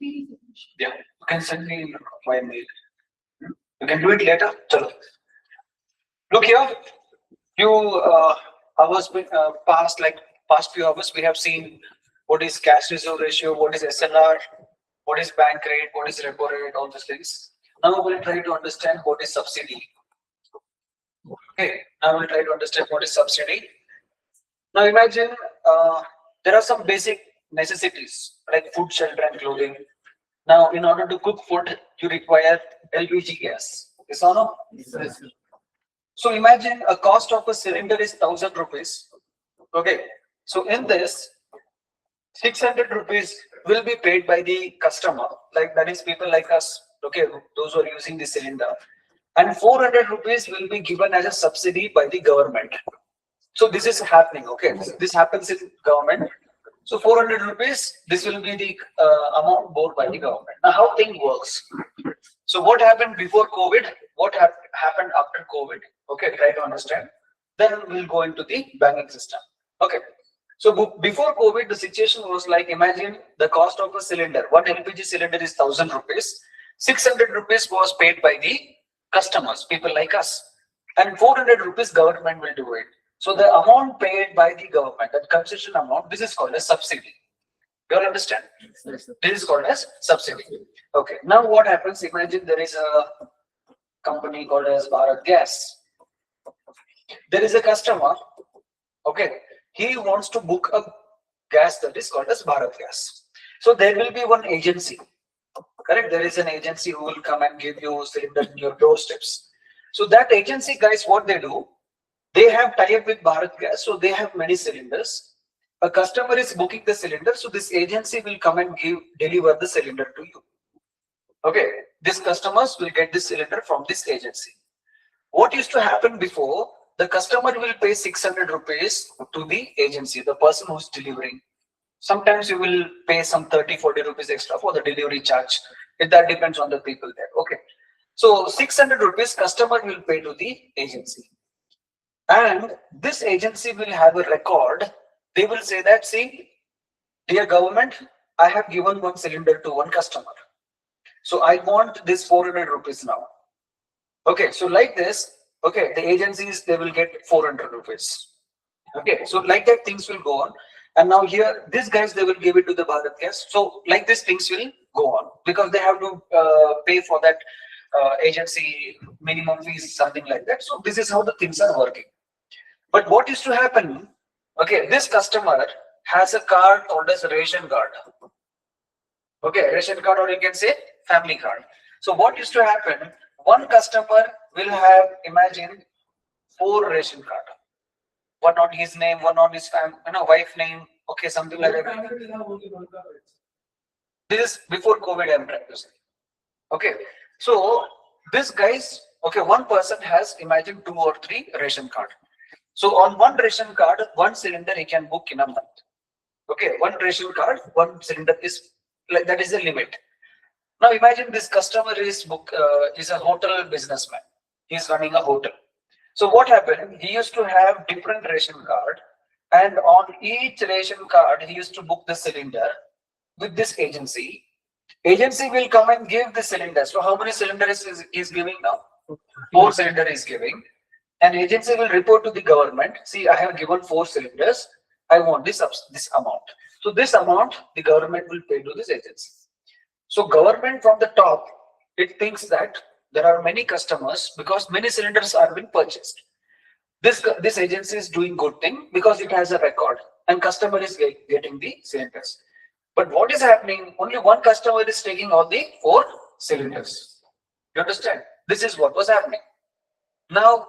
Yeah, you can send me my mail. You can do it later. Chalo. Look here, few hours past few hours, we have seen what is cash reserve ratio, what is SLR, what is bank rate, what is repo rate, all these things. Now we'll try to understand what is subsidy. Okay, now we'll try to understand what is subsidy. Now imagine there are some basic necessities like food, shelter, and clothing. Now, in order to cook food, you require LPG gas. Yes or no? Yes. So imagine a cost of a cylinder is 1,000 rupees. Okay. So in this, 600 rupees will be paid by the customer, like that is people like us. Okay, those who are using the cylinder, and 400 rupees will be given as a subsidy by the government. So this is happening. Okay, this happens in government. So 400 rupees, this will be the amount borne by the government. Now, how thing works? So what happened before COVID? What happened after COVID? Okay, try to understand. Then we'll go into the banking system. Okay. So before COVID, the situation was like, imagine the cost of a cylinder. One LPG cylinder is 1,000 rupees. 600 rupees was paid by the customers, people like us. And 400 rupees government will do it. So the amount paid by the government, that concession amount, this is called as subsidy. You all understand? This is called as subsidy. Okay. Now what happens? Imagine there is a company called as Bharat Gas. There is a customer. Okay. He wants to book a gas that is called as Bharat Gas. So there will be one agency. Correct? There is an agency who will come and give you cylinder in your doorsteps. So that agency guys, what they do? They have tie-up with Bharat Gas, so they have many cylinders. A customer is booking the cylinder, so this agency will come and deliver the cylinder to you. Okay, these customers will get this cylinder from this agency. What used to happen before? The customer will pay 600 rupees to the agency, the person who's delivering. Sometimes you will pay some 30-40 rupees extra for the delivery charge. That depends on the people there. Okay, so 600 rupees customer will pay to the agency. And this agency will have a record. They will say that, see, dear government, I have given one cylinder to one customer. So I want this 400 rupees now. Okay, so like this, okay, the agencies, they will get 400 rupees. Okay, so like that things will go on. And now here, these guys, they will give it to the Bharat Gas. So like this things will go on because they have to pay for that agency minimum fees, something like that. So this is how the things are working. But what used to happen? Okay, this customer has a card called as a ration card. Okay, ration card, or you can say family card. So what used to happen? One customer will have, imagine, 4 ration card. One on his name, one on his wife name. Okay, something like that. This is before COVID, I'm trying to say. Okay, so this guys, okay, one person has, imagine, 2 or 3 ration card. So on one ration card, one cylinder he can book in a month. Okay, one ration card, one cylinder is like that is the limit. Now imagine this customer is a hotel businessman. He's running a hotel. So what happened? He used to have different ration card, and on each ration card he used to book the cylinder with this agency. Agency will come and give the cylinder. So how many cylinders is giving now? 4 cylinder is giving. An agency will report to the government, see, I have given 4 cylinders, I want this amount. So this amount, the government will pay to this agency. So government from the top, it thinks that there are many customers because many cylinders are being purchased. This agency is doing good thing because it has a record and customer is getting the cylinders. But what is happening? Only one customer is taking all the 4 cylinders. You understand? This is what was happening. Now,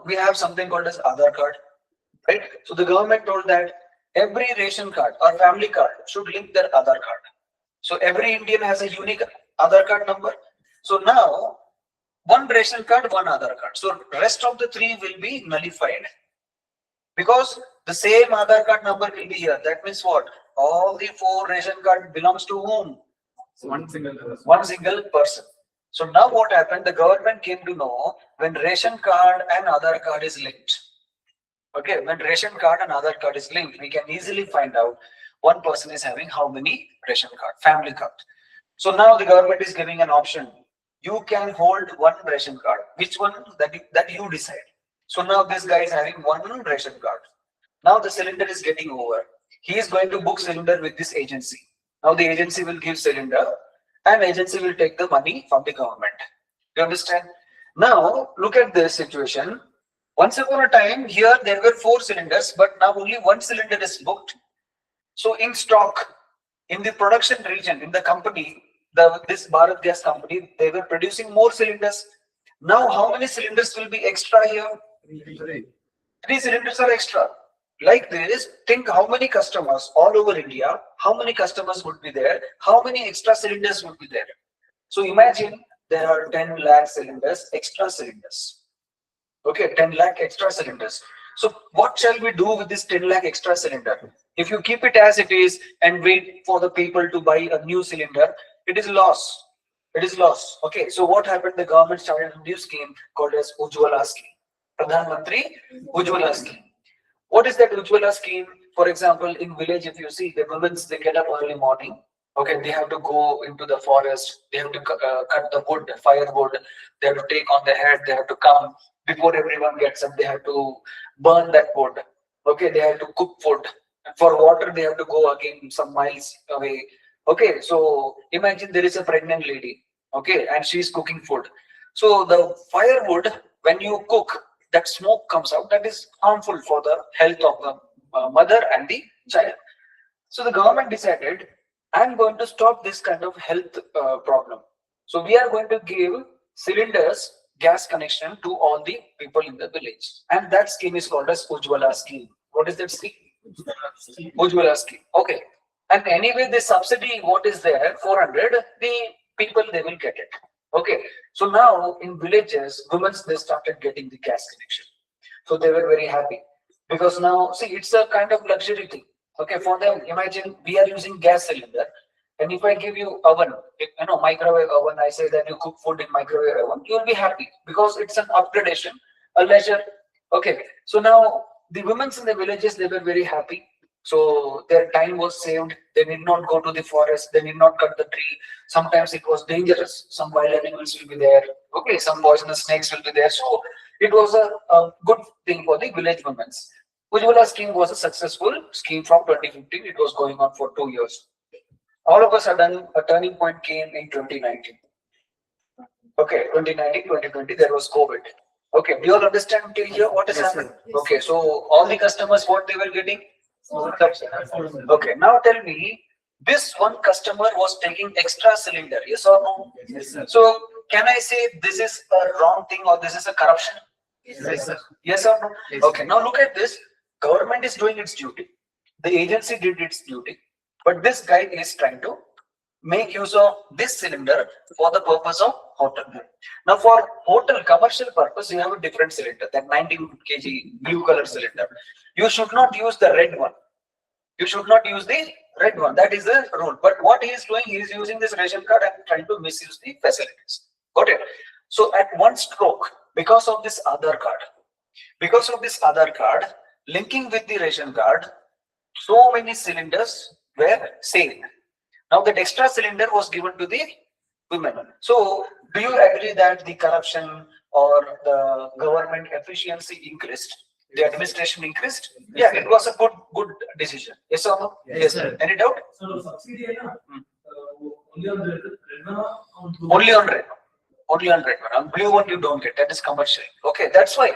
we have something called as Aadhaar card, right? So the government told that every ration card or family card should link their Aadhaar card. So every Indian has a unique Aadhaar card number. So now, one ration card, one Aadhaar card. So rest of the 3 will be nullified because the same Aadhaar card number will be here. That means what? All the 4 ration card belongs to whom? One single person. So now what happened? The government came to know when ration card and Aadhaar card is linked. Okay, when ration card and Aadhaar card is linked, we can easily find out one person is having how many ration card, family card. So now the government is giving an option. You can hold one ration card. Which one that you decide. So now this guy is having one ration card. Now the cylinder is getting over. He is going to book cylinder with this agency. Now the agency will give cylinder and agency will take the money from the government. You understand? Now look at this situation. Once upon a time here there were 4 cylinders, but now only one cylinder is booked. So in stock, in the production region, in the company, this Bharat Gas company, they were producing more cylinders. Now how many cylinders will be extra here? 3 cylinders are extra. Like this, think how many customers all over India, how many customers would be there, how many extra cylinders would be there. So imagine there are 10 lakh cylinders, extra cylinders. Okay, 10 lakh extra cylinders. So what shall we do with this 10 lakh extra cylinder? If you keep it as it is and wait for the people to buy a new cylinder, it is loss. It is loss. Okay, so what happened? The government started a new scheme called as Ujjwala scheme. Pradhan Mantri Ujjwala scheme. What is that Ujjwala scheme? For example, in village, if you see the women, they get up early morning. Okay, they have to go into the forest. They have to cut the wood, firewood. They have to take on the head. They have to come before everyone gets up. They have to burn that wood. Okay, they have to cook food. For water, they have to go again some miles away. Okay, so imagine there is a pregnant lady. Okay, and she is cooking food. So the firewood, when you cook, that smoke comes out, that is harmful for the health of the mother and the child. So the government decided, I'm going to stop this kind of health problem. So we are going to give cylinders, gas connection to all the people in the village. And that scheme is called as Ujjwala scheme. What is that scheme? Ujjwala scheme. Okay. And anyway, the subsidy, what is there, 400, the people, they will get it. Okay, so now in villages, women, they started getting the gas connection. So they were very happy because now, see, it's a kind of luxury thing. Okay, for them, imagine we are using gas cylinder, and if I give you oven, microwave oven, I say that you cook food in microwave oven, you will be happy because it's an upgradation, a leisure. Okay, so now the women in the villages, they were very happy. So their time was saved. They did not go to the forest. They did not cut the tree. Sometimes it was dangerous. Some wild animals will be there. Okay, some poisonous snakes will be there. So it was a good thing for the village women. Ujjwala scheme was a successful scheme from 2015. It was going on for 2 years. All of a sudden, a turning point came in 2019. Okay, 2019, 2020, there was COVID. Okay, do you all understand till here what is happening? Okay, so all the customers, what they were getting? Okay, now tell me, this one customer was taking extra cylinder, yes or no? Yes, sir. So can I say this is a wrong thing or this is a corruption? Yes, sir. Yes or no? Yes. Okay, now look at this. Government is doing its duty. The agency did its duty. But this guy is trying to make use of this cylinder for the purpose of hotel. Now for hotel commercial purpose, you have a different cylinder, that 19 kg blue color cylinder. You should not use the red one. You should not use the red one. That is the rule. But what he is doing, he is using this ration card and trying to misuse the facilities. Got it? So at one stroke, because of this Aadhaar card, linking with the ration card, so many cylinders were saved. Now that extra cylinder was given to the women. So do you agree that the corruption or the government efficiency increased? The administration increased? Yeah, it was a good decision. Yes or no? Yes, sir. Any doubt? So subsidy only on red. Only on red. Only on red one. On blue one you don't get. That is commercial. Okay, that's why.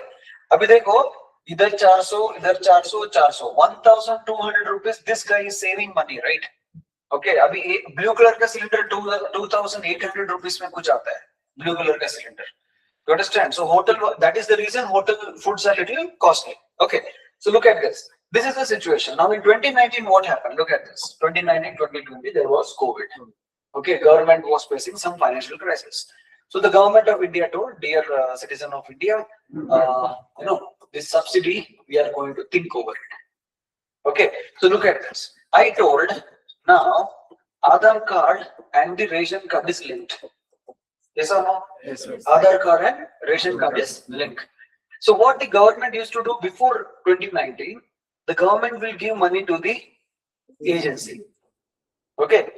Abhi dekho, idhar 400, idhar 400, 400. 1,200 rupees. This guy is saving money, right? Okay, abhi blue color ka cylinder 2,800 rupees mein kuch aata hai. Blue color ka cylinder. You understand? So hotel, that is the reason hotel foods are little costly. Okay, so look at this. This is the situation. Now in 2019, what happened? Look at this. 2019, 2020, there was COVID. Okay, government was facing some financial crisis. So the government of India told, dear citizen of India, this subsidy, we are going to think over it. Okay, so look at this. I told, now Aadhaar card and the ration card is linked. Yes or no? Yes, sir. Aadhaar card and ration card is linked. So what the government used to do before 2019, the government will give money to the agency. Okay,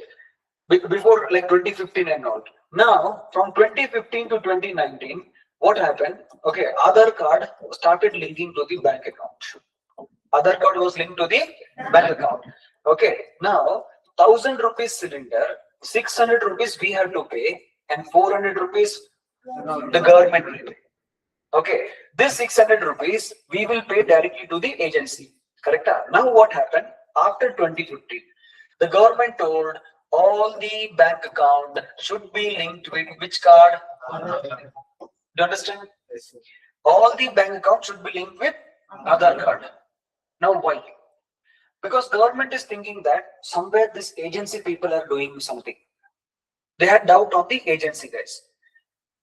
before like 2015 and all. Now from 2015 to 2019, what happened? Okay, Aadhaar card started linking to the bank account. Aadhaar card was linked to the bank account. Okay, now 1,000 rupees cylinder, 600 rupees we have to pay, and 400 rupees the government will pay. Okay, this 600 rupees we will pay directly to the agency. Correct? Now what happened after 2015? The government told all the bank account should be linked with which card? Do you understand? All the bank account should be linked with Aadhaar card. Now why? Because government is thinking that somewhere this agency people are doing something. They had doubt on the agency guys.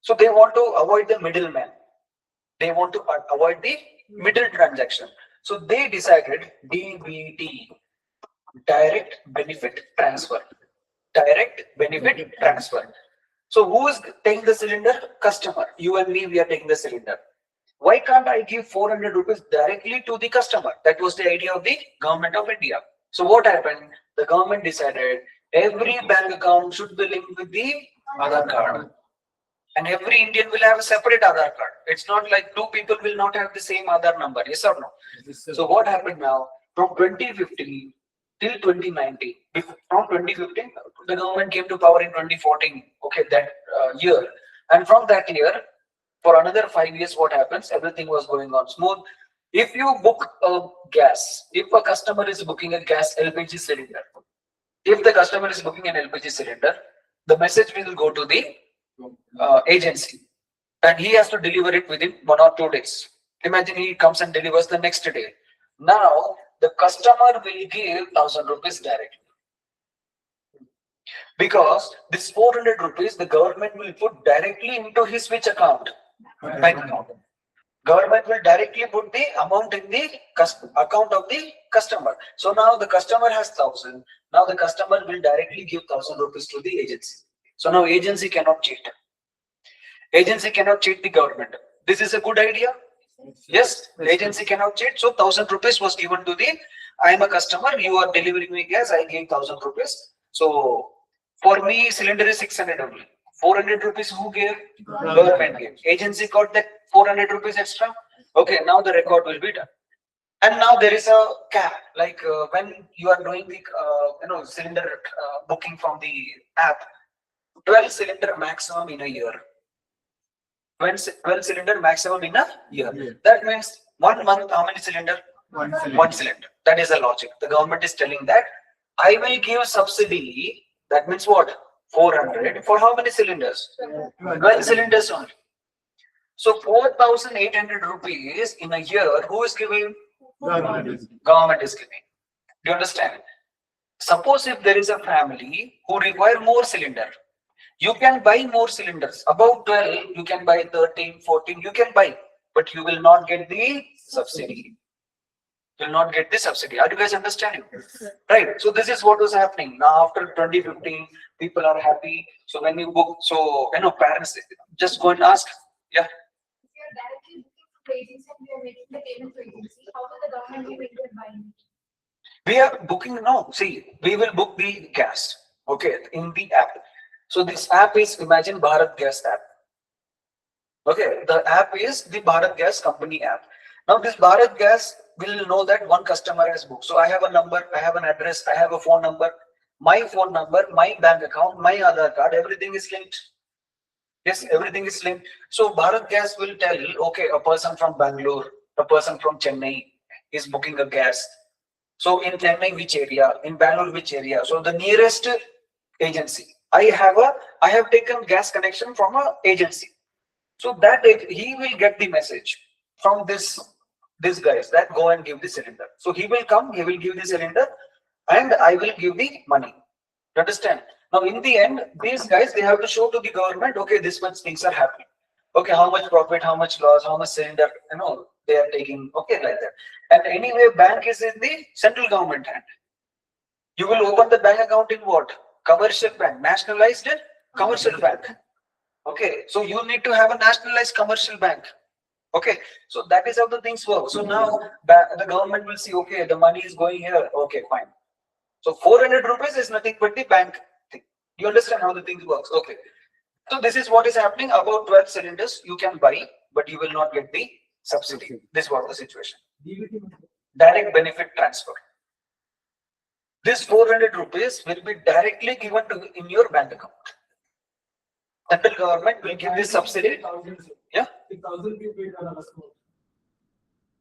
So they want to avoid the middleman. They want to avoid the middle transaction. So they decided DBT, direct benefit transfer. Direct benefit transfer. So who is taking the cylinder? Customer. You and me, we are taking the cylinder. Why can't I give 400 rupees directly to the customer? That was the idea of the government of India. So what happened? The government decided every bank account should be linked with the Aadhaar card. And every Indian will have a separate Aadhaar card. It's not like two people will not have the same Aadhaar number. Yes or no? So what happened now? From 2015 till 2019, from 2015, the government came to power in 2014. Okay, that year. And from that year, for another 5 years, what happens? Everything was going on smooth. If you book a gas, if a customer is booking a gas LPG cylinder, if the customer is booking an LPG cylinder, the message will go to the agency, and he has to deliver it within 1 or 2 days. Imagine he comes and delivers the next day. Now the customer will give 1,000 rupees directly, because this 400 rupees the government will put directly into his which account? Bank account. Government will directly put the amount in the account of the customer. So now the customer has 1,000. Now the customer will directly give 1,000 rupees to the agency. So now agency cannot cheat. Agency cannot cheat the government. This is a good idea. Yes, the agency cannot cheat. So 1,000 rupees was given to the, I am a customer, you are delivering me gas, I gave 1,000 rupees. So for me, cylinder is 600 only. 400 rupees who gave? Government gave. Agency got that 400 rupees extra. Okay, now the record will be done. And now there is a cap, like when you are doing the cylinder booking from the app, 12 cylinder maximum in a year. 12 cylinder maximum in a year. That means 1 month, how many cylinder? One cylinder. That is the logic. The government is telling that I will give subsidy. That means what? 400 for how many cylinders? 12 cylinders only. So 4,800 rupees in a year. Who is giving? Government is giving. Do you understand? Suppose if there is a family who require more cylinder, you can buy more cylinders. Above 12, you can buy 13, 14, you can buy, but you will not get the subsidy. You will not get the subsidy. Are you guys understanding? Right. So this is what was happening. Now after 2015, people are happy. So when you book, so parents just go and ask. Yeah. If you are directly booking to agency and you are making the payment to agency, how will the government be making it buying? We are booking now. See, we will book the gas. Okay, in the app. So this app is, imagine Bharat Gas app. Okay, the app is the Bharat Gas company app. Now this Bharat Gas will know that one customer has booked. So I have a number, I have an address, I have a phone number, my bank account, my Aadhaar card, everything is linked. Yes, everything is linked. So Bharat Gas will tell, okay, a person from Bangalore, a person from Chennai is booking a gas. So in Chennai, which area? In Bangalore, which area? So the nearest agency. I have taken gas connection from an agency. So that he will get the message from this guys that go and give the cylinder. So he will come, he will give the cylinder, and I will give the money. Understand? Now in the end, these guys, they have to show to the government, okay, this much things are happening. Okay, how much profit, how much loss, how much cylinder, they are taking. Okay, like that. And anyway, bank is in the central government hand. You will open the bank account in what? Commercial bank, nationalized commercial bank. Okay, so you need to have a nationalized commercial bank. Okay, so that is how the things work. So now the government will see, okay, the money is going here. Okay, fine. So 400 rupees is nothing but the bank thing. You understand how the thing works? Okay. So this is what is happening. About 12 cylinders you can buy, but you will not get the subsidy. This was the situation. Direct benefit transfer. This 400 rupees will be directly given to in your bank account. Central government will give this subsidy. Yeah. 1000 पे पे करना बस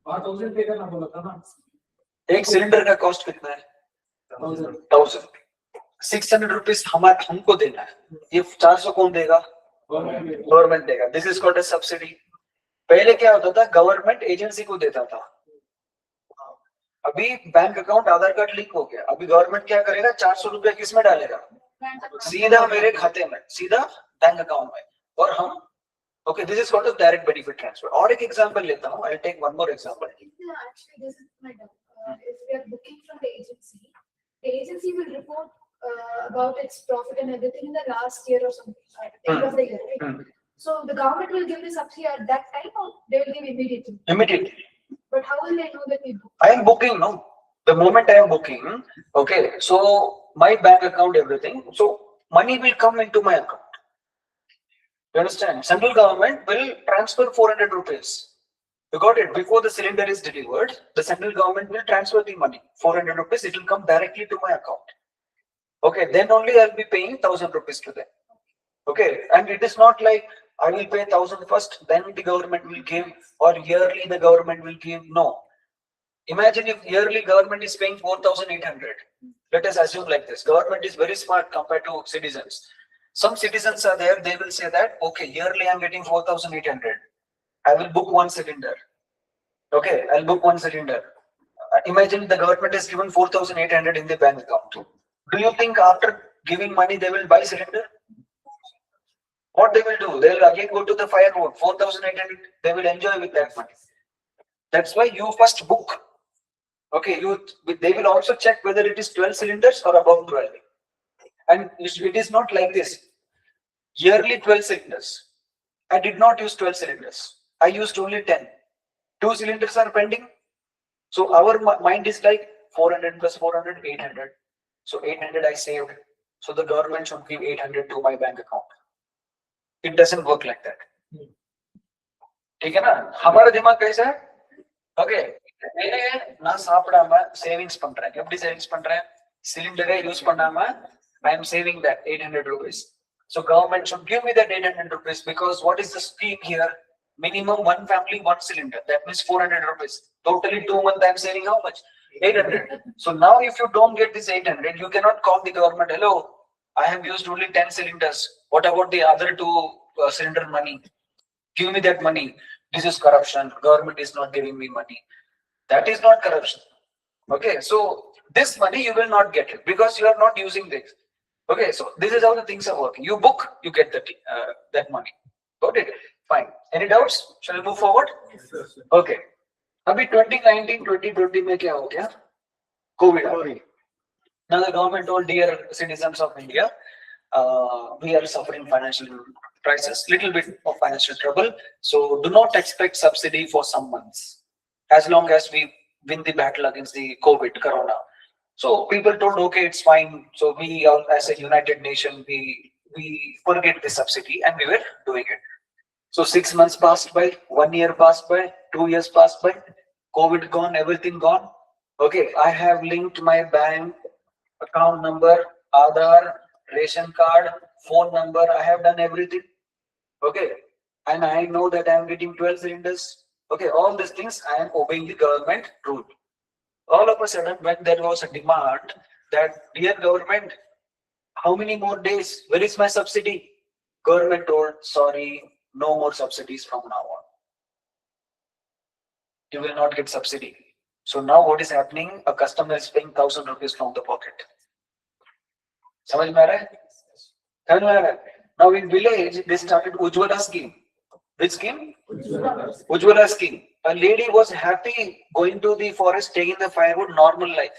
1000 पे करना बोला था ना एक सिलेंडर का कॉस्ट कितना है? 1000. 600 रुपीज हमको देना है. ये 400 कौन देगा? गवर्नमेंट देगा. This is called a subsidy. पहले क्या होता था? गवर्नमेंट एजेंसी को देता था. अभी बैंक अकाउंट आधार कार्ड लिंक हो गया. अभी गवर्नमेंट क्या करेगा? 400 रुपया किस में डालेगा? सीधा मेरे खाते में, सीधा बैंक अकाउंट में. और हम okay, this is called a direct benefit transfer. और एक एग्जांपल लेता हूँ. I'll take one more example. Actually, this is my doubt. If we are booking from the agency will report about its profit and everything in the last year or something, end of the year, right? So the government will give the subsidy at that time, or they will give immediately? Immediately. But how will they know that we book? I am booking, no? The moment I am booking, okay, so my bank account, everything, so money will come into my account. You understand? Central government will transfer 400 rupees. You got it? Before the cylinder is delivered, the central government will transfer the money. 400 rupees, it will come directly to my account. Okay, then only I'll be paying 1000 rupees to them. Okay, and it is not like I will pay 1000 first, then the government will give, or yearly the government will give. No. Imagine if yearly government is paying 4800. Let us assume like this. Government is very smart compared to citizens. Some citizens are there, they will say that, okay, yearly I'm getting 4800. I will book one cylinder. Okay, I'll book one cylinder. Imagine the government has given 4800 in the bank account. Do you think after giving money they will buy cylinder? What they will do? They will again go to the firewood. 4800, they will enjoy with that money. That's why you first book. Okay, they will also check whether it is 12 cylinders or above 12. And it is not like this. Yearly 12 cylinders. I did not use 12 cylinders. I used only 10. 2 cylinders are pending. So our mind is like 400 plus 400, 800. So 800 I saved. So the government should give 800 to my bank account. It doesn't work like that. ठीक है ना? हमारा दिमाग कैसा है? Okay. मैंने ना சாப்பிடாம savings பண்றேன். எப்படி savings பண்றேன்? Cylinder use பண்ணாம I am saving that 800 rupees. So government should give me that 800 rupees because what is the scheme here? Minimum one family, one cylinder. That means 400 rupees. Totally 2 months I am saving how much? 800. So now if you don't get this 800, you cannot call the government. Hello, I have used only 10 cylinders. What about the other 2 cylinder money? Give me that money. This is corruption. Government is not giving me money. That is not corruption. Okay, so this money you will not get it because you are not using this. Okay, so this is how the things are working. You book, you get that money. Got it? Fine. Any doubts? Shall we move forward? Yes, sir. Okay. Abhi 2019, 2020 में क्या हो गया? COVID. Now the government told, dear citizens of India, we are suffering financial crisis, little bit of financial trouble. So do not expect subsidy for some months, as long as we win the battle against the COVID, Corona. So people told, okay, it's fine. So we, as a united nation, we forget the subsidy and we were doing it. So 6 months passed by, 1 year passed by, 2 years passed by, COVID gone, everything gone. Okay, I have linked my bank account number, Aadhaar, ration card, phone number. I have done everything. Okay, and I know that I am getting 12 cylinders. Okay, all these things I am obeying the government rule. All of a sudden, when there was a demand that, dear government, how many more days? Where is my subsidy? Government told, sorry, no more subsidies from now on. You will not get subsidy. So now what is happening? A customer is paying 1000 rupees from the pocket. समझ में आ रहा है? समझ में आ रहा है? Now in village, they started Ujjwala scheme. Which scheme? Ujjwala scheme. A lady was happy going to the forest, taking the firewood, normal life.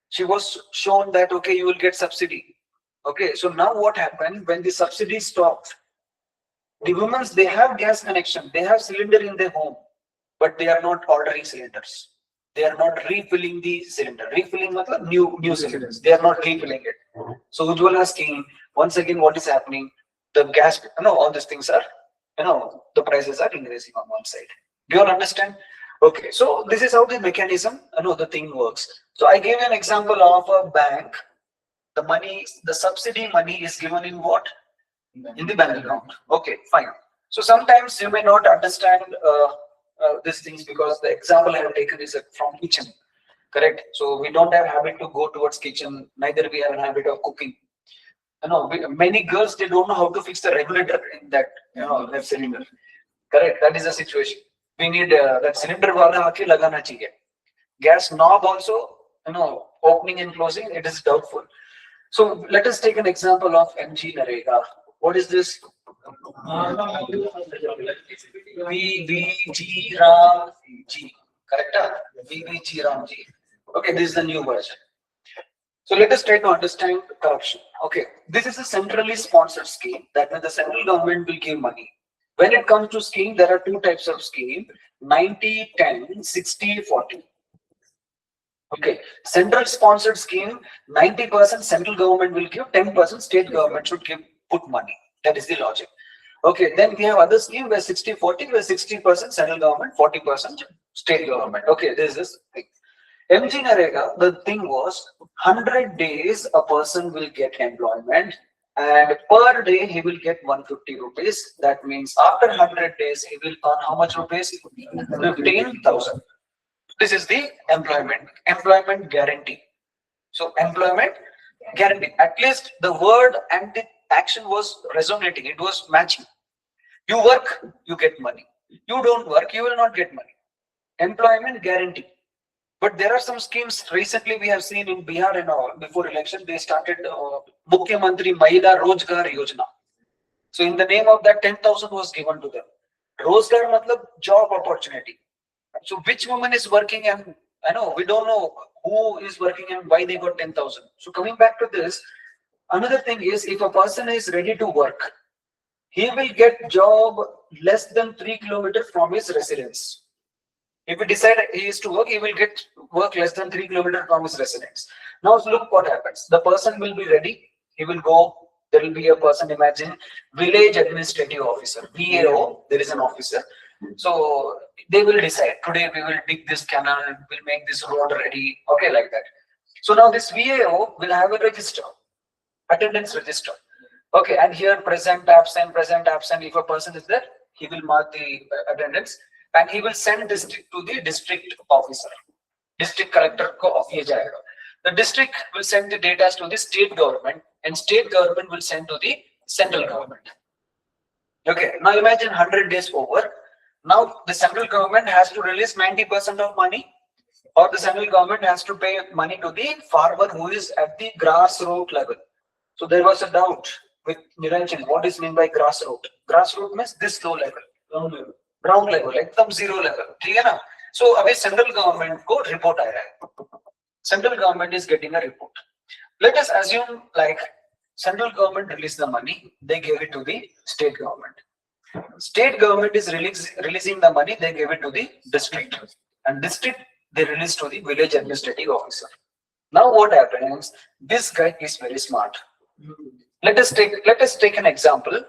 She was shown that, okay, you will get subsidy. Okay, so now what happened when the subsidy stopped? The women, they have gas connection, they have cylinder in their home, but they are not ordering cylinders. They are not refilling the cylinder. Refilling matlab new cylinders. They are not refilling it. So Ujjwala scheme, once again, what is happening? The gas, all these things are, the prices are increasing on one side. Do you all understand? Okay, so this is how the mechanism, the thing works. So I gave you an example of a bank. The subsidy money is given in what? In the bank account. Okay, fine. So sometimes you may not understand these things because the example I have taken is from kitchen, correct? So we don't have habit to go towards kitchen, neither we have a habit of cooking. Many girls, they don't know how to fix the regulator in that, that cylinder, correct? That is the situation. We need that cylinder wala aake lagana chahiye. Gas knob also, opening and closing, it is doubtful. So let us take an example of MG Narega. What is this? VVG Ram G. Correct? VVG Ram G. Okay, this is the new version. So let us try to understand corruption. Okay, this is a centrally sponsored scheme. That means the central government will give money. When it comes to scheme, there are two types of scheme: 90, 10, 60, 40. Okay, central sponsored scheme, 90% central government will give, 10% state government should put money. That is the logic. Okay, then we have other scheme where 60-40, where 60% central government, 40% state government. Okay, this is thing. MG Narega, the thing was 100 days a person will get employment, and per day he will get 150 rupees. That means after 100 days he will earn how much rupees? 15,000. This is the employment guarantee. So employment guarantee. At least the word and the action was resonating. It was matching. You work, you get money. You don't work, you will not get money. Employment guarantee. But there are some schemes recently we have seen in Bihar and all. Before election, they started Mukhyamantri Mahila Rozgar Yojana. So in the name of that, 10,000 was given to them. Rozgar matlab job opportunity. So which woman is working, and we don't know who is working and why they got 10,000. So coming back to this, another thing is, if a person is ready to work, he will get job less than 3 kilometers from his residence. If he decide he is to work, he will get work less than 3 kilometers from his residence. Now look what happens. The person will be ready. He will go. There will be a person, imagine, village administrative officer, VAO, there is an officer. So they will decide, today we will dig this canal, we'll make this road ready, okay, like that. So now this VAO will have a register, attendance register. Okay, and here present, absent. If a person is there, he will mark the attendance and he will send this to the district officer. District collector ko off ye jayega. The district will send the data to the state government and state government will send to the central government. Okay, now imagine 100 days over. Now the central government has to release 90% of money, or the central government has to pay money to the farmer who is at the grassroots level. So there was a doubt with Niranjan, what is meant by grassroots? Grassroots means this low level, ground level, like some zero level. So abhi central government ko report aaya hai. Central government is getting a report. Let us assume like central government released the money, they gave it to the state government. State government is releasing the money, they gave it to the district, and district they release to the village administrative officer. Now what happens? This guy is very smart. Let us take an example.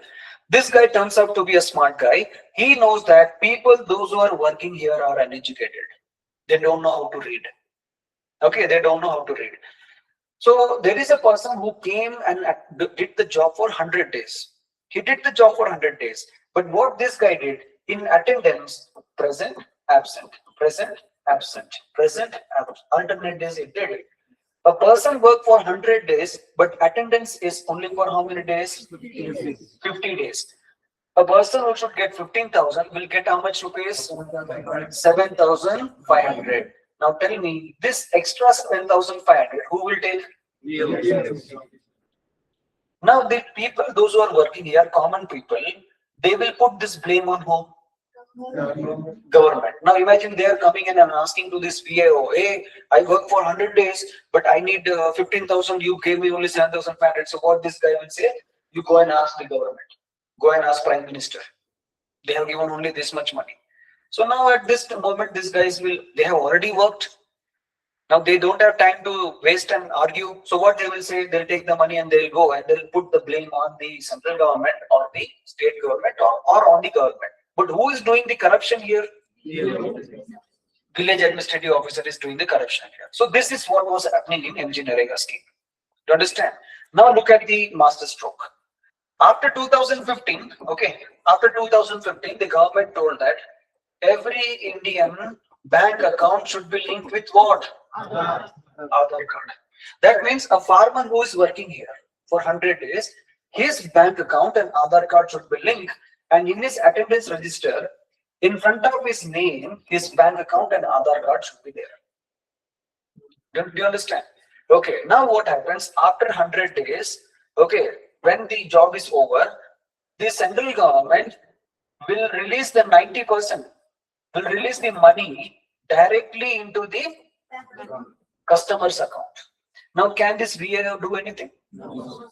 This guy turns out to be a smart guy. He knows that people, those who are working here, are uneducated. They don't know how to read. Okay, they don't know how to read. So there is a person who came and did the job for 100 days. He did the job for 100 days. But what this guy did in attendance, present, absent, present, absent, present, absent, alternate days he did it. A person worked for 100 days, but attendance is only for how many days? 50 days. A person who should get 15,000 will get how much rupees? 7,500. Now tell me, this extra 7,500, who will take? Now the people, those who are working here, common people, they will put this blame on whom? Government. Now imagine they are coming in and asking to this VAO, hey, I work for 100 days, but I need 15,000, you gave me only 7,500. So what this guy will say? You go and ask the government. Go and ask Prime Minister. They have given only this much money. So now at this moment, these guys they have already worked. Now they don't have time to waste and argue. So what they will say, they'll take the money and they'll go and they'll put the blame on the central government or the state government or on the government. But who is doing the corruption here? Village administrative officer is doing the corruption here. So this is what was happening in MG Narega scheme. Do you understand? Now look at the master stroke. After 2015, okay, after 2015, the government told that every Indian bank account should be linked with what? Aadhaar card. That means a farmer who is working here for 100 days, his bank account and Aadhaar card should be linked, and in his attendance register, in front of his name, his bank account and Aadhaar card should be there. Do you understand? Okay, now what happens after 100 days? Okay, when the job is over, the central government will release the 90%, will release the money directly into the customer's account. Now, can this VA do anything? No.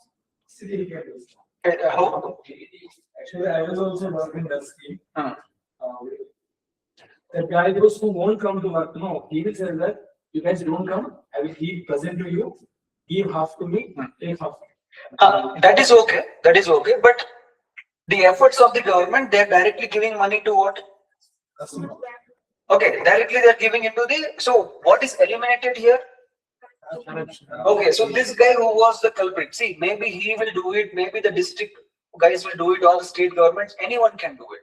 How? Actually, I was also working that scheme. The guy, those who won't come to work, no, he will say that you guys don't come, I will keep present to you, give half to me, take half. That is okay. That is okay. But the efforts of the government, they are directly giving money to what? Customer. Okay, directly they are giving into the. So what is eliminated here? Okay, so this guy who was the culprit, see, maybe he will do it, maybe the district guys will do it, or the state governments, anyone can do it.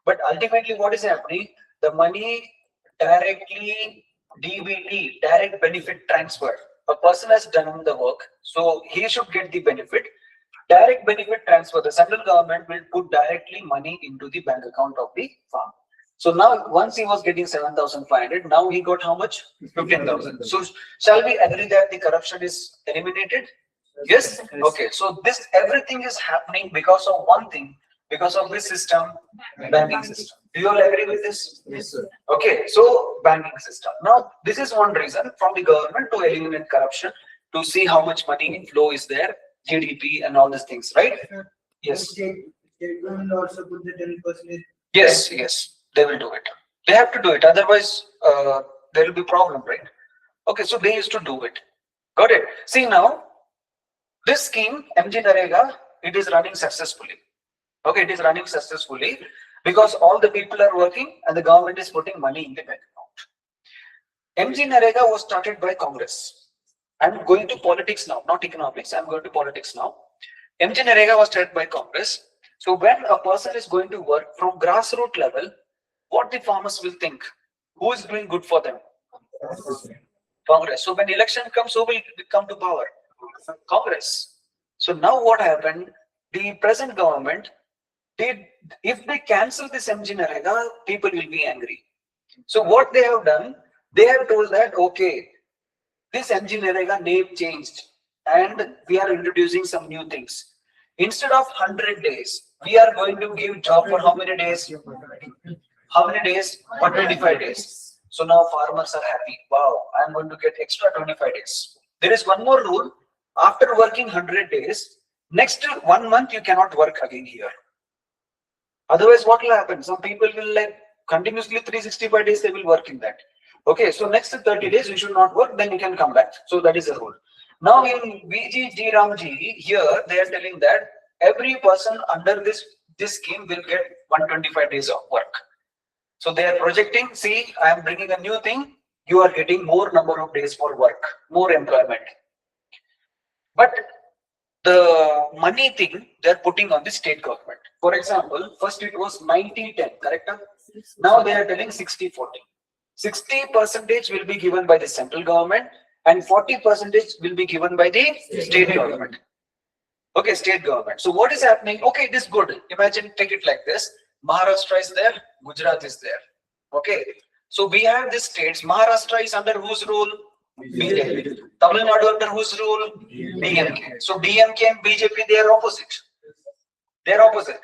But ultimately, what is happening? The money directly, DBT, direct benefit transfer. A person has done the work, so he should get the benefit. Direct benefit transfer, the central government will put directly money into the bank account of the farmer. So now, once he was getting 7,500, now he got how much? 15,000. So shall we agree that the corruption is eliminated? Yes? Okay. So this, everything is happening because of one thing, because of this system, banking system. Do you all agree with this? Yes, sir. Okay. So banking system. Now, this is one reason from the government to eliminate corruption, to see how much money inflow is there, GDP and all these things, right? Yes. State government also put the 10%. Yes, yes, they will do it. They have to do it. Otherwise, there will be problem, right? Okay, so they used to do it. Got it. See now, this scheme, MG Narega, it is running successfully. Okay, it is running successfully because all the people are working and the government is putting money in the bank account. MG Narega was started by Congress. I'm going to politics now, not economics. I'm going to politics now. MG Narega was started by Congress. So when a person is going to work from grassroots level, what the farmers will think? Who is doing good for them? Congress. So when election comes, who will come to power? Congress. So now what happened? The present government, if they cancel this MG Narega, people will be angry. So what they have done, they have told that, okay, this MG Narega name changed and we are introducing some new things. Instead of 100 days, we are going to give job for how many days? How many days? For 25 days. So now farmers are happy. Wow, I'm going to get extra 25 days. There is one more rule. After working 100 days, next 1 month you cannot work again here. Otherwise, what will happen? Some people will like continuously 365 days they will work in that. Okay, so next 30 days you should not work, then you can come back. So that is the rule. Now in VG Ramji, here they are telling that every person under this scheme will get 125 days of work. So they are projecting, see, I am bringing a new thing, you are getting more number of days for work, more employment. But the money thing they are putting on the state government. For example, first it was 90-10, correct? Now they are telling 60-40. 60% will be given by the central government and 40% will be given by the state government. Okay, state government. So what is happening? Okay, it is good. Imagine, take it like this. Maharashtra is there, Gujarat is there. Okay, so we have these states. Maharashtra is under whose rule? BJP. Tamil Nadu under whose rule? DMK. So DMK and BJP, they are opposite. They are opposite.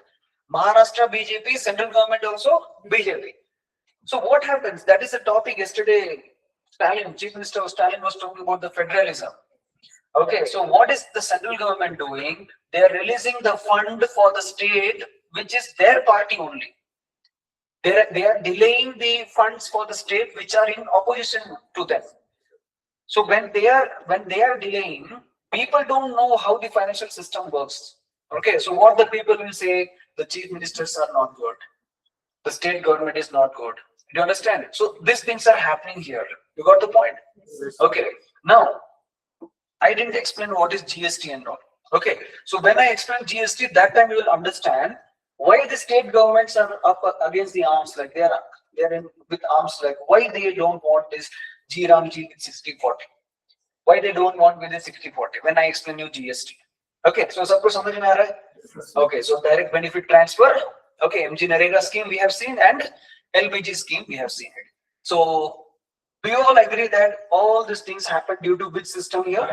Maharashtra BJP, central government also BJP. So what happens? That is a topic yesterday. Stalin, Chief Minister Stalin was talking about the federalism. Okay, so what is the central government doing? They are releasing the fund for the state, which is their party only. They are delaying the funds for the state which are in opposition to them. So when they are delaying, people don't know how the financial system works. Okay, so what the people will say, the chief ministers are not good, the state government is not good. Do you understand? So these things are happening here. You got the point? Okay. Now, I didn't explain what is GST and all. Okay. So when I explain GST, that time you will understand why the state governments are up against the arms, like they are in with arms, like why they don't want this G-Ram-G with 60-40. Why they don't want within 60-40 when I explain you GST. Okay, so suppose something. Okay, so direct benefit transfer. Okay, MG Narega scheme we have seen and LBG scheme we have seen it. So do you all agree that all these things happen due to which system here?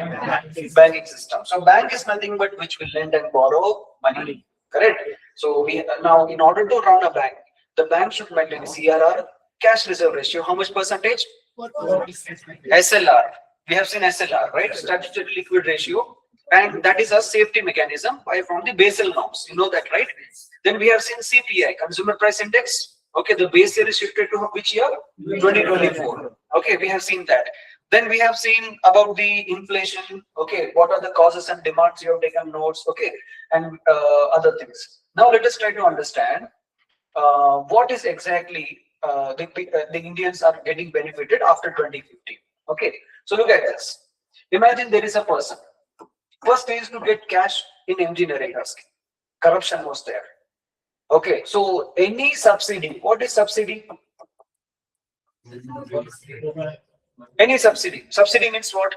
Banking system. So bank is nothing but which will lend and borrow money. Correct? So we now, in order to run a bank, the bank should maintain CRR, cash reserve ratio. How much percentage? SLR. We have seen SLR, right? Statutory liquid ratio. And that is a safety mechanism from the Basel norms. You know that, right? Then we have seen CPI, Consumer Price Index. Okay, the base year is shifted to which year? 2024. Okay, we have seen that. Then we have seen about the inflation. Okay, what are the causes and demands? You have taken notes. Okay, and other things. Now let us try to understand what is exactly the Indians are getting benefited after 2050. Okay, so look at this. Imagine there is a person. First is to get cash in MG Narega scheme. Corruption was there. Okay, so any subsidy, what is subsidy? Any subsidy. Subsidy means what?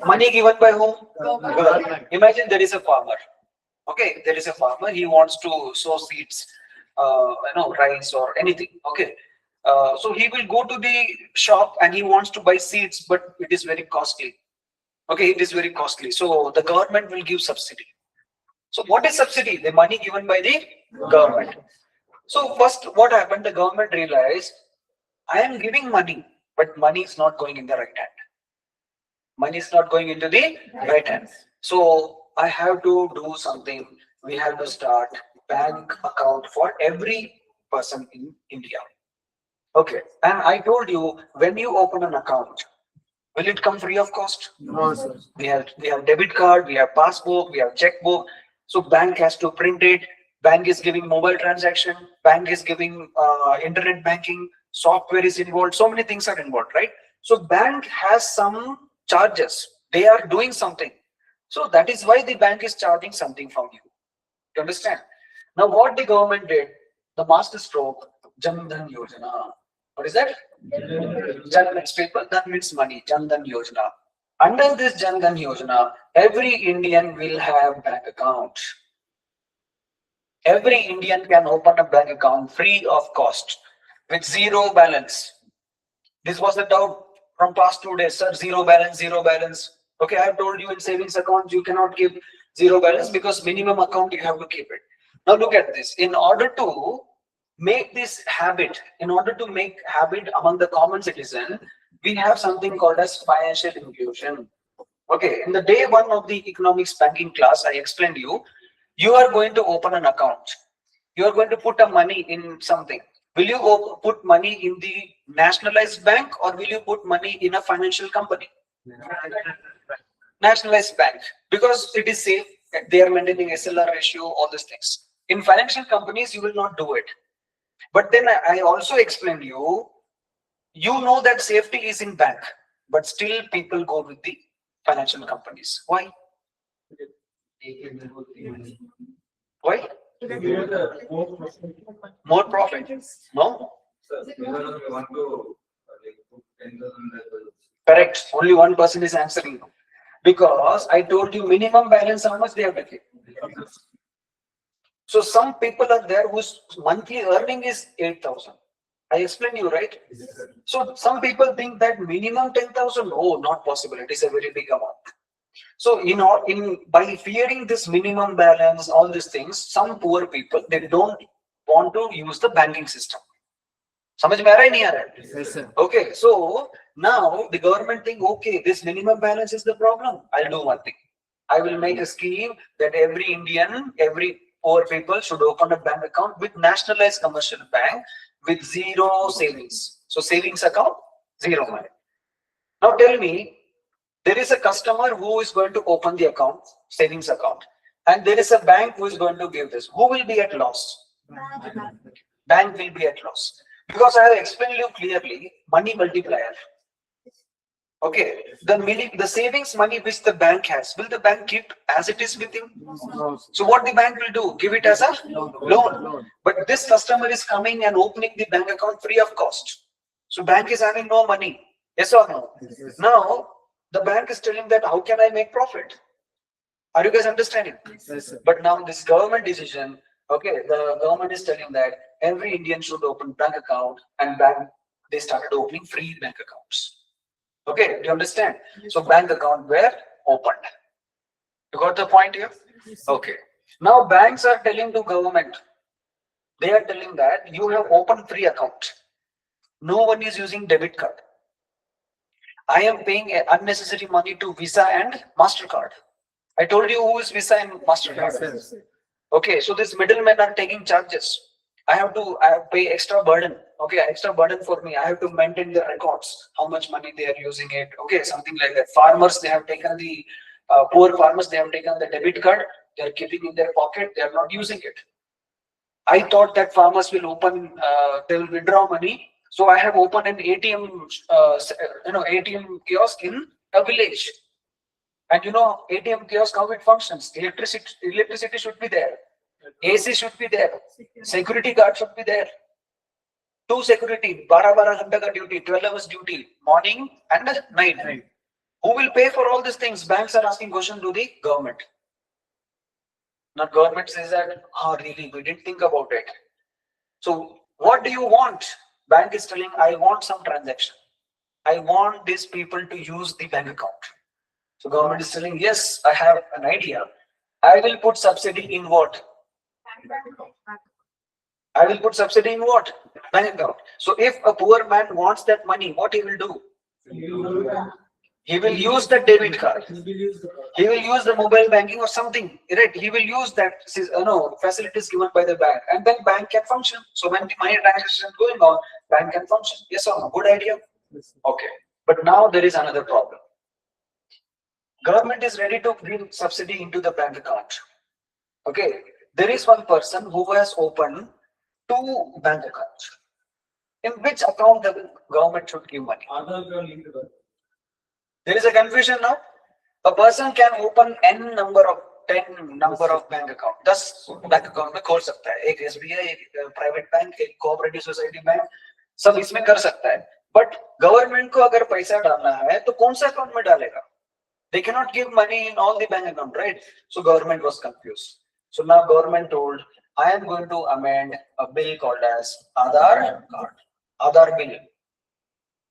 Money given by whom? Government. Imagine there is a farmer. Okay, there is a farmer, he wants to sow seeds, rice or anything. Okay, so he will go to the shop and he wants to buy seeds, but it is very costly. Okay, it is very costly. So the government will give subsidy. So what is subsidy? The money given by the government. So first, what happened? The government realized, I am giving money, but money is not going in the right hand. Money is not going into the right hand. So I have to do something. We have to start bank account for every person in India. Okay, and I told you, when you open an account, will it come free of cost? No, sir. We have debit card, we have passbook, we have checkbook. So bank has to print it. Bank is giving mobile transaction. Bank is giving internet banking. Software is involved. So many things are involved, right? So bank has some charges. They are doing something. So that is why the bank is charging something from you. You understand? Now what the government did, the master stroke, Jan Dhan Yojana. What is that? Jan means people, that means money, Jan Dhan Yojana. Under this Jan Dhan Yojana, every Indian will have bank account. Every Indian can open a bank account free of cost with zero balance. This was the doubt from past 2 days, sir. Zero balance, zero balance. Okay, I have told you in savings accounts you cannot keep zero balance because minimum account you have to keep it. Now look at this. In order to make this habit, in order to make habit among the common citizen, we have something called as financial inclusion. Okay, in the day 1 of the economics banking class, I explained you are going to open an account. You are going to put a money in something. Will you put money in the nationalized bank or will you put money in a financial company? Nationalized bank, because it is safe. They are maintaining SLR ratio, all these things. In financial companies, you will not do it. But then I also explained you know that safety is in bank, but still people go with the financial companies. Why? Why? More profit? No? Correct. Only one person is answering. Because I told you minimum balance, how much they have to keep. So some people are there whose monthly earning is 8,000. I explained you, right? So some people think that minimum 10,000, oh, not possible. It is a very big amount. So by fearing this minimum balance, all these things, some poor people, they don't want to use the banking system. समझ में आ रहा है नहीं आ रहा है? Yes, sir. Okay, so now the government think, okay, this minimum balance is the problem. I'll do one thing. I will make a scheme that every Indian, every poor people should open a bank account with nationalized commercial bank with zero savings. So savings account, zero money. Now tell me, there is a customer who is going to open the account, savings account, and there is a bank who is going to give this. Who will be at loss? Bank will be at loss. Because I have explained you clearly, money multiplier. Okay, the savings money which the bank has, will the bank keep as it is with him? So what the bank will do? Give it as a loan. But this customer is coming and opening the bank account free of cost. So bank is having no money. Yes or no? Yes. Now the bank is telling that how can I make profit? Are you guys understanding? Yes, sir. But now this government decision, okay, the government is telling that every Indian should open bank account, and they started opening free bank accounts. Okay, do you understand? So bank account were opened. You got the point here? Okay. Now banks are telling to government, they are telling that you have opened free account. No one is using debit card. I am paying unnecessary money to Visa and MasterCard. I told you who is Visa and MasterCard. Yes, Okay, so these middlemen are taking charges. I have to pay extra burden. Okay, extra burden for me. I have to maintain the records, how much money they are using it. Okay, something like that. Farmers, they have taken the poor farmers, they have taken the debit card. They are keeping in their pocket. They are not using it. I thought that farmers will open, they will withdraw money. So I have opened an ATM, ATM kiosk in a village. And ATM kiosk, how it functions. Electricity should be there. AC should be there. Security guard should be there. 2 security, 12 ghanta ka duty, 12 hours duty, morning and night. Who will pay for all these things? Banks are asking question to the government. Now government says that, really, we didn't think about it. So what do you want? Bank is telling, I want some transaction. I want these people to use the bank account. So government is telling, yes, I have an idea. I will put subsidy in what? I will put subsidy in what? Bank account. So if a poor man wants that money, what he will do? He will use the debit card. He will use the mobile banking or something. Right? He will use that facilities given by the bank, and then bank can function. So when the money transaction is going on, bank can function. Yes or no? Good idea. Okay. But now there is another problem. Government is ready to bring subsidy into the bank account. Okay. There is one person who has opened 2 bank accounts. In which account the government should give money? There is a confusion now. A person can open 10 number of bank account. 10 bank account में खोल सकता है. एक SBI, एक private bank, एक cooperative society bank, सब इसमें कर सकता है. But government को अगर पैसा डालना है तो कौन सा account में डालेगा? They cannot give money in all the bank account, right? So government was confused. So now government told, I am going to amend a bill called as Aadhaar card, Aadhaar bill.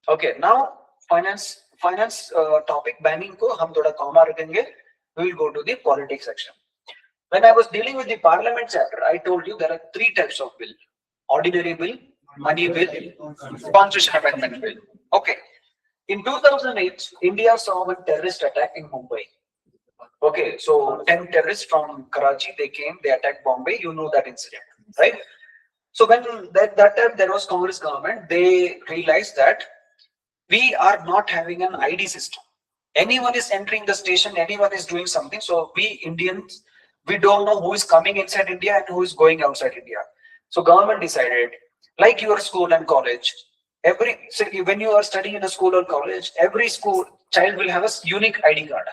Okay, now finance topic banking को हम थोड़ा comma रखेंगे. We will go to the politics section. When I was dealing with the parliament chapter, I told you there are 3 types of bill: ordinary bill, money bill, constitution amendment bill. Okay. In 2008, India saw one terrorist attack in Mumbai. Okay, so 10 terrorists from Karachi, they came, they attacked Bombay. You know that incident, right? So when that time there was Congress government, they realized that we are not having an ID system. Anyone is entering the station, anyone is doing something. So we Indians, we don't know who is coming inside India and who is going outside India. So government decided, like your school and college, when you are studying in a school or college, every school child will have a unique ID card.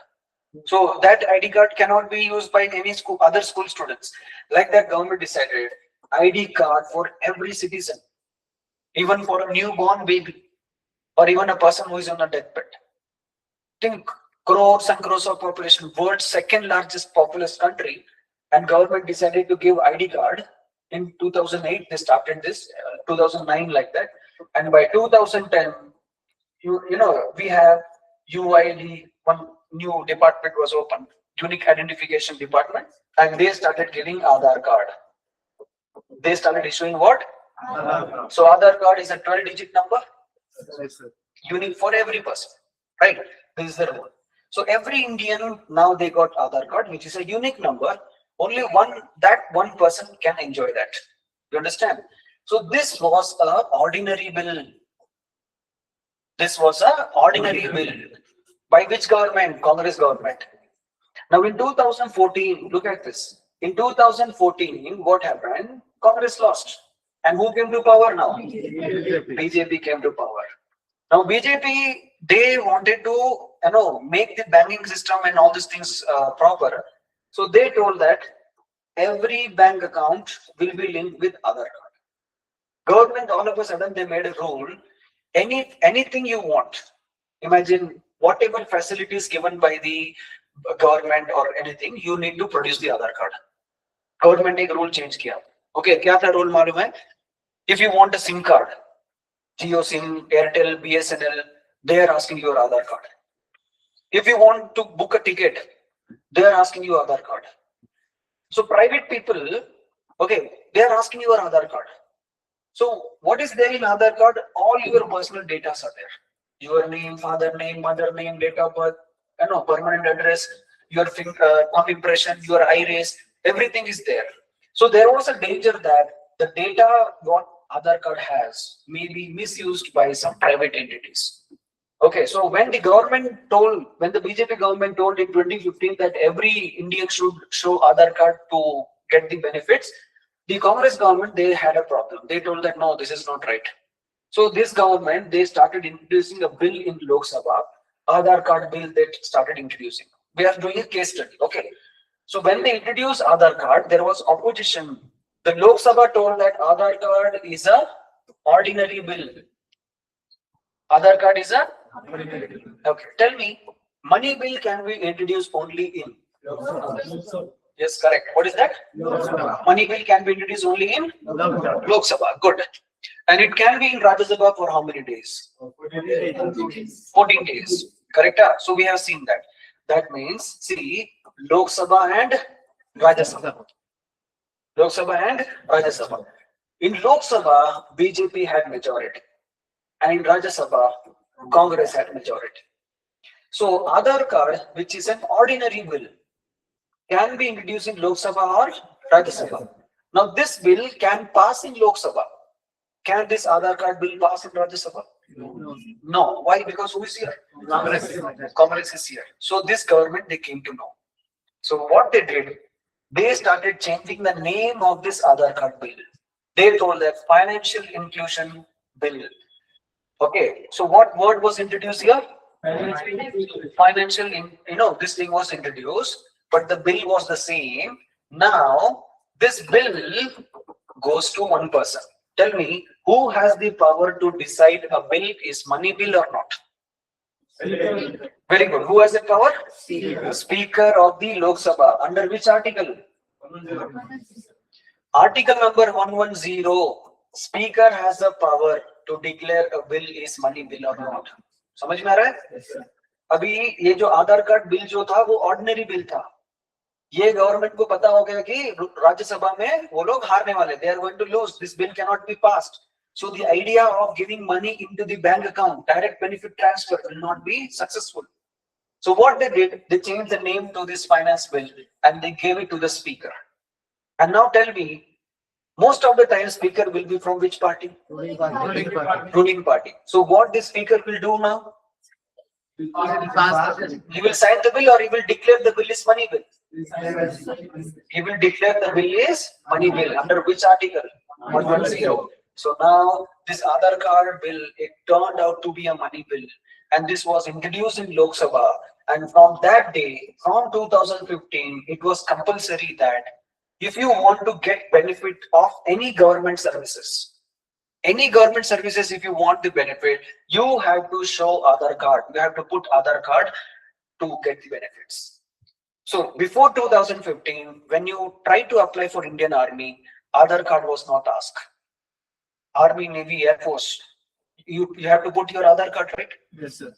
So that ID card cannot be used by any other school students. Like that, government decided ID card for every citizen, even for a newborn baby, or even a person who is on a deathbed. Think crores and crores of population, world's 2nd largest populous country, and government decided to give ID card. In 2008, they started this, 2009 like that. And by 2010, we have UID, one new department was opened, Unique Identification Department, and they started giving Aadhaar card. They started issuing what? So Aadhaar card is a 12-digit number, unique for every person, right? This is the rule. So every Indian, now they got Aadhaar card, which is a unique number, Only that one person can enjoy that. You understand? So this was a ordinary bill. This was a ordinary bill. By which government? Congress government. Now in 2014, look at this. In 2014, what happened? Congress lost. And who came to power now? BJP came to power. Now BJP, they wanted to make the banking system and all these things proper. So they told that every bank account will be linked with Aadhaar card. Government all of a sudden they made a rule. Anything you want, imagine whatever facilities given by the government or anything, you need to produce the Aadhaar card. Government एक rule change किया. Okay, क्या था rule मालूम है? If you want a SIM card, Jio SIM, Airtel, BSNL, they are asking your Aadhaar card. If you want to book a ticket, they are asking you Aadhaar card. So private people, okay, they are asking your Aadhaar card. So what is there in Aadhaar card? All your personal data are there. Your name, father name, mother name, date of birth, permanent address, your thumb impression, your iris, everything is there. So there was a danger that the data what Aadhaar card has may be misused by some private entities. Okay, so when the BJP government told in 2015 that every Indian should show Aadhaar card to get the benefits, the Congress government, they had a problem. They told that no, this is not right. So this government, they started introducing a bill in Lok Sabha, Aadhaar card bill they started introducing. We are doing a case study. Okay. So when they introduced Aadhaar card, there was opposition. The Lok Sabha told that Aadhaar card is a ordinary bill. Aadhaar card is a ordinary bill. Okay. Tell me, money bill can be introduced only in Yes, correct. What is that? Money bill can be introduced only in Lok Sabha. Good. And it can be in Rajya Sabha for how many days? 14 days. Correct? So we have seen that. That means, see, Lok Sabha and Rajya Sabha. Lok Sabha and Rajya Sabha. In Lok Sabha, BJP had majority. And in Rajya Sabha, Congress had majority. So Aadhaar card, which is an ordinary bill, can be introduced in Lok Sabha or Rajya Sabha. Now this bill can pass in Lok Sabha. Can this Aadhaar card bill pass in Rajya Sabha? No. Why? Because who is here? Congress is here. So this government, they came to know. So what they did, they started changing the name of this Aadhaar card bill. They told that financial inclusion bill. Okay. So what word was introduced here? Financial, this thing was introduced, but the bill was the same. Now, this bill goes to one person. Tell me, who has the power to decide a bill is money bill or not? Very good. Who has the power? Speaker of the Lok Sabha. Under which article? Article number 110. Speaker has the power to declare a bill is money bill or not. समझ में आ रहा है? अभी ये जो आधार card bill जो था वो ऑर्डिनरी बिल था. ये गवर्नमेंट को पता हो गया कि राज्यसभा में वो लोग हारने वाले. They are going to lose. This bill cannot be passed. So the idea of giving money into the bank account, direct benefit transfer, will not be successful. So what they did, they changed the name to this finance bill and they gave it to the speaker. And now tell me, most of the time speaker will be from which party? Ruling party. So what this speaker will do now? He will sign the bill or he will declare the bill is money bill. He will declare the bill is money bill. Under which article? 110. So now this Aadhaar card bill, it turned out to be a money bill. And this was introduced in Lok Sabha. And from that day, from 2015, it was compulsory that if you want to get benefit of any government services, if you want the benefit, you have to show Aadhaar card. You have to put Aadhaar card to get the benefits. So before 2015, when you try to apply for Indian Army, Aadhaar card was not asked. Army, Navy, Air Force, you have to put your Aadhaar card, right? Yes, sir.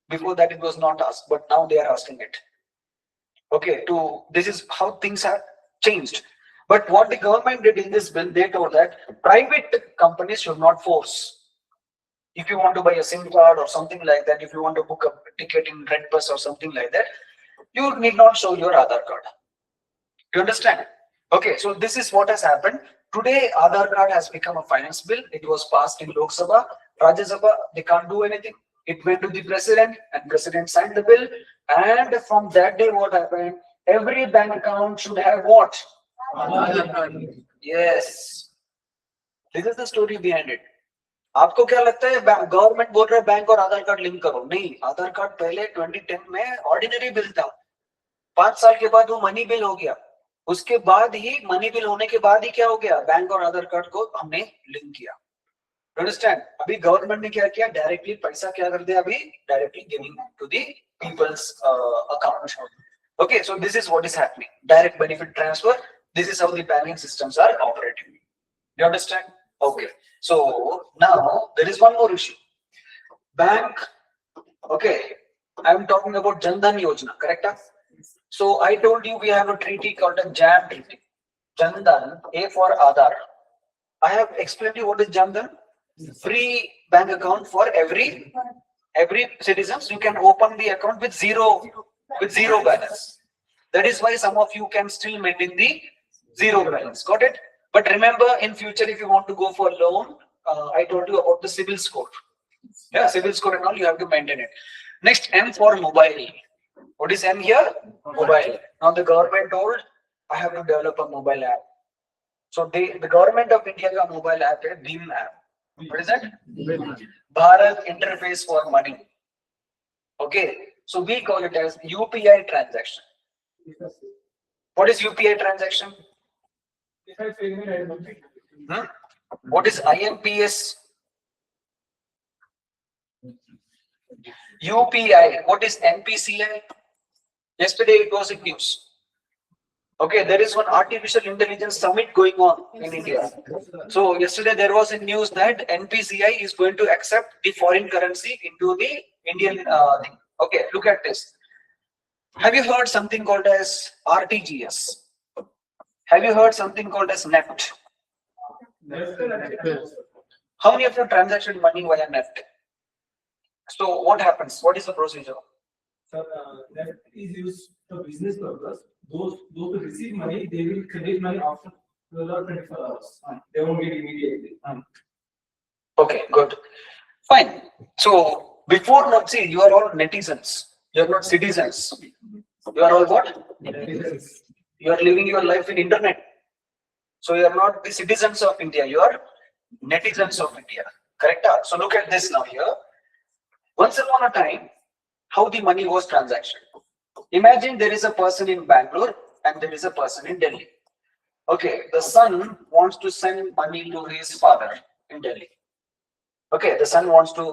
Before that it was not asked, but now they are asking it. Okay, this is how things have changed. But what the government did in this bill, they told that private companies should not force. If you want to buy a SIM card or something like that, if you want to book a ticket in Red Bus or something like that, you need not show your Aadhaar card. You understand? Okay, so this is what has happened. Today, Aadhaar card has become a finance bill. It was passed in Lok Sabha, Rajya Sabha. They can't do anything. It went to the president, and president signed the bill. And from that day, what happened? Every bank account should have what? Yes. This is the story behind it. आपको क्या लगता है government बोल रहा है bank और आधार card link करो? नहीं, आधार कार्ड पहले 2010 में ऑर्डिनरी बिल था. 5 साल के बाद वो मनी बिल हो गया. उसके बाद ही मनी बिल होने के बाद ही क्या हो गया? बैंक और आधार कार्ड को हमने लिंक किया. अंडरस्टैंड? अभी गवर्नमेंट ने क्या किया? डायरेक्टली पैसा क्या कर दिया? अभी directly giving to the people's account. Okay, so this is what is happening. Direct benefit transfer. This is how the banking systems are operating. You understand? Okay. So now there is one more issue. Bank. Okay. I am talking about Jan Dhan Yojana, correct? So I told you we have a treaty called a JAM treaty. Jan Dhan, A for Aadhaar. I have explained to you what is Jan Dhan. Free bank account for every citizens. You can open the account with zero balance. That is why some of you can still maintain the zero balance. Got it? But remember, in future, if you want to go for loan, I told you about the CIBIL score. Yeah, CIBIL score and all, you have to maintain it. Next, M for mobile. What is M here? Mobile. Now the government told I have to develop a mobile app. So the government of India का mobile app है BHIM app. What is that? Bharat Interface for Money. Okay. So we call it as UPI transaction. What is UPI transaction? What is IMPS? UPI. What is NPCI? Yesterday it was in news. Okay, there is one artificial intelligence summit going on in India. So yesterday there was in news that NPCI is going to accept the foreign currency into the Indian thing. Okay, look at this. Have you heard something called as RTGS? Have you heard something called as NEFT? How many of you transacted money via NEFT? So what happens? What is the procedure? Sir, that is used for business purpose. Those who receive money, they will credit money after 12 or 24 hours. They won't get immediately. Okay, good. Fine. So before not see, you are all netizens. You are not citizens. You are all what? You are living your life in internet. So you are not the citizens of India. You are netizens of India. Correct? So look at this now here. Once upon a time, how the money was transacted. Imagine there is a person in Bangalore and there is a person in Delhi. Okay, the son wants to send money to his father in Delhi. Okay, the son wants to.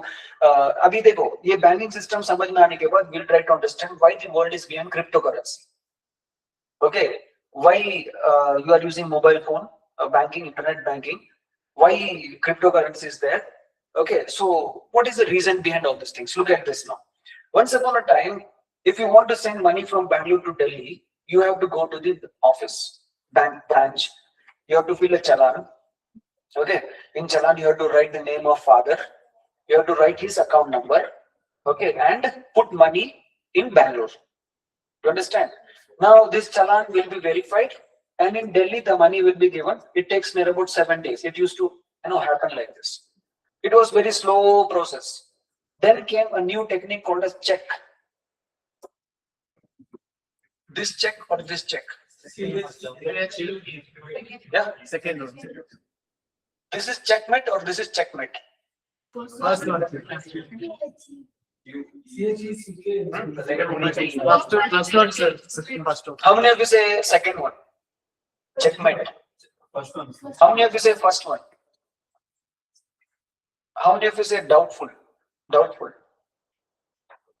अभी देखो, ये banking system समझ में आने के बाद, we'll try to understand why the world is behind cryptocurrency. Okay, why you are using mobile phone, banking, internet banking? Why cryptocurrency is there? Okay, so what is the reason behind all these things? Look at this now. Once upon a time, if you want to send money from Bangalore to Delhi, you have to go to the office, bank branch. You have to fill a challan. Okay, in challan you have to write the name of father. You have to write his account number. Okay, and put money in Bangalore. You understand? Now this challan will be verified, and in Delhi the money will be given. It takes near about 7 days. It used to happen like this. It was very slow process. Then came a new technique called as check. This check or this check? Yeah. Second one. This is checkmate or this is checkmate? First one. How many of you say second one? Checkmate. First one. How many of you say first one? How many of you say doubtful? Doubtful.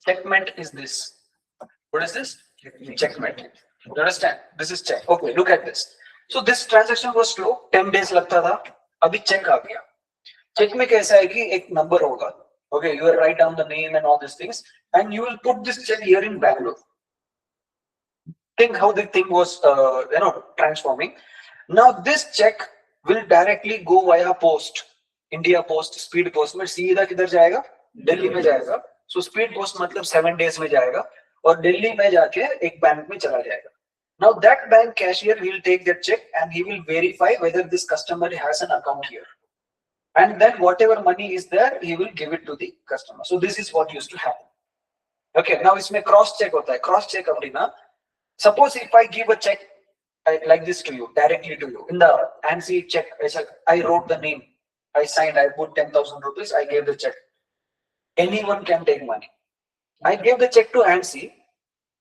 Checkmate is this. What is this? Checkmate. You understand? This is check. Okay, look at this. So this transaction was slow. 10 days लगता था. अभी check आ गया. Check में कैसा है कि एक number होगा. Okay, you will write down the name and all these things, and you will put this check here in Bangalore. Think how the thing was, transforming. Now this check will directly go via post. India Post, Speed Post में सीधा किधर जाएगा? दिल्ली में जाएगा. So Speed Post मतलब 7 days में जाएगा और दिल्ली में जाके एक बैंक में चला जाएगा. Now that bank cashier will take that check and he will verify whether this customer has an account here. And then whatever money is there, he will give it to the customer. So this is what used to happen. Okay, now it's cross check hota hai. Cross check apdina. Suppose if I give a check like this to you, directly to you, in the ANSI check, I wrote the name, I signed, I put 10,000 rupees, I gave the check. Anyone can take money. I gave the check to ANSI.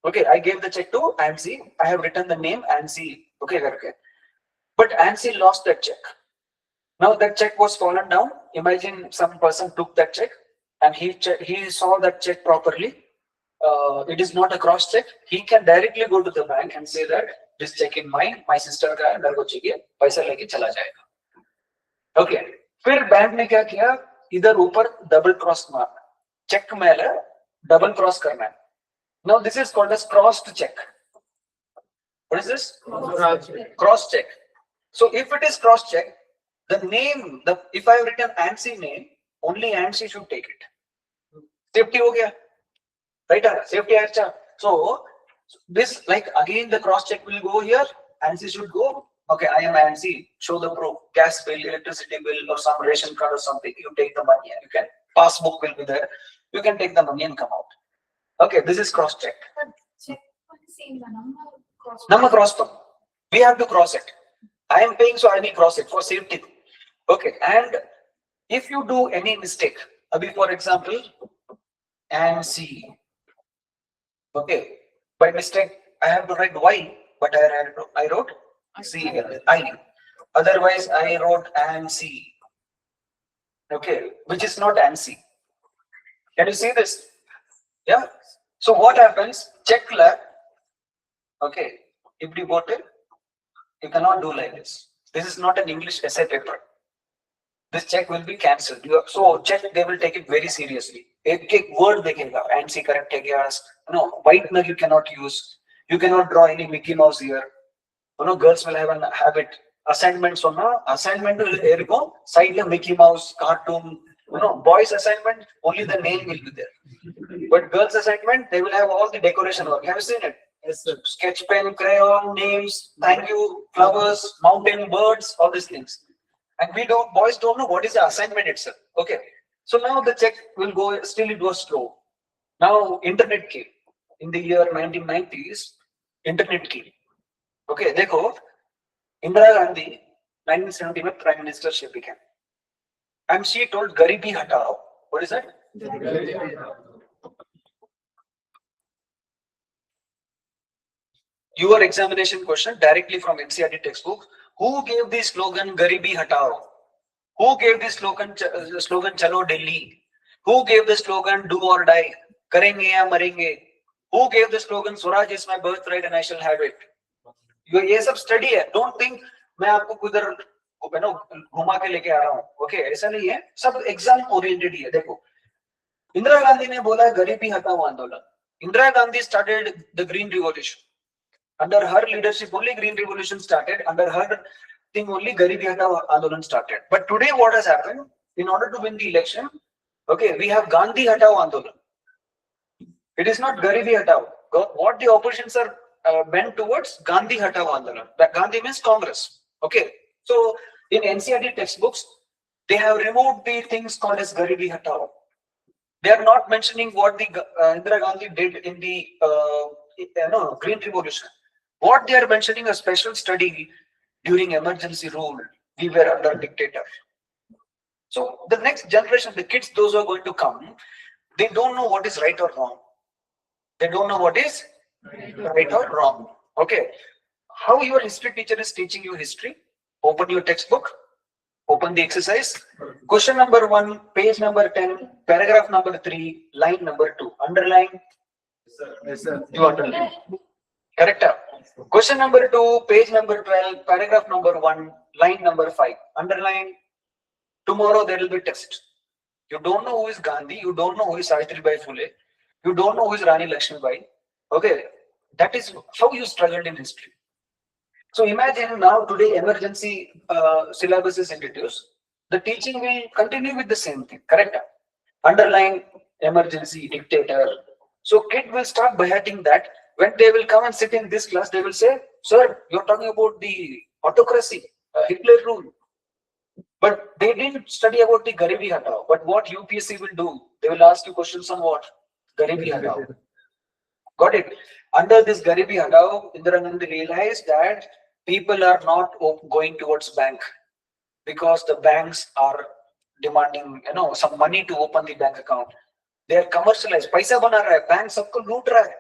Okay, I gave the check to ANSI. I have written the name ANSI. Okay, but ANSI lost that check. Now that check was fallen down. Imagine some person took that check and he saw that check properly. It is not a cross check. He can directly go to the bank and say that this check in mine, my sister का अंदर को चाहिए, पैसा लेके चला जाएगा. Okay. फिर bank ने क्या किया? इधर ऊपर डबल क्रॉस मारना. चेक मेले डबल क्रॉस करना है. Now this is called as crossed check. What is this? Cross check. So if it is cross check, the name, if I have written ANSI name, only ANSI should take it. Safety हो गया, right? Safety अच्छा. So this, like, again the cross check will go here. ANSI should go. Okay, I am ANSI. Show the proof. Gas bill, electricity bill, or some ration card or something. You take the money and you can. Passbook will be there. You can take the money and come out. Okay, this is cross check. Check same cross. Number cross. We have to cross it. I am paying, so I will cross it for safety. Okay, and if you do any mistake, abhi for example, ANSI. Okay, by mistake I have to write Y, but I wrote C. I. Otherwise I wrote ANSI. Okay, which is not ANSI. Can you see this? Yeah. So what happens? Check lab. Okay, if you got it, you cannot do like this. This is not an English essay paper. This check will be cancelled. So check, they will take it very seriously. Ek word dekhega, ANSI correct hai. No, white nug you cannot use. You cannot draw any Mickey Mouse here. You know, girls will have a habit. Assignments on assignment will go side of Mickey Mouse, cartoon. You know, boys assignment, only the name will be there. But girls assignment, they will have all the decoration work. Have you seen it? Yes, sir. Sketch pen, crayon, names, thank you, flowers, mountain, birds, all these things. And boys don't know what is the assignment itself. Okay. So now the check will go, still it was slow. Now internet came. In the year 1990s, internet came. Okay, dekho, Indira Gandhi, 1970 में Prime Minister she became. And she told Garibi Hatao. What is that? Your examination question directly from NCERT textbook. Who gave the slogan Garibi Hatao? Who gave the slogan Chalo Delhi? Who gave the slogan Do or Die? Karenge ya marenge? Who gave the slogan Swaraj is my birthright and I shall have it? ये सब study है. Don't think मैं आपको कुदर घुमा के लेके आ रहा हूँ. ओके, ऐसा नहीं है. सब एग्जाम ओरिएंटेड ही है. देखो, इंदिरा गांधी ने बोला गरीबी हटाओ आंदोलन. Indira Gandhi started the green revolution. Under her leadership only green revolution started. Under her thing only garibi hatao andolan started. But today what has happened? In order to win the election, okay, we have Gandhi hatao andolan. It is not garibi hatao. What the oppositions are bent towards, Gandhi hatao andolan. That Gandhi means Congress. Okay. So in NCERT textbooks, they have removed the things called as garibi hatao. They are not mentioning what the Indira Gandhi did in the green revolution. What they are mentioning, a special study during emergency rule, we were under dictator. So the next generation, the kids, those who are going to come, they don't know what is right or wrong. They don't know what is right or wrong. Okay. How your history teacher is teaching you history? Open your textbook. Open the exercise. Question number 1, page number 10, paragraph number 3, line number 2. Underline. Yes, sir. You underline. Correct. Question number 2, page number 12, paragraph number 1, line number 5. Underline. Tomorrow there will be test. You don't know who is Gandhi. You don't know who is Savitribai Phule. You don't know who is Rani Lakshmibai. Okay. That is how you struggled in history. So imagine now today emergency syllabus is introduced. The teaching will continue with the same thing. Correct. Underline, emergency, dictator. So kid will start beheading that. when they will come and sit in this class, they will say, sir, you're talking about the autocracy, Hitler rule. But they didn't study about the Garibi Hatao. But what UPSC will do, they will ask you questions on what? Garibi Hatao. Got it? Under this Garibi Hatao, Indira Gandhi realized that people are not going towards bank because the banks are demanding, some money to open the bank account. They are commercialized. पैसा बना रहा है, bank सबको लूट रहा है.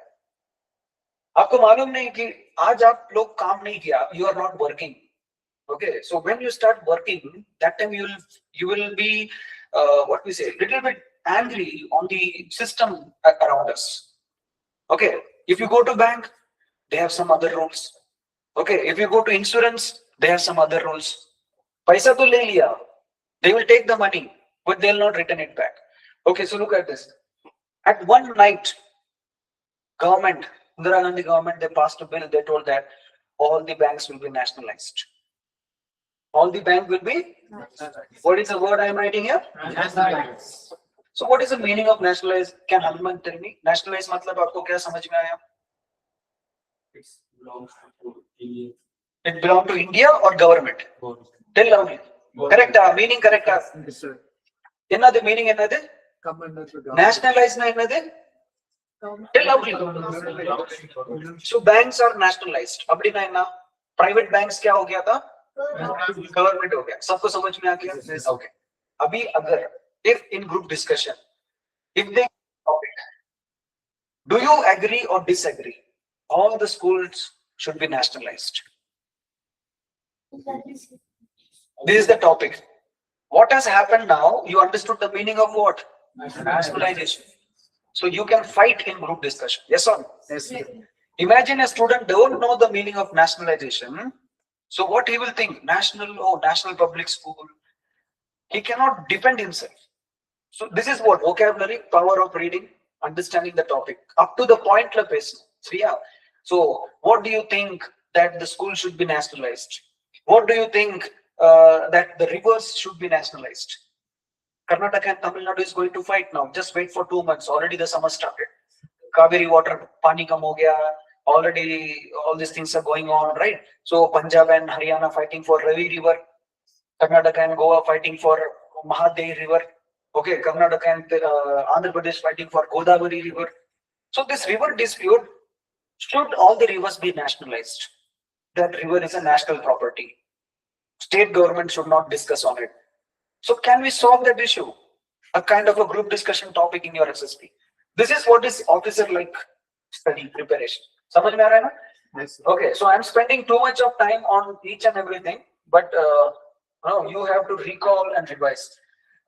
आपको मालूम नहीं कि आज आप लोग काम नहीं किया, you are not working. Okay, so when you start working, that time you will be what we say, little bit angry on the system around us. Okay, if you go to bank, they have some other rules. Okay, if you go to insurance, they have some other rules. Paisa to le liya, they will take the money, but they will not return it back. Okay, so look at this. At one night, government, Indira Gandhi government, they passed a bill. They told that all the banks will be nationalized. All the bank will be. What is the word I am writing here? Nationalized. So what is the meaning of nationalize? Can Hanuman tell me? Nationalize matlab aapko kya samajh mein aaya? It belongs to India. It belong to India or government? Tell me. Correct. Meaning correct. Yes, sir. Enade meaning enade? Come under the government. Nationalize na enade? Tell loudly. So banks are nationalized. Abdi na enna. Private banks kya ho gaya tha? Government हो गया. सबको समझ में आ गया? Okay. अभी अगर if in group discussion, if they topic, do you agree or disagree? All the schools should be nationalized. This is the topic. What has happened now? You understood the meaning of what? Nationalization. So you can fight in group discussion. Yes or no? Yes, sir. Imagine a student don't know the meaning of nationalization. So what he will think? National public school. He cannot defend himself. So this is what? Vocabulary, power of reading, understanding the topic. Up to the point la pesna. So yeah. So what do you think that the school should be nationalized? What do you think that the rivers should be nationalized? Karnataka and Tamil Nadu is going to fight now. Just wait for 2 months. Already the summer started. Kaveri water, pani kam ho gaya. Already all these things are going on, right? So Punjab and Haryana fighting for Ravi River, Karnataka and Goa fighting for Mahadevi River. Okay, Karnataka and Andhra Pradesh fighting for Godavari River. So this river dispute, should all the rivers be nationalized? That river is a national property. State government should not discuss on it. So can we solve that issue? A kind of a group discussion topic in your SSP. This is what is officer like study preparation. समझ में आ रहा है ना? Yes, sir. Okay, so I'm spending too much of time on each and everything, but no, you have to recall and revise.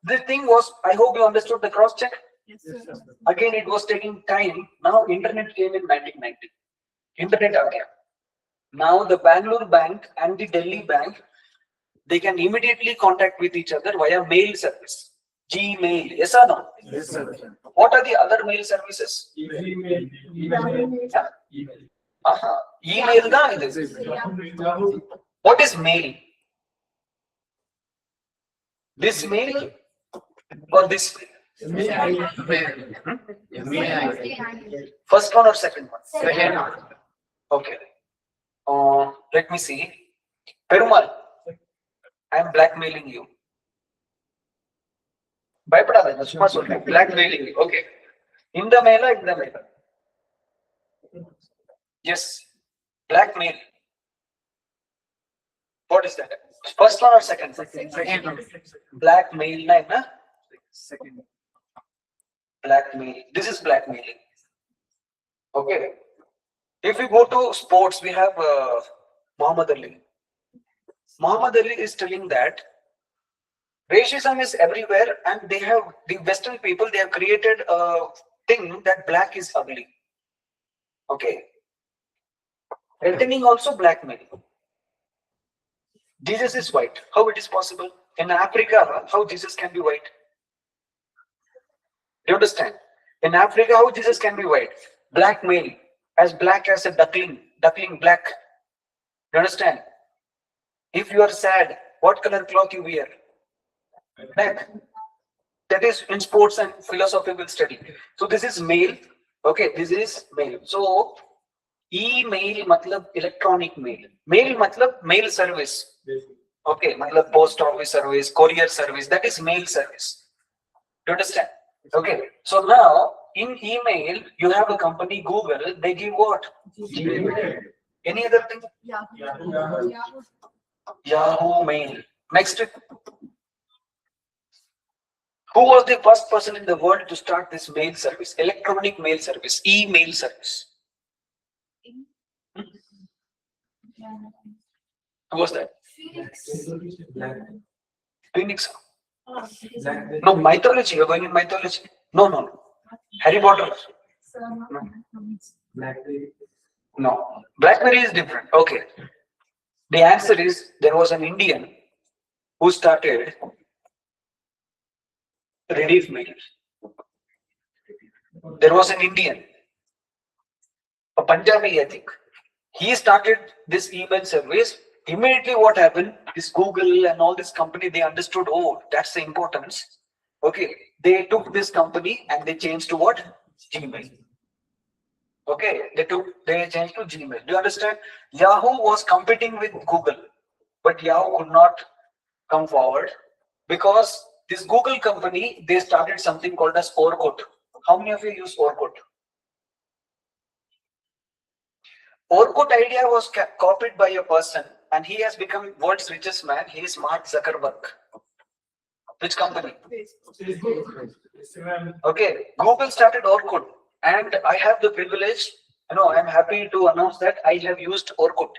The thing was, I hope you understood the cross check. Yes, Yes, sir. sir. Again, it was taking time. Now internet came in 1990. Internet आ गया. Now the Bangalore bank and the Delhi bank, they can immediately contact with each other via mail service. Gmail, yes or no? Yes, sir. What are the other mail services? Email. Yeah. Email. Email da idu. Yahoo. What is mail? This mail or this mail? First one or second one? Second. Okay. Let me see. Perumal, I am blackmailing you. பயப்படாத சும்மா சொல்றேன் blackmailing you. Okay. இந்த மேல இந்த மேல. Yes. Blackmail. What is that? First one or second? Second. Blackmail na enna? Second. Blackmail. This is blackmailing. Okay. If we go to sports, we have Muhammad Ali. Muhammad Ali is telling that racism is everywhere, and they have the Western people. They have created a thing that black is ugly. Okay. Threatening also blackmailing. Jesus is white. How it is possible? In Africa, how Jesus can be white? You understand? In Africa, how Jesus can be white? Blackmail. As black as a duckling. Duckling black. You understand? If you are sad, what color cloth you wear? Black. That is in sports and philosophy will study. So this is male. Okay, this is male. So Email matlab electronic mail. Mail matlab mail service. Okay, matlab post office service, courier service. That is mail service. Do you understand? Okay. So now in email you have a company Google. They give what? Gmail. Any other thing? Yahoo. Yahoo Mail. Next. Who was the first person in the world to start this mail service? Electronic mail service. Email service. Who was that? Phoenix. No, mythology. You're going in mythology. No, no, no. Harry Potter. No. Blackberry is different. Okay. The answer is there was an Indian who started Rediff Mail. There was an Indian, a Punjabi, I think. He started this email service. Immediately what happened is Google and all this company, they understood, oh, that's the importance. Okay. They took this company and they changed to what? Gmail. Okay. They changed to Gmail. Do you understand? Yahoo was competing with Google, but Yahoo could not come forward because this Google company, they started something called as Orkut. How many of you use Orkut? Orkut idea was copied by a person and he has become world's richest man. He is Mark Zuckerberg. Which company? Okay, Google started Orkut and I have the privilege, I'm happy to announce that I have used Orkut.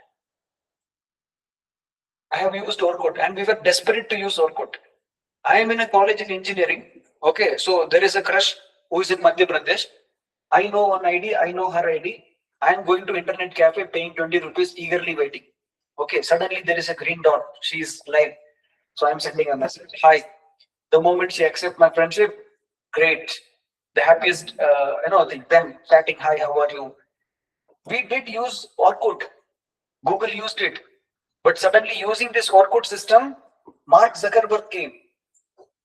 I have used Orkut and we were desperate to use Orkut. I am in a college in engineering. Okay, so there is a crush who is in Madhya Pradesh. I know one ID, I know her ID. I am going to internet cafe paying 20 rupees, eagerly waiting. Okay, suddenly there is a green dot. She is live. So I am sending a message. Hi. The moment she accepts my friendship, great. The happiest, thing. Then chatting, hi, how are you? We did use Orkut. Google used it. But suddenly using this Orkut system, Mark Zuckerberg came.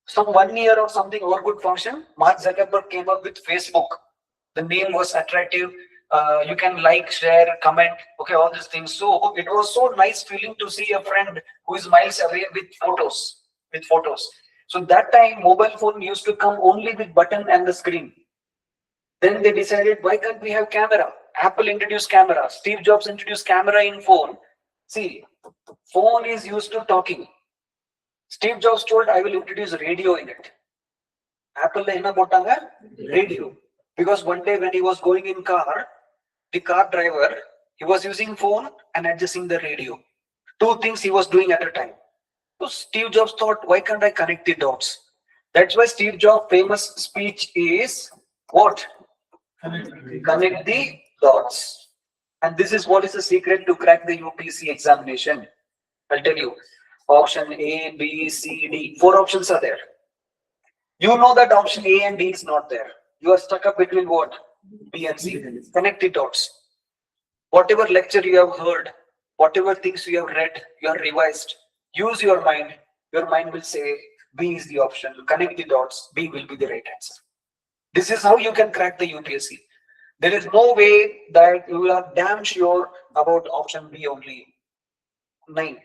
Some 1 year or something Orkut function, Mark Zuckerberg came up with Facebook. The name was attractive. You can like, share, comment, okay, all these things. So it was so nice feeling to see a friend who is miles away with photos. So that time mobile phone used to come only with button and the screen. Then they decided, why can't we have camera? Apple introduced camera. Steve Jobs introduced camera in phone. See, phone is used to talking. Steve Jobs told, I will introduce radio in it. Apple radio. Because one day when he was going in car, the car driver, he was using phone and adjusting the radio. Two things he was doing at a time. So Steve Jobs thought, why can't I connect the dots? That's why Steve Jobs' famous speech is what? Connect the dots. And this is what is the secret to crack the UPSC examination. I'll tell you. Option A, B, C, D. 4 options are there. You know that option A and D is not there. You are stuck up between what? B and C. Connect the dots. Whatever lecture you have heard, whatever things you have read, you have revised, use your mind. Your mind will say B is the option. Connect the dots. B will be the right answer. This is how you can crack the UPSC. There is no way that you are damn sure about option B only. 9.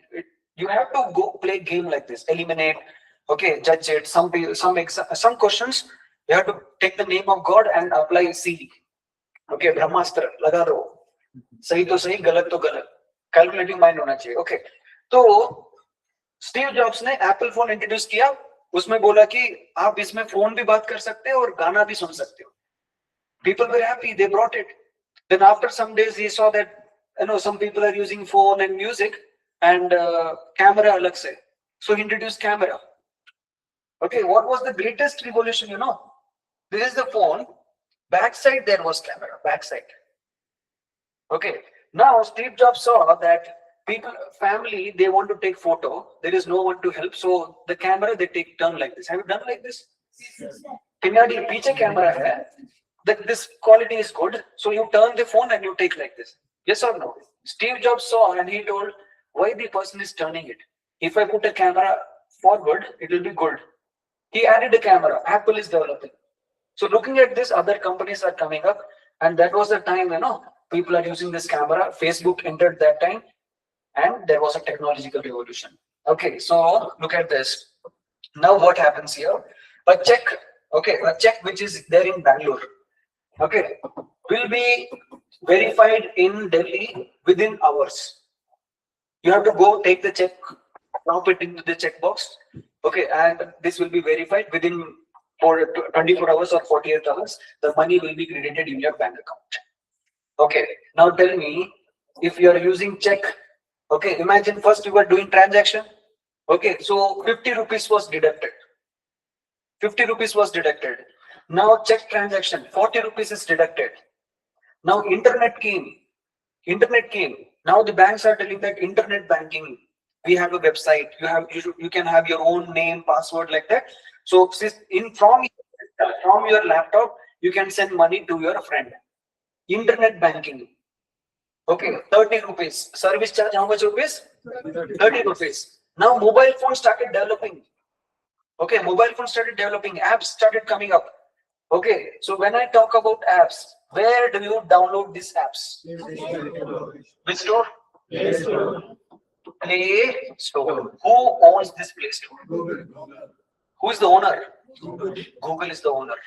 You have to go play game like this. Eliminate. Okay, judge it. Some questions you have to take the name of God and apply C. Okay, Brahmastra लगा दो. सही तो सही, गलत तो गलत. Calculating mind होना चाहिए. Okay. तो स्टीव जॉब्स ने एप्पल फोन इंट्रोड्यूस किया. उसमें बोला कि आप इसमें फोन भी बात कर सकते हो और गाना भी सुन सकते हो. People were happy. They brought it. Then after some days, he saw that some people are using phone and music and camera alag se. So he introduced camera. Okay, what was the greatest revolution? This is the phone. Backside there was camera. Backside. Okay. Now Steve Jobs saw that family, they want to take photo. There is no one to help. So the camera, they take turn like this. Have you done like this? Pinadi piche camera hai. That this quality is good. So you turn the phone and you take like this. Yes or no? Steve Jobs saw and he told, why the person is turning it? If I put a camera forward, it will be good. He added a camera. Apple is developing. So looking at this, other companies are coming up. And that was the time, people are using this camera. Facebook entered that time, and there was a technological revolution. Okay, so look at this. Now what happens here? A check, okay, a check which is there in Bangalore, okay, will be verified in Delhi within hours. You have to go take the check, drop it into the checkbox, okay, and this will be verified within 24 hours or 48 hours. The money will be credited in your bank account. Okay, now tell me, if you are using check, okay, imagine first you were doing transaction, okay, so 50 rupees was deducted. 50 rupees was deducted. Now check transaction, 40 rupees is deducted. Now internet came. Now the banks are telling that internet banking, we have a website, you can have your own name, password, like that. So from your laptop, you can send money to your friend. Internet banking. Okay, 30 rupees. Service charge, how much rupees? 30 rupees. Now mobile phone started developing. Okay, mobile phone started developing, apps started coming up. Okay, so when I talk about apps, where do you download these apps? Which store? Play Store. Play Store. Who owns this Play Store? Who is the owner? Google is the owner.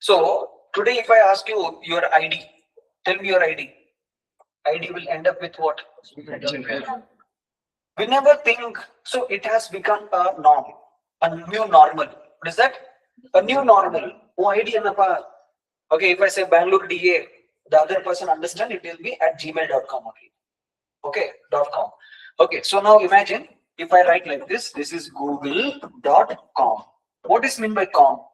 So today if I ask you your ID, tell me your ID. ID will end up with what? We never think, so it has become a norm, a new normal. What is that? A new normal. Oh, ID anapa. Okay, if I say Bangalore DA, the other person understand it will be at gmail.com only. Okay, .com. Okay, so now imagine if I write like this is google.com. What is meant by com?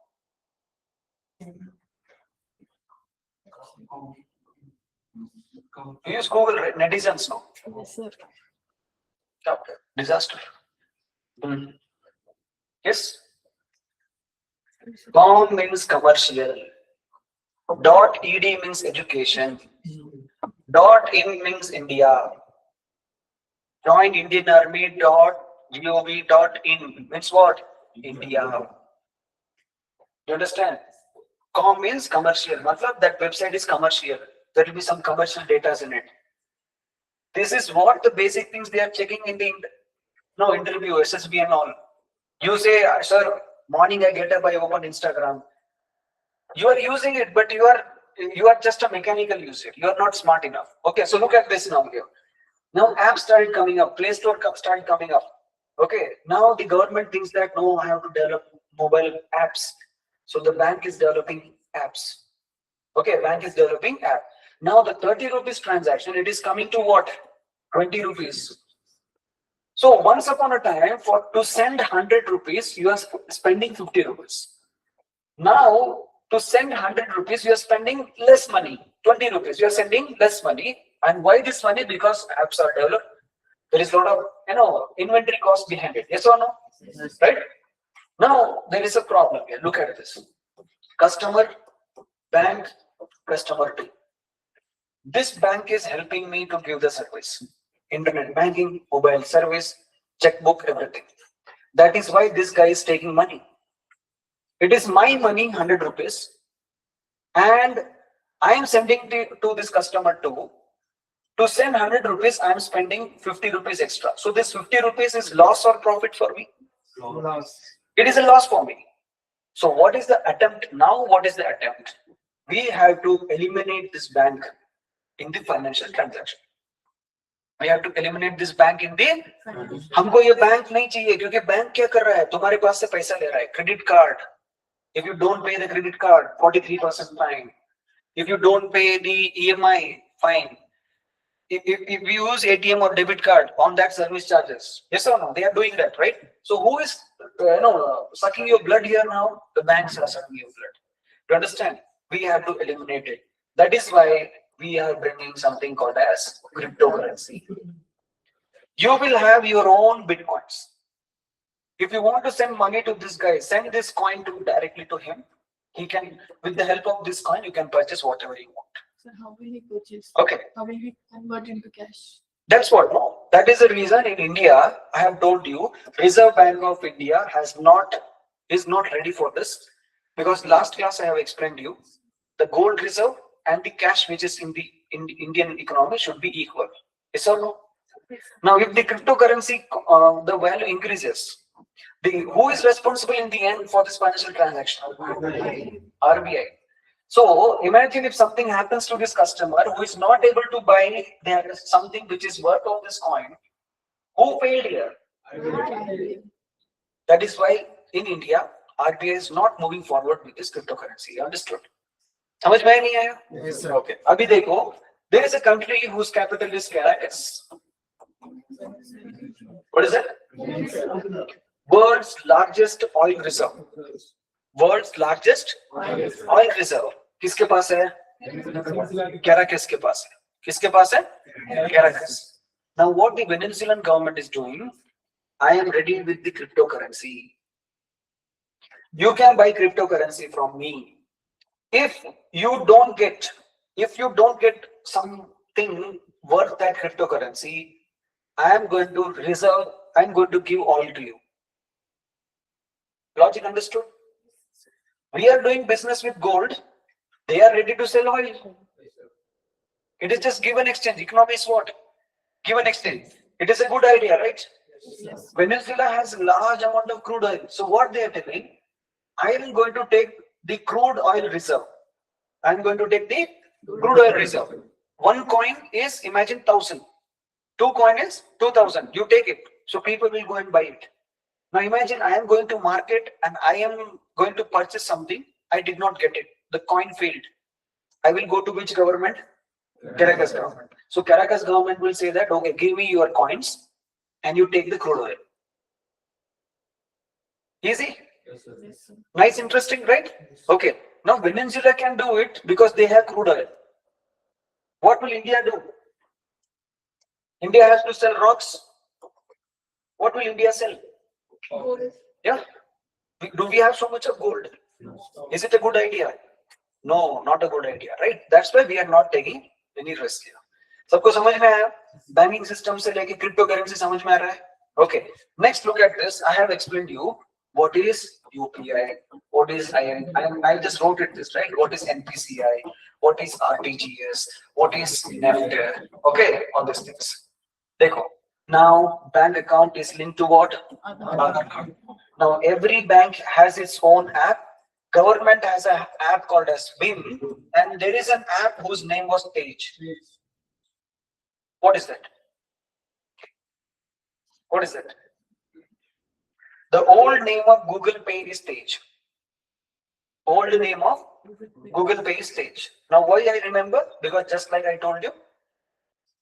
You use Google, right? Netizens now. Yes, sir. Okay. Disaster. Yes. Com means commercial. .ed means education. .in means India. Join Indian Army. .gov.in means what? India. You understand? Com means commercial. Matlab that website is commercial. There will be some commercial data in it. This is what the basic things they are checking in the interview, SSB and all. You say, sir, morning I get up, I open Instagram. You are using it, but you are just a mechanical user. You are not smart enough. Okay, so look at this now here. Now apps started coming up, Play Store started coming up. Okay, now the government thinks that no, I have to develop mobile apps. So the bank is developing apps. Okay, bank is developing app. Now the 30 rupees transaction, it is coming to what? 20 rupees. So once upon a time, to send 100 rupees, you are spending 50 rupees. Now to send 100 rupees, you are spending less money. 20 rupees, you are sending less money. And why this money? Because apps are developed. There is a lot of inventory cost behind it. Yes or no? Yes. Right? Now there is a problem here. Look at this. Customer, bank, customer 2. This bank is helping me to give the service. Internet banking, mobile service, checkbook, everything. That is why this guy is taking money. It is my money, 100 rupees. And I am sending to this customer too. To send 100 rupees, I am spending 50 rupees extra. So this 50 rupees is loss or profit for me? Loss. It is a loss for me. So what is the attempt now? What is the attempt? We have to eliminate this bank in the financial transaction. We have to eliminate this bank in the. हमको ये bank नहीं चाहिए क्योंकि bank क्या कर रहा है? तुम्हारे पास से पैसा ले रहा है. Credit card. If you don't pay the credit card, 43% fine. If you don't pay the EMI, fine. If you use ATM or debit card, on that service charges. Yes or no? They are doing that, right? So who is sucking your blood here now? The banks are sucking your blood. To understand, we have to eliminate it. That is why we are bringing something called as cryptocurrency. You will have your own bitcoins. If you want to send money to this guy, send this coin directly to him. He can, with the help of this coin, you can purchase whatever you want. So how will he purchase? Okay. How will he convert into cash? That's what. No, that is the reason in India, I have told you, Reserve Bank of India is not ready for this, because last class I have explained to you, the gold reserve and the cash which is in the Indian economy should be equal. Yes or no? Now, if the cryptocurrency, the value increases, who is responsible in the end for this financial transaction? RBI. So imagine if something happens to this customer who is not able to buy something which is worth of this coin. Who failed here? That is why in India, RBI is not moving forward with this cryptocurrency. Understood? समझ में नहीं आया? Yes, sir. Okay. अभी देखो, there is a country whose capital is Caracas. What is it? World's largest oil reserve. World's largest oil reserve. किसके पास है? Caracas के पास है. किसके पास है? Caracas. Now what the Venezuelan government is doing, I am ready with the cryptocurrency. You can buy cryptocurrency from me. If you don't get something worth that cryptocurrency, I am going to give oil to you. Logic understood? We are doing business with gold. They are ready to sell oil. It is just give and exchange. Economy is what? Give and exchange. It is a good idea, right? Yes. Venezuela has a large amount of crude oil. So what they are telling, I am going to take the crude oil reserve. I am going to take the crude oil reserve. One coin is, imagine, 1,000. Two coin is 2,000. You take it. So people will go and buy it. Now imagine I am going to market and I am going to purchase something. I did not get it. The coin failed. I will go to which government? Caracas government. So Caracas government will say that, okay, give me your coins and you take the crude oil. Easy? Yes, sir. Nice, interesting, right? Okay. Now Venezuela can do it because they have crude oil. What will India do? India has to sell rocks. What will India sell? Gold. Yeah. Do we have so much of gold? Is it a good idea? No, not a good idea, right? That's why we are not taking any risk here. सबको समझ में आया? Banking system से लेके cryptocurrency समझ में आ रहा है? Okay. Next, look at this. I have explained you what is UPI, what is I just wrote it this, right? What is NPCI? What is RTGS? What is NEFT? Okay, all these things. देखो. Now bank account is linked to what? Aadhaar card. Now every bank has its own app. Government has an app called as BIM, and there is an app whose name was Page. What is that? What is that? The old name of Google Pay is Page. Old name of Google Pay is Page. Now why I remember? Because just like I told you,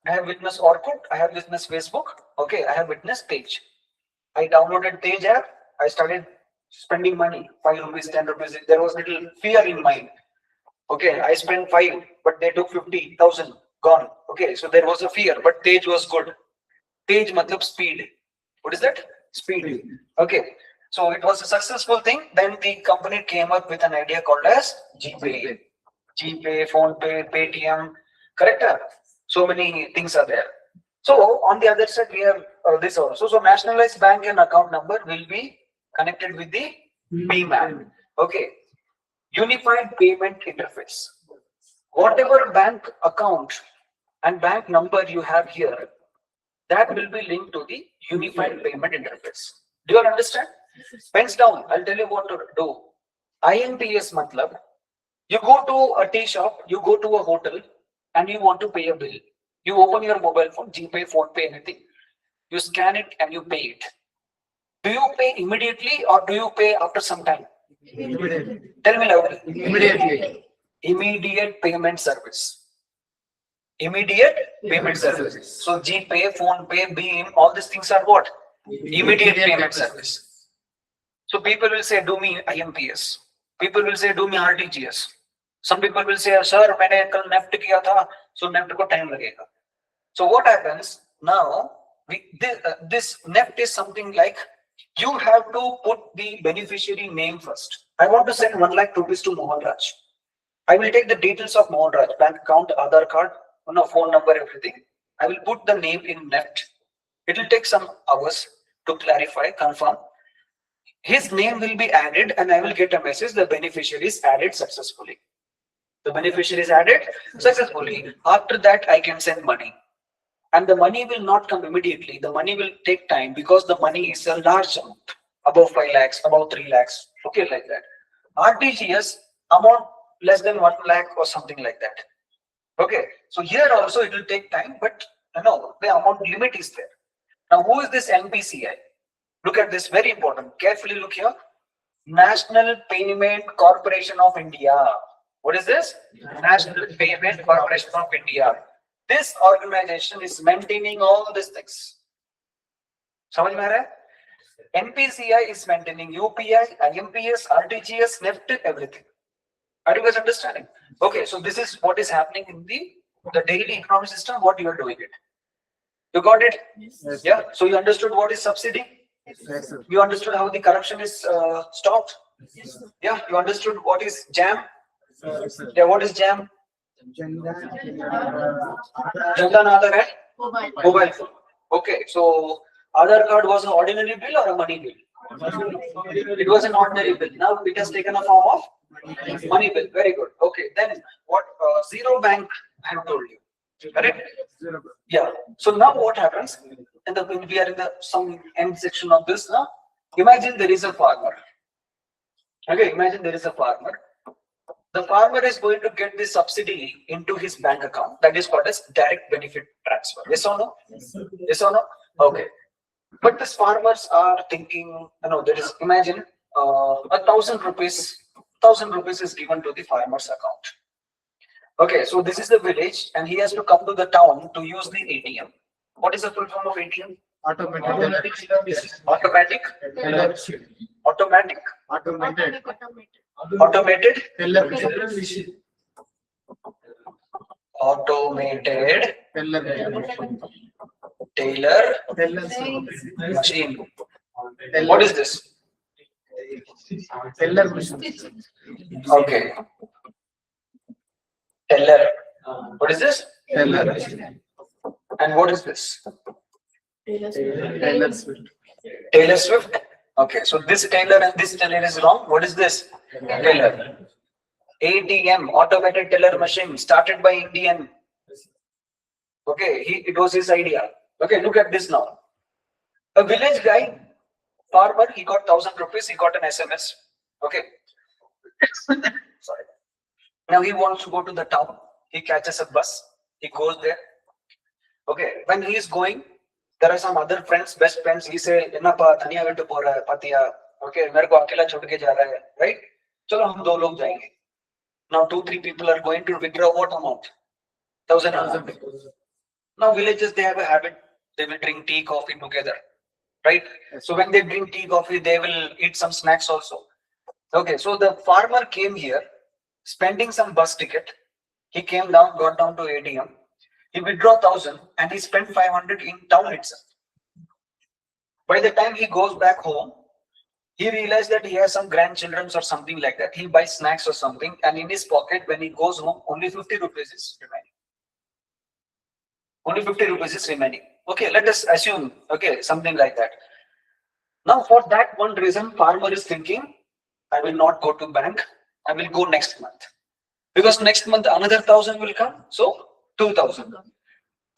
I have witnessed Orkut, I have witnessed Facebook, okay, I have witnessed Page. I downloaded Page app, I started spending money, 5 rupees, 10 rupees. There was little fear in mind. Okay, I spent 5, but they took 50,000, gone. Okay, so there was a fear, but Page was good. Page matlab speed. What is that? Speed. Okay, so it was a successful thing. Then the company came up with an idea called as GPay. GPay, PhonePe, Paytm, correct? So many things are there. So on the other side, we have this also. So nationalized bank and account number will be connected with the PMAP. Okay. Unified payment interface. Whatever bank account and bank number you have here, that will be linked to the unified payment interface. Do you all understand? Pens down. I'll tell you what to do. IMPS matlab, you go to a tea shop, you go to a hotel, and you want to pay a bill. You open your mobile phone, GPay, PhonePe, anything. You scan it and you pay it. Do you pay immediately or do you pay after some time? Immediately. Tell me loudly. Immediately. Immediate payment service. Immediate payment service. So GPay, PhonePe, Beam, all these things are what? Immediate payment service. So people will say, do me IMPS. People will say, do me RTGS. Some people will say, sir, मैंने कल NEFT किया था, so NEFT को time लगेगा. So what happens now? This NEFT is something like you have to put the beneficiary name first. I want to send 1 lakh rupees to Mohan Raj. I will take the details of Mohan Raj, bank account, Aadhaar card, phone number, everything. I will put the name in NEFT. It will take some hours to clarify, confirm. His name will be added and I will get a message, the beneficiary is added successfully. The beneficiary is added successfully. After that, I can send money. And the money will not come immediately. The money will take time because the money is a large amount, above 5 lakhs, above 3 lakhs, okay, like that. RTGS, amount less than 1 lakh or something like that. Okay, so here also it will take time, but the amount limit is there. Now, who is this NPCI? Look at this, very important. Carefully look here. National Payment Corporation of India. What is this? National Payment Corporation of India. This organization is maintaining all these things. समझ में आ रहा है? NPCI is maintaining UPI, IMPS, RTGS, NEFT, everything. Are you guys understanding? Okay, so this is what is happening in the daily economic system, what you are doing it. You got it? Yes. Yeah. So you understood what is subsidy? Yes, sir. You understood how the corruption is stopped? Yes, sir. Yeah. You understood what is jam? Yes, sir. Yeah. What is jam? Gender. Jandan Aadhaar and Mobile. mobile phone. Okay. So Aadhaar card was an ordinary bill or a money bill? It was an ordinary bill. Now it has taken a form of money bill. Very good. Okay. Then what? Zero bank. I have told you. Correct? Yeah. So now what happens? When we are in some end section of this now, imagine there is a farmer. Okay, imagine there is a farmer. The farmer is going to get this subsidy into his bank account. That is called as direct benefit transfer. Yes or no? Yes or no? Okay. But these farmers are thinking, there is, imagine 1,000 rupees. 1,000 rupees is given to the farmer's account. Okay, so this is the village, and he has to come to the town to use the ATM. What is the full form of ATM? Automatic. Automatic. Automatic. Automated. Automated. Teller. Automated Teller. tailor Teller. machine. What is this? Teller machine. Okay. Teller. What is this? Teller. And what is this? Teller Swift. Taylor Swift. Okay, so this Taylor and this Taylor is wrong. What is this? Taylor. ATM, automated teller machine, started by Indian. Okay, it was his idea. Okay, look at this now. A village guy, farmer, he got 1,000 rupees, he got an SMS. Okay. Sorry. Now he wants to go to the town. He catches a bus. He goes there. Okay, when he is going, there are some other friends, best friends. He say, "Enna pa, taniya veettu pora, patiya." Okay, mere ko akela chhod ke ja raha hai, right? Chalo, hum do log jayenge. Now 2-3 people are going to withdraw what amount? 1,000 amount. Now villages, they have a habit. They will drink tea, coffee together, right? So when they drink tea, coffee, they will eat some snacks also. Okay, so the farmer came here, spending some bus ticket. He came down, got down to ATM. He withdraw 1,000 and he spent 500 in town itself. By the time he goes back home, he realized that he has some grandchildren or something like that. He buys snacks or something, and in his pocket, when he goes home, only 50 rupees is remaining. Only 50 rupees is remaining. Okay, let us assume, okay, something like that. Now, for that one reason, farmer is thinking, I will not go to bank. I will go next month. Because next month, another 1,000 will come. So, 2,000.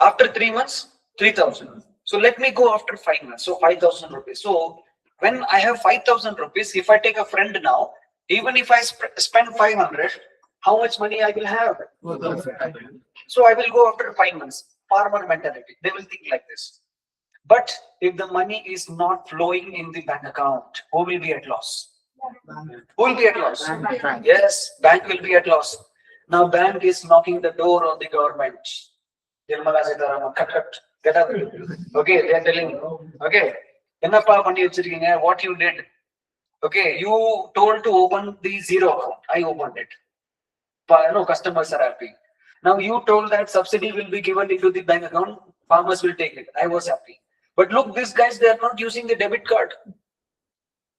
After 3 months, 3,000. So, let me go after 5 months. So, 5,000 rupees. So, when I have 5,000 rupees, if I take a friend now, even if I spend 500, how much money I will have? So, I will go after 5 months. Farmer mentality. They will think like this. But if the money is not flowing in the bank account, who will be at loss? Who will be at loss? Bank. Yes, bank will be at loss. Now bank is knocking the door on the government. Nirmala Sitharaman, cut, get up. Okay, they are telling, okay, what you did? Okay, you told to open the zero account. I opened it. But no, customers are happy. Now you told that subsidy will be given into the bank account. Farmers will take it. I was happy. But look, these guys, they are not using the debit card.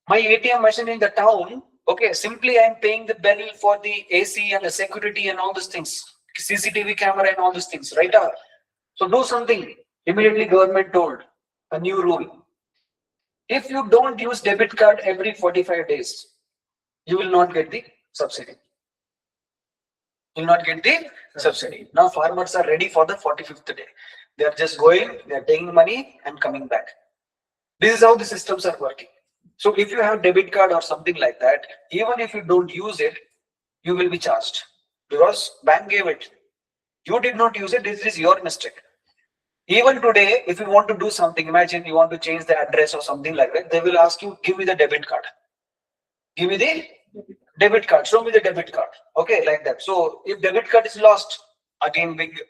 My ATM machine in the town, okay, simply I am paying the bill for the AC and the security and all these things, CCTV camera and all these things, right? So do something. Immediately government told a new rule. If you don't use debit card every 45 days, you will not get the subsidy. You'll not get the subsidy. Now farmers are ready for the 45th day. They are just going, they are taking money and coming back. This is how the systems are working. So if you have debit card or something like that, even if you don't use it, you will be charged because bank gave it. You did not use it. This is your mistake. Even today, if you want to do something, imagine you want to change the address or something like that, they will ask you, give me the debit card. Give me the debit card. Show me the debit card. Okay, like that. So if debit card is lost, again big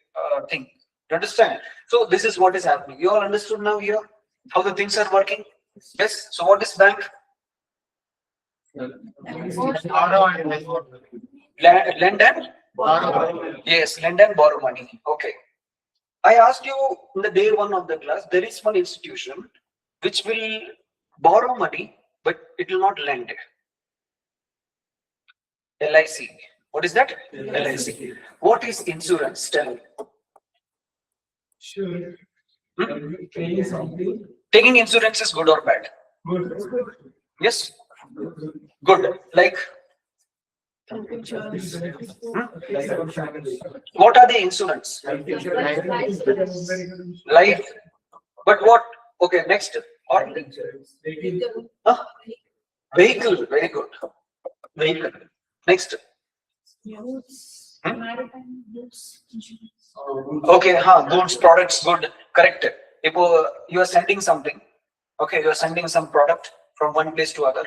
thing. You understand? So this is what is happening. You all understood now here how the things are working? Yes. So what is bank? Borrow and lend. Lend and Borrow. yes, lend and borrow money. Okay. I asked you in the day one of the class, there is one institution which will borrow money, but it will not lend it. LIC. What is that? LIC. What is insurance? Tell me. Sure. Hmm? Paying something. Taking insurance is good or bad? Good. Yes. Good. Like Health insurance. what are the insurance? Life. But what? Okay. Next. Or huh? Vehicle. Very good. Vehicle. Next. Goods, Hmm? maritime goods. Okay, goods, products, good, correct. If you are sending something, okay, you are sending some product from one place to other.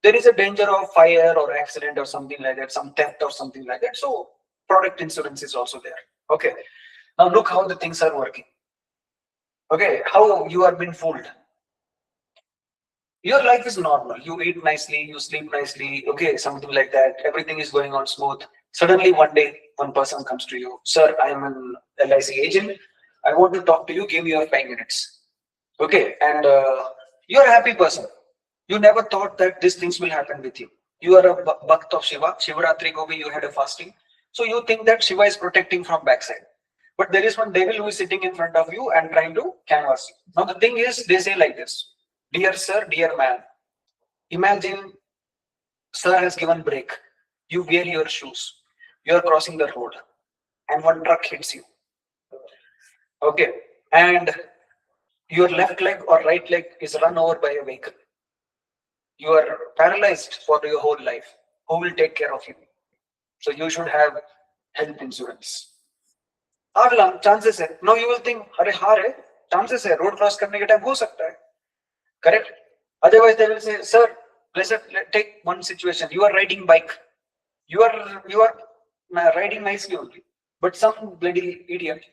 There is a danger of fire or accident or something like that, some theft or something like that. So product insurance is also there. Okay. Now look how the things are working. Okay, how you are being fooled. Your life is normal. You eat nicely, you sleep nicely, okay, something like that. Everything is going on smooth. Suddenly one day, one person comes to you, sir, I am an LIC agent. I want to talk to you. Give me your 5 minutes. Okay, and you're a happy person. You never thought that these things will happen with you. You are a bhakt of Shiva. Shivaratri ko bhi you had a fasting. So you think that Shiva is protecting from backside. But there is one devil who is sitting in front of you and trying to canvas you. Now the thing is, they say like this. Dear sir, dear man, imagine sir has given break. You wear your shoes. You are crossing the road and one truck hits you. Okay. And your left leg or right leg is run over by a vehicle. You are paralyzed for your whole life. Who will take care of you? So you should have health insurance. अगला chances है. Now you will think, अरे हार है, chances है road cross करने के time हो सकता है. Correct? Otherwise they will say, sir, let's take one situation. You are riding bike. You are riding nicely only. But some bloody idiot,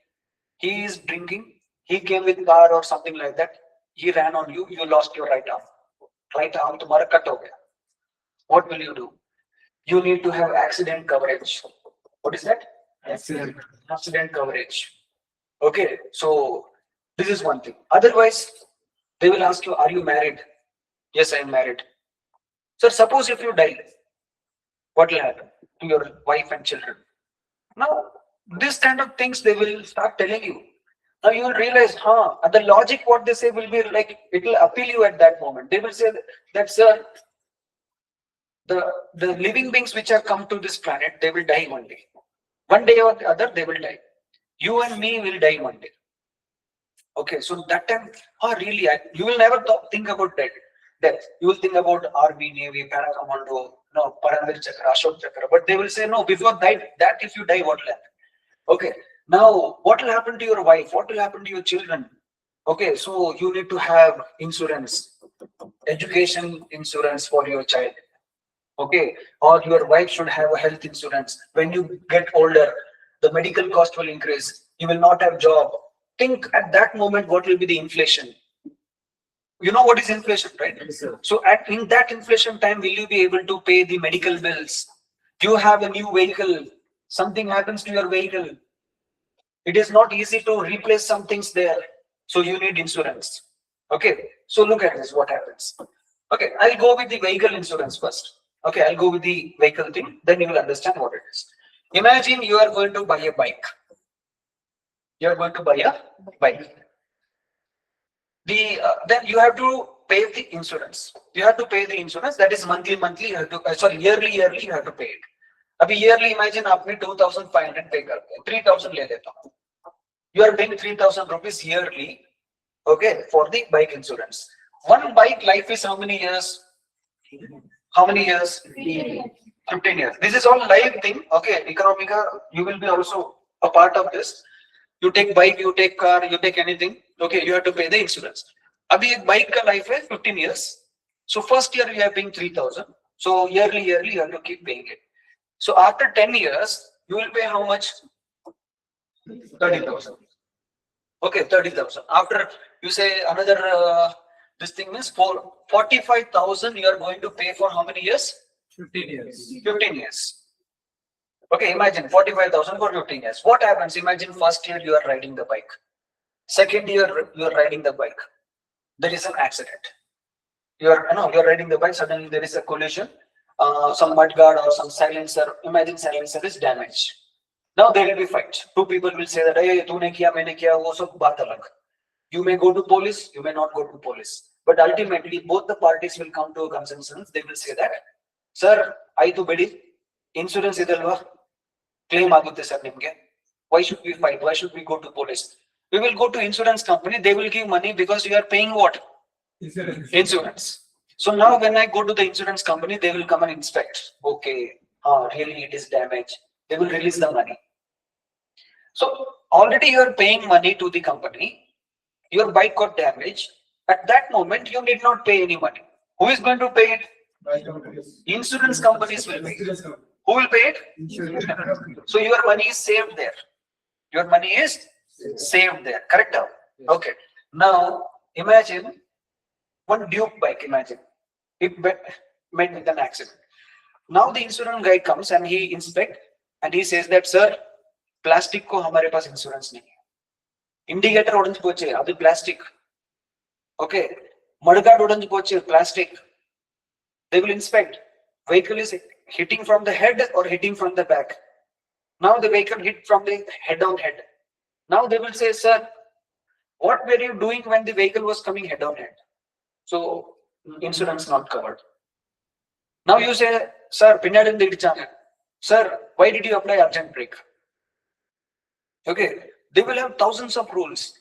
he is drinking. He came with car or something like that. He ran on you. You lost your right arm. Right arm तुम्हारा cut हो गया. What will you do? You need to have accident coverage. What is that? Accident coverage. Okay, so this is one thing. Otherwise, they will ask you, are you married? Yes, I am married. Sir, suppose if you die, what will happen to your wife and children? Now, this kind of things they will start telling you. Now you will realize, the logic what they say will be like, it will appeal you at that moment. They will say that sir, the living beings which have come to this planet, they will die one day. One day or the other, they will die. You and me will die one day. Okay, so that time, really, you will never think about death. You will think about Army, Navy, Paracommando, no, Paramir Chakra, Ashok Chakra. But they will say, no, before that if you die, what will happen? Okay, now what will happen to your wife? What will happen to your children? Okay, so you need to have insurance, education insurance for your child. Okay, or your wife should have a health insurance. When you get older, the medical cost will increase. You will not have job. Think at that moment, what will be the inflation? You know what is inflation, right? Yes, So in that inflation time, will you be able to pay the medical bills? You have a new vehicle. Something happens to your vehicle. It is not easy to replace some things there. So you need insurance. Okay, so look at this, what happens. Okay, I'll go with the vehicle insurance first. Okay, I'll go with the vehicle thing, then you will understand what it is. Imagine you are going to buy a bike. You are going to buy a bike. Then you have to pay the insurance. You have to pay the insurance. That is monthly. You have to yearly. You have to pay it. अभी yearly imagine आपने 2,500 पे करते हैं, 3,000 ले लेता हूँ. You are paying 3,000 rupees yearly, okay, for the bike insurance. One bike life is how many years? How many years? 15 years. This is all live thing. Okay, Economica, you will be also a part of this. You take bike, you take car, you take anything. Okay, you have to pay the insurance. अभी एक bike का life है 15 years. So first year you are paying 3,000. So yearly you have to keep paying it. So after 10 years, you will pay how much? 30,000. Okay, 30,000. After you say another, this thing means for 45,000 you are going to pay for how many years? 15 years. 15 years. Okay, imagine 45,000 for 15 years. What happens? Imagine first year you are riding the bike. Second year you are riding the bike. There is an accident. You are riding the bike. Suddenly there is a collision. Some mudguard or some silencer. Imagine silencer is damaged. Now there will be fight. Two people will say that, hey, तूने किया, मैंने किया, वो सब बात अलग. You may go to police, you may not go to police. But ultimately, both the parties will come to a consensus. They will say that, sir, I to bedi insurance idalva claim agutte sir nimge. Why should we fight? Why should we go to police? We will go to insurance company. They will give money because you are paying what? Insurance. So now when I go to the insurance company, they will come and inspect. Okay, really it is damaged. They will release the money. So already you are paying money to the company. Your bike got damaged. At that moment, you need not pay any money. Who is going to pay it? Insurance companies will pay it. Who will pay it? So your money is saved there. Your money is saved there. Correct? Okay. Now imagine one Duke bike. Imagine it met with an accident. Now the insurance guy comes and he inspects and he says that, sir, plastic ko hamare paas insurance nahi hai. Indicator orange poche, adu plastic. Okay. Mudguard orange poche, plastic. They will inspect. Vehicle is hitting from the head or hitting from the back. Now the vehicle hit from the head on head. Now they will say, sir, what were you doing when the vehicle was coming head on head? So insurance not covered. Now you say, sir, Pinadin did channel. Sir, why did you apply urgent brake? Okay, they will have thousands of rules.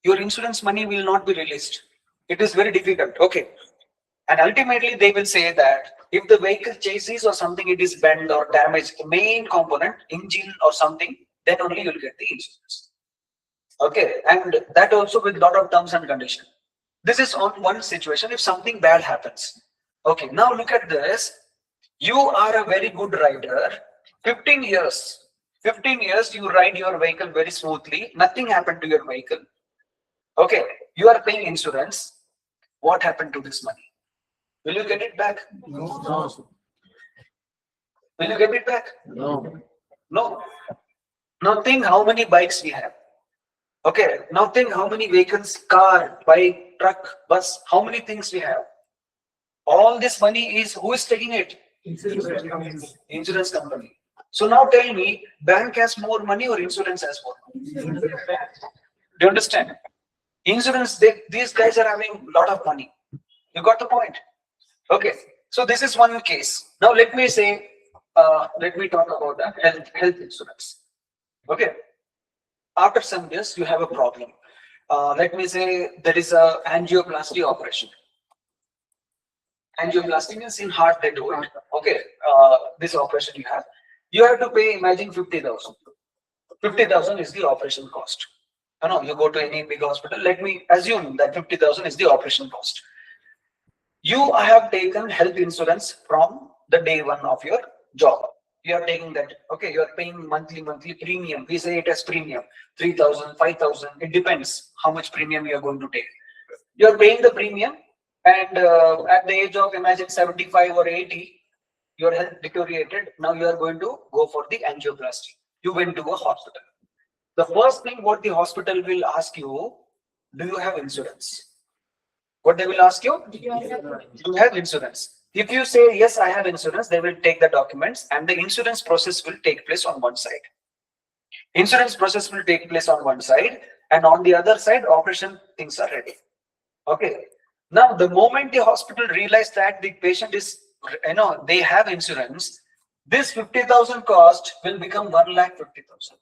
Your insurance money will not be released. It is very difficult. Okay. And ultimately they will say that if the vehicle chases or something, it is bent or damaged, main component, engine or something, then only you will get the insurance. Okay. And that also with lot of terms and conditions. This is on one situation if something bad happens. Okay. Now look at this. You are a very good rider. 15 years you ride your vehicle very smoothly. Nothing happened to your vehicle. Okay. You are paying insurance. What happened to this money? Will you get it back? No. Will you get it back? No. No. Now think how many bikes we have. Okay. Now think how many vehicles, car, bike, truck, bus, how many things we have. All this money is, who is taking it? Insurance company. So now tell me, bank has more money or insurance has more money? Do you understand? Insurance, these guys are having a lot of money. You got the point? Okay. So this is one case. Now let me say, let me talk about the health insurance. Okay. After some years, you have a problem. Let me say there is a angioplasty operation. Angioplasty means in heart they do it. Okay. This operation you have to pay, imagine 50,000. 50,000 is the operation cost. You go to any big hospital. Let me assume that 50,000 is the operation cost. You have taken health insurance from the day one of your job. You are taking that. Okay. You are paying monthly premium. We say it as premium. 3,000, 5,000. It depends how much premium you are going to take. You are paying the premium. And at the age of, imagine 75 or 80, your health deteriorated. Now you are going to go for the angioplasty. You went to a hospital. The first thing what the hospital will ask you, do you have insurance? What they will ask you? Do you have insurance? If you say, yes, I have insurance, they will take the documents and the insurance process will take place on one side. Insurance process will take place on one side and on the other side, operation things are ready. Okay. Now, the moment the hospital realized that the patient is, they have insurance, This 50,000 cost will become 1,50,000.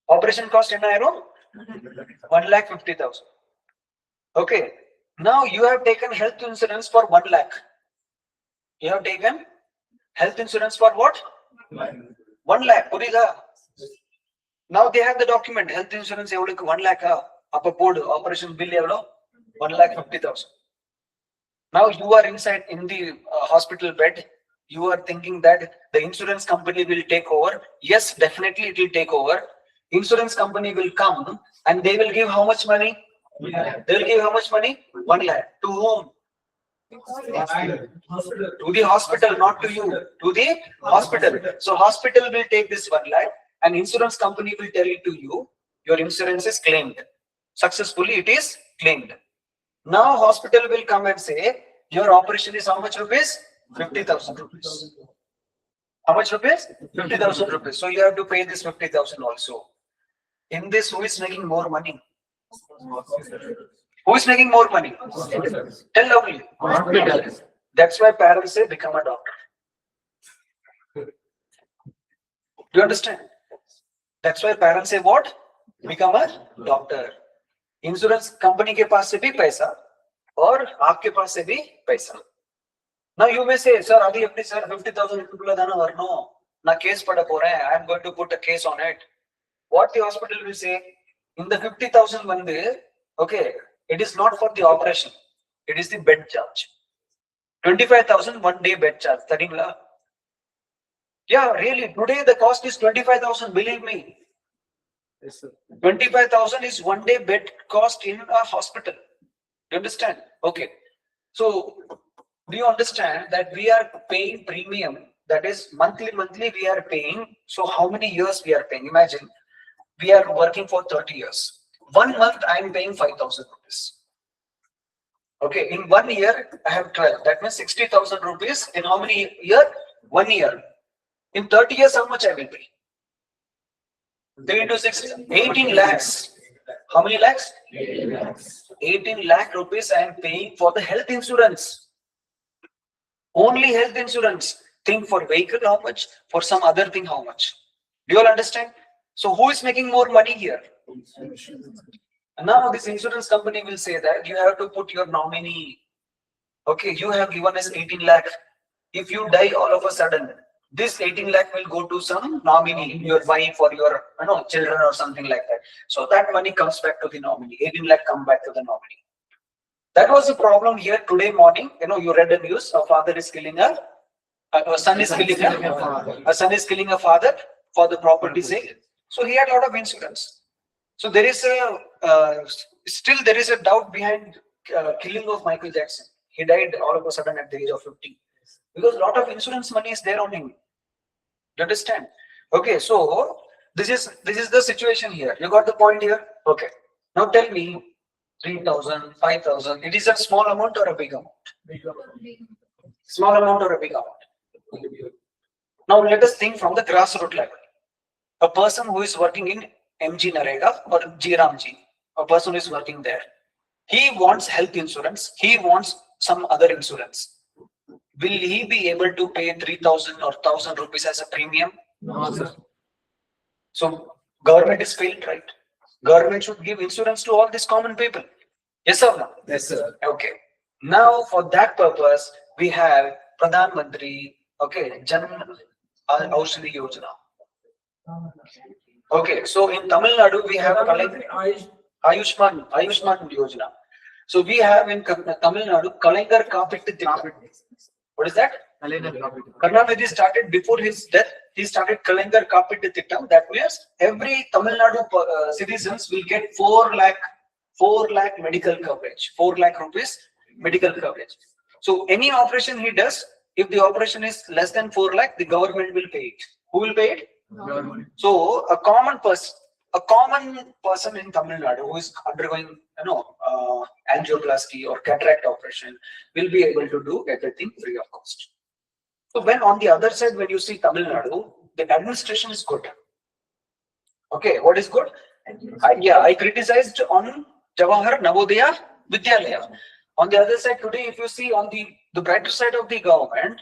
Operation cost in Nairo? 1,50,000. Okay. Now you have taken health insurance for 1 lakh. You have taken health insurance for what? 1 lakh. Puriga. Now they have the document. Health insurance 1 lakh. Upper board operation bill 1,50,000. Now you are inside in the hospital bed. You are thinking that the insurance company will take over. Yes, definitely it will take over. Insurance company will come and they will give how much money? They will give how much money? 1 lakh. To whom? To the hospital, not to you. To the hospital. So hospital will take this 1 lakh and insurance company will tell it to you. Your insurance is claimed. Successfully it is claimed. Now hospital will come and say, your operation is how much rupees? 50,000 rupees. How much rupees? 50,000 rupees. So you have to pay this 50,000 also. In this, who is making more money? Who is making more money? Tell lovely. That's why parents say become a doctor. Do you understand? That's why parents say what? Become a doctor. Insurance company के पास से भी पैसा और आपके पास से भी पैसा. Now you may say, sir, अभी अपने sir 50,000 रुपये दाना वरनो ना केस पड़ा हो रहा है. I am going to put a case on it. What the hospital will say? In the 50,000 one day, okay, it is not for the operation. It is the bed charge. 25,000 1 day bed charge. Taringla. Yeah, really. Today the cost is 25,000. Believe me. 25,000 is 1 day bed cost in a hospital. You understand? Okay. So, do you understand that we are paying premium? That is monthly we are paying. So, how many years we are paying? Imagine we are working for 30 years. 1 month I am paying 5,000 rupees. Okay. In 1 year I have 12. That means 60,000 rupees. In how many years? 1 year. In 30 years, how much I will pay? 3 into 6, 18 lakhs. How many lakhs? 18 lakh rupees I am paying for the health insurance. Only health insurance. Think for vehicle how much, for some other thing how much. Do you all understand? So who is making more money here? Now this insurance company will say that you have to put your nominee. Okay, you have given us 18 lakh. If you die all of a sudden, this 18 lakh will go to some nominee, your wife or your children or something like that. So that money comes back to the nominee. 18 lakh come back to the nominee. That was the problem here today morning. You read the news. A father is killing a son is killing a son is killing a father for the property sale. So he had a lot of insurance. So there is still there is a doubt behind killing of Michael Jackson. He died all of a sudden at the age of 50 because a lot of insurance money is there on him. You understand? Okay, so this is the situation here. You got the point here? Okay. Now tell me, 3,000, 5,000. It is a small amount or a big amount? Small amount or a big amount? Now let us think from the grassroots level. A person who is working in MG Narega or GRAMG, a person who is working there, he wants health insurance. He wants some other insurance. Will he be able to pay 3,000 or 1,000 rupees as a premium? No, sir. So government is failed, right? Government should give insurance to all these common people. Yes or no? Yes, sir. Okay. Now for that purpose, we have Pradhan Mantri, okay, Jan Aushadhi Yojana. Okay, so in Tamil Nadu, we have Ayushman Yojana. So we have in Tamil Nadu, Kalaignar Kaapittu Thittam. What is that? Karnataka started before his death. He started Kalaignar Kaapittu Thittam. That means every Tamil Nadu citizens will get 4 lakh medical coverage. 4 lakh rupees medical coverage. So any operation he does, if the operation is less than 4 lakh, the government will pay it. Who will pay it? Government. So a common person in Tamil Nadu who is undergoing angioplasty or cataract operation will be able to do everything free of cost. So when on the other side, when you see Tamil Nadu, the administration is good. Okay, what is good? I criticized on Jawahar Navodaya Vidyalaya. On the other side, today, if you see on the brighter side of the government,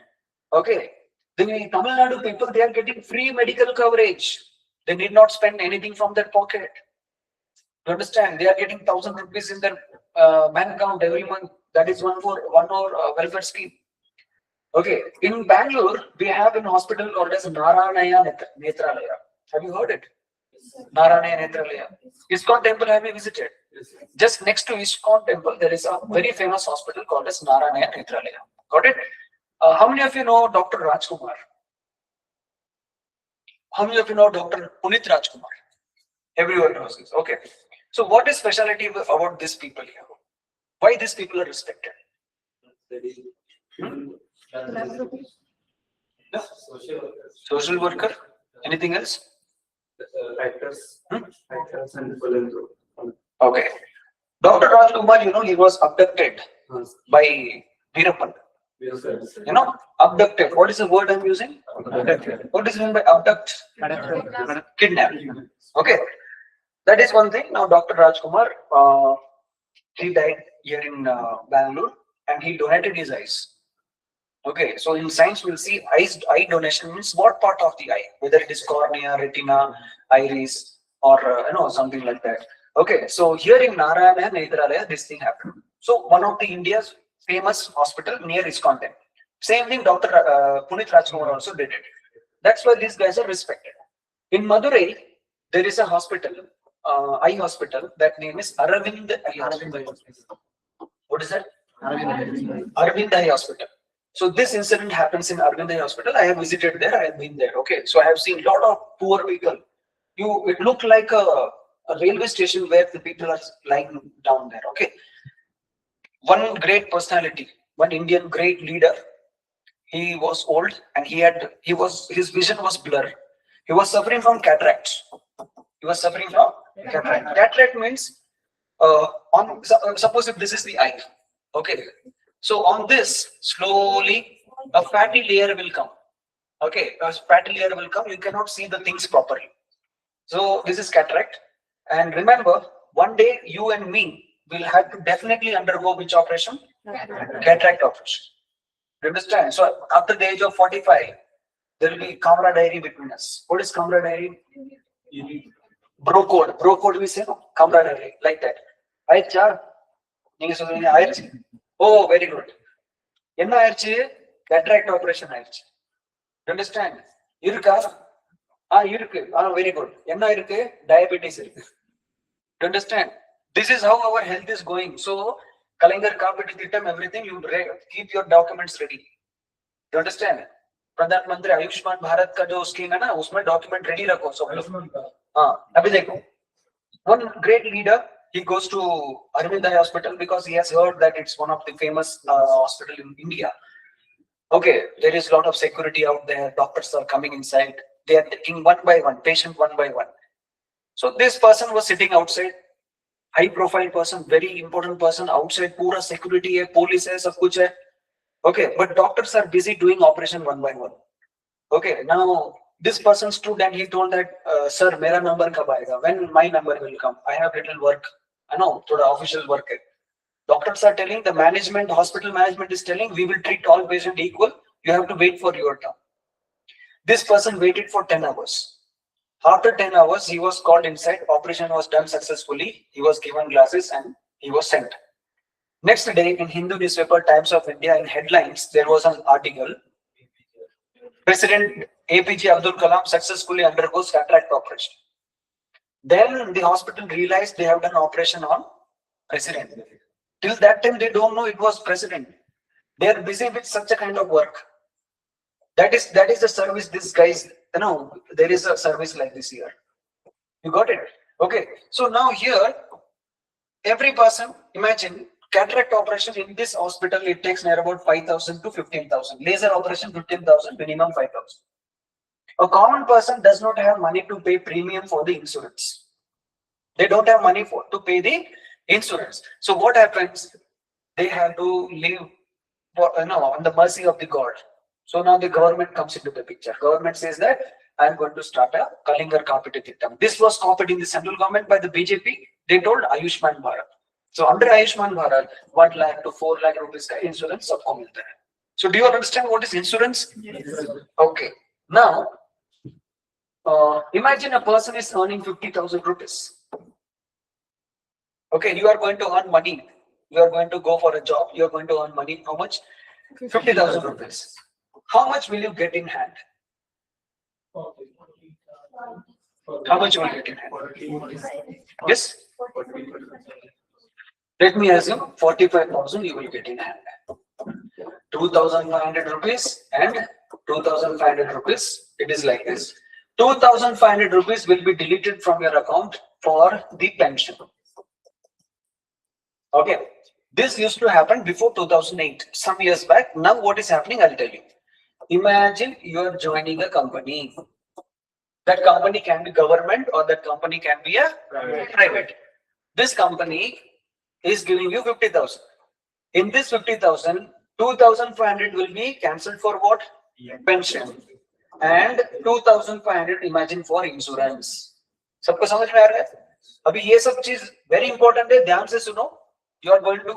okay, the Tamil Nadu people, they are getting free medical coverage. They need not spend anything from their pocket. You understand? They are getting 1,000 rupees in their bank account every month. That is one more welfare scheme. Okay, in Bangalore, we have an hospital called as Narayana Netralaya. Have you heard it? Narayana Netralaya. ISKCON temple, have you visited? Just next to ISKCON temple, there is a very famous hospital called as Narayana Netralaya. Got it? How many of you know Dr. Rajkumar? How many of you know Dr. Punit Rajkumar? Everyone knows this. Okay. So what is specialty about these people here? Why these people are respected? No? Social worker? Anything else? Writers and philanthropists. Okay. Dr. Rajkumar, you know, he was abducted by Veerappan. You know, abducted. What is the word I'm using? What is meant by abduct? Kidnap. Okay. That is one thing. Now, Dr. Rajkumar, he died here in Bangalore and he donated his eyes. Okay, so in science we'll see eye donation means what part of the eye, whether it is cornea, retina, iris, or something like that. Okay, so here in Narayana Netralaya, this thing happened. So one of the India's famous hospital near ISKCON temple. Same thing, Dr. Punit Rajkumar also did it. That's why these guys are respected. In Madurai, there is a hospital, eye hospital. That name is Aravind Eye Hospital. What is that? Aravind Eye Hospital. So this incident happens in Aravind Eye Hospital. I have visited there. I have been there. Okay, so I have seen a lot of poor people. It looked like a railway station where the people are lying down there. Okay, one great personality, one Indian great leader. He was old and his vision was blurred. He was suffering from cataracts. He was suffering from cataract. Cataract means suppose if this is the eye. Okay. So on this, slowly a fatty layer will come. Okay, a fatty layer will come. You cannot see the things properly. So this is cataract. And remember, one day you and me will have to definitely undergo which operation? Cataract operation. You understand? So after the age of 45, there will be camaraderie between us. What is camaraderie? Bro code. Bro code we say no? Camaraderie. Like that. Aicha? Oh, very good. Enna ஆயிடுச்சு? Cataract operation ஆயிடுச்சு. You understand? இருக்கா? இருக்கு. Very good. என்ன இருக்கு? Diabetes இருக்கு. You understand? This is how our health is going. So, Kalingar Kapiti Thitam, everything, you keep your documents ready. You understand? Pradhan Mantri Ayushman Bharat ka jo scheme hai na, usme document ready rakho. So, abhi dekho. One great leader, he goes to Aravind Eye Hospital because he has heard that it's one of the famous hospital in India. Okay, there is a lot of security out there. Doctors are coming inside. They are taking one by one, patient one by one. So this person was sitting outside, high profile person, very important person outside, pura security hai, police hai, sab kuch hai. Okay, but doctors are busy doing operation one by one. Okay, now this person stood and he told that, sir, mera number kab aayega? When my number will come? I have little work. I know, thoda official work hai. Doctors are telling, the management, hospital management is telling, we will treat all patients equal. You have to wait for your turn. This person waited for 10 hours. After 10 hours, he was called inside. Operation was done successfully. He was given glasses and he was sent. Next day, in Hindu newspaper, Times of India, in headlines, there was an article. President APJ Abdul Kalam successfully undergoes cataract operation. Then the hospital realized they have done operation on president. Till that time, they don't know it was president. They are busy with such a kind of work. That is the service these guys, there is a service like this here. You got it? Okay. So now here, every person, imagine cataract operation in this hospital, it takes near about 5,000 to 15,000. Laser operation, 15,000, minimum 5,000. A common person does not have money to pay premium for the insurance. They don't have money to pay the insurance. So what happens? They have to live on the mercy of the God. So now the government comes into the picture. Government says that I am going to start a Kalingar Kapiti Thittam. This was copied in the central government by the BJP. They told Ayushman Bharat. So under Ayushman Bharat, 1 lakh to 4 lakh rupees का insurance सबको मिलता है. So do you understand what is insurance? Okay. Now, imagine a person is earning 50,000 rupees. Okay, you are going to earn money. You are going to go for a job. You are going to earn money. How much? 50,000 rupees. How much will you get in hand? How much will you get in hand? Yes? Let me assume 45,000 you will get in hand. 2,500 rupees and 2,500 rupees. It is like this. 2,500 rupees will be deleted from your account for the pension. Okay. This used to happen before 2008, some years back. Now what is happening, I'll tell you. Imagine you are joining a company. That company can be government or that company can be a private. This company is giving you 50,000. In this 50,000, 2,500 will be cancelled for what? Pension. And 2,500 imagine for insurance. सबको समझ में आ रहा है? अभी ये सब चीज very important है, ध्यान से सुनो. You are going to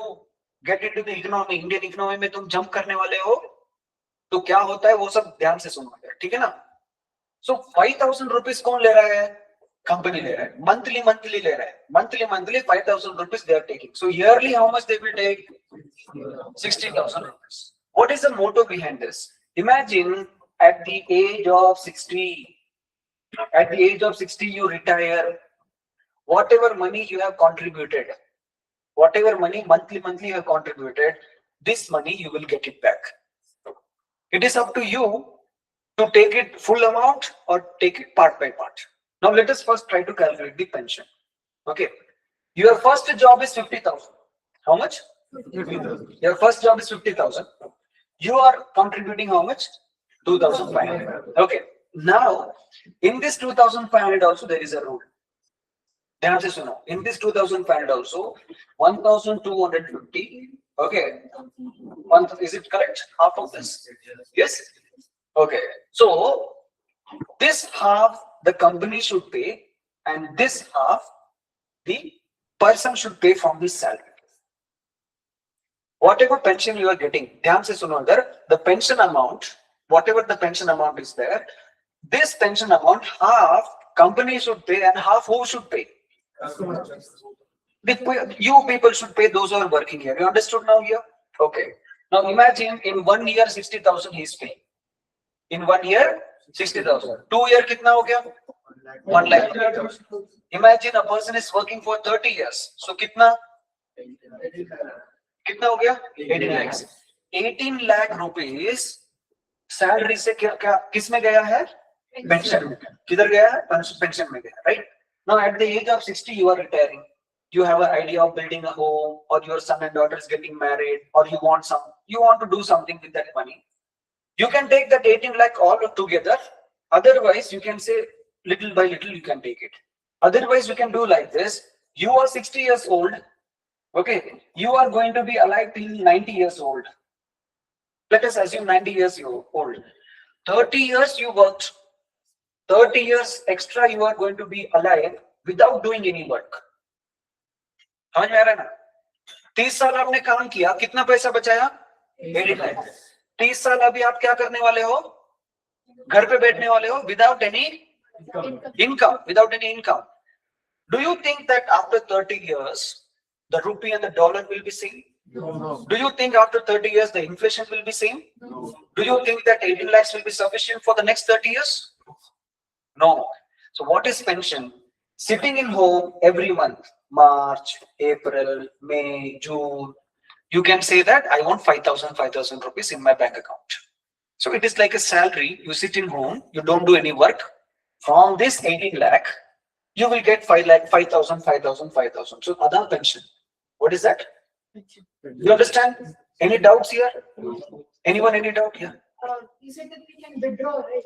get into the economy, Indian economy में तुम jump करने वाले हो, तो क्या होता है वो सब ध्यान से सुनो, ठीक है ना? So 5,000 rupees कौन ले रहा है? Company ले रहा है. Monthly ले रहा है. Monthly 5,000 rupees they are taking. So yearly how much they will take? 60,000 rupees. What is the motto behind this? Imagine at the age of 60, you retire. Whatever money you have contributed, whatever money monthly you have contributed, this money you will get it back. It is up to you to take it full amount or take it part by part. Now let us first try to calculate the pension. Okay, your first job is 50,000. How much? 50,000. Your first job is 50,000. You are contributing how much? 2,500. Okay. Now in this 2,500 also there is a rule. In this 2,500 also 1,250. Okay. Is it correct? Half of this? Yes. Okay. So this half the company should pay and this half the person should pay from his salary. Whatever pension you are getting, the pension amount, whatever the pension amount is there, this pension amount, half company should pay and half who should pay? You people should pay, those who are working here. You understood now here? Okay. Now imagine in 1 year 60,000 he is paying. In 1 year 60,000. 2 year kitna ho gaya? 1 lakh. Imagine a person is working for 30 years. So kitna ho gaya? 18 lakhs. 18 lakh rupees salary से क्या किसमें गया है? Pension. किधर गया है? Pension में गया, right? Now at the age of 60 you are retiring. You have an idea of building a home, or your son and daughter is getting married, or you want to do something with that money. You can take that 18 lakh all together. Otherwise you can say little by little you can take it. Otherwise you can do like this. You are 60 years old. Okay, you are going to be alive till 90 years old. Let us assume 90 years old. 30 years you worked. 30 years extra you are going to be alive without doing any work. समझ में आ रहा है ना? 30 साल आपने काम किया, कितना पैसा बचाया? 80 लाख. 30 साल अभी आप क्या करने वाले हो? घर पे बैठने वाले हो without any income. Do you think that after 30 years the rupee and the dollar will be same? No. Do you think after 30 years the inflation will be same? No. Do you think that 18 lakhs will be sufficient for the next 30 years? No. So what is pension? Sitting in home every month, March, April, May, June, you can say that I want 5,000 rupees in my bank account. So it is like a salary. You sit in home, you don't do any work. From this 18 lakh, you will get 5,000. So other pension. What is that? You understand? Any doubts here? Anyone any doubt here? You said that we can withdraw, right?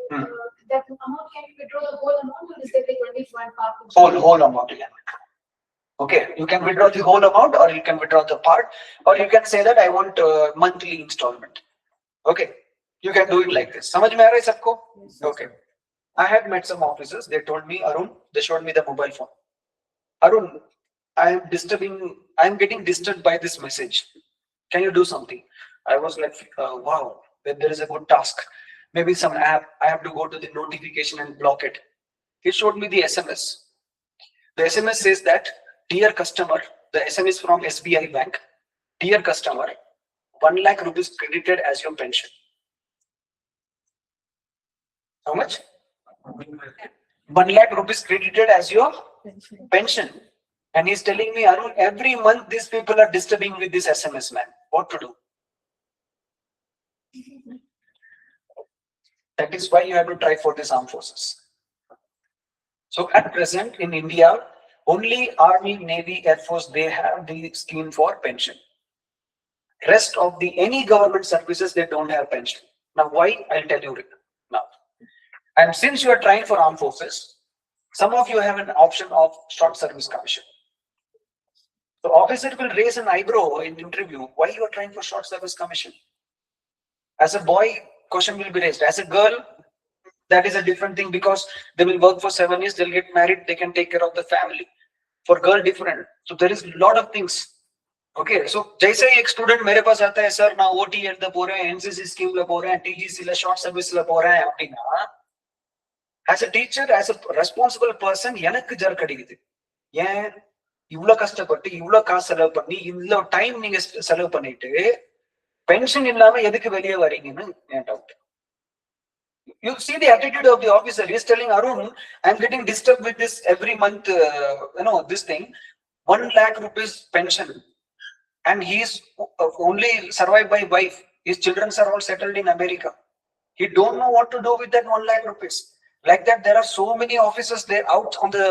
That amount, can you withdraw the whole amount, or is there like only one part? Whole amount you can withdraw. Okay, you can withdraw the whole amount, or you can withdraw the part, or you can say that I want monthly installment. Okay, you can do it like this. समझ में आ रहा है सबको? Okay. I had met some officers. They told me, Arun, they showed me the mobile phone. Arun, I'm getting disturbed by this message. Can you do something? I was like, wow, there is a good task. Maybe some app, I have to go to the notification and block it. He showed me the SMS. The SMS says that, dear customer, the SMS from SBI Bank, dear customer, 1 lakh rupees credited as your pension. How much? 1 lakh rupees credited as your pension. And he's telling me, Arun, every month these people are disturbing with this SMS, man. What to do? That is why you have to try for this armed forces. So at present in India, only Army, Navy, Air Force, they have the scheme for pension. Rest of the any government services, they don't have pension. Now why? I'll tell you now. And since you are trying for armed forces, some of you have an option of short service commission. The officer will raise an eyebrow in interview. Why you are trying for short service commission? As a boy, question will be raised. As a girl, that is a different thing because they will work for 7 years, they'll get married, they can take care of the family. For girl, different. So there is a lot of things. Okay, so जैसे ही एक student मेरे पास आता है sir ना OT add the போறேன் NCC scheme ல போறேன் TGC ல ஷார்ட் சர்வீஸ்ல போறேன் அப்படினா as a teacher as a responsible person எனக்கு ஜர்க் அடிக்குது ஏன் இவ்ளோ கஷ்டப்பட்டு இவ்ளோ காசு செலவு பண்ணி இவ்ளோ டைம் நீங்க செலவு பண்ணிட்டு பென்ஷன் இல்லாம எதுக்கு வெளியே வரீங்கன்னு என் doubt. You see the attitude of the officer. He is telling Arun, I am getting disturbed with this every month, this thing, 1 lakh rupees pension. And he is only survived by wife. His children are all settled in America. He don't know what to do with that 1 lakh rupees. Like that, there are so many officers there out on the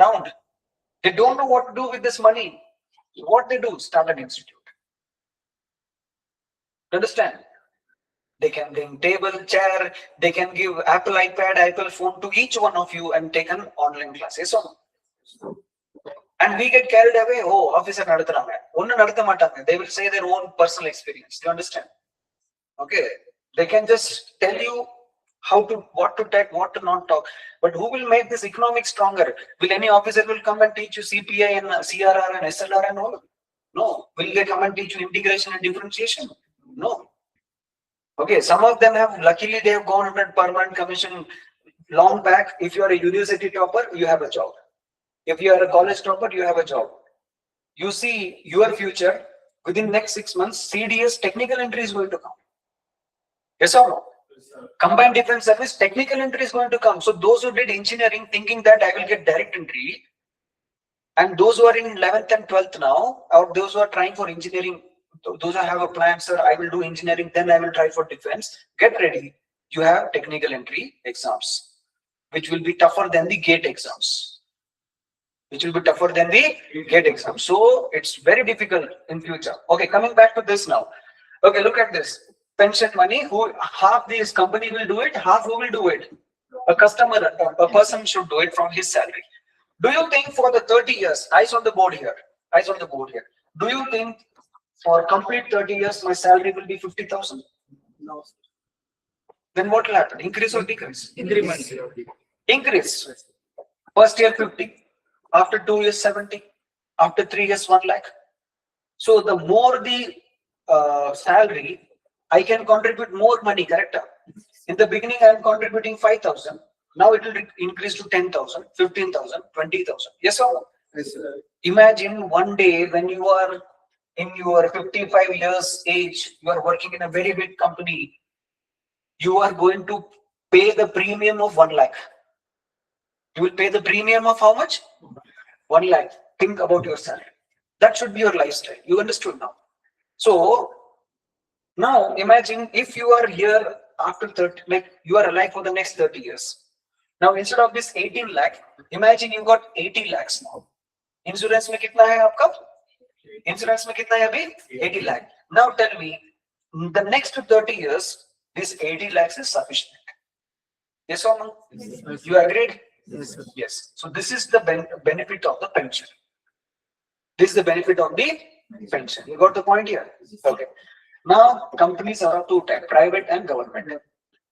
ground. They don't know what to do with this money. What they do? Start an institute. Understand? They can bring table, chair, they can give Apple iPad, Apple phone to each one of you and take an online class. Yes or no? And we get carried away. Oh, officer nadathranga. Onnu nadatha matanga. They will say their own personal experience. Do you understand? Okay. They can just tell you what to take, what to not talk. But who will make this economic stronger? Will any officer will come and teach you CPI and CRR and SLR and all? No. Will they come and teach you integration and differentiation? No. Okay, some of them have, luckily they have gone on permanent commission long back. If you are a university topper, you have a job. If you are a college topper, you have a job. You see your future within next 6 months, CDS technical entry is going to come. Yes or no? Combined defense service, technical entry is going to come. So those who did engineering thinking that I will get direct entry, and those who are in 11th and 12th now, or those who are trying for engineering, those who have a plan, sir, I will do engineering, then I will try for defense. Get ready. You have technical entry exams, which will be tougher than the GATE exams. Which will be tougher than the GATE exam. So it's very difficult in future. Okay, coming back to this now. Okay, look at this. Pension money, half this company will do it, half who will do it? A customer, a person should do it from his salary. Do you think for the 30 years, eyes on the board here, do you think for complete 30 years, my salary will be 50,000? No. Then what will happen? Increase or decrease? Increment. Increase. First year 50, after 2 years 70, after 3 years 1 lakh. So the more the salary, I can contribute more money, correct? In the beginning, I am contributing 5,000. Now it will increase to 10,000, 15,000, 20,000. Yes or no? Yes, sir. Imagine one day when you are in your 55 years age, you are working in a very big company, you are going to pay the premium of 1 lakh. You will pay the premium of how much? 1 lakh. Think about your salary. That should be your lifestyle. You understood now? So now imagine if you are here after 30, like you are alive for the next 30 years. Now instead of this 18 lakh, imagine you got 80 lakhs now. Insurance में कितना है आपका? Insurance में कितना है अभी? 80 lakh. Now tell me, the next 30 years, this 80 lakhs is sufficient. Yes or no? Yes. You agreed? Yes, sir. Yes. So this is the benefit of the pension. This is the benefit of the pension. You got the point here? Okay. Now companies are of two types, private and government.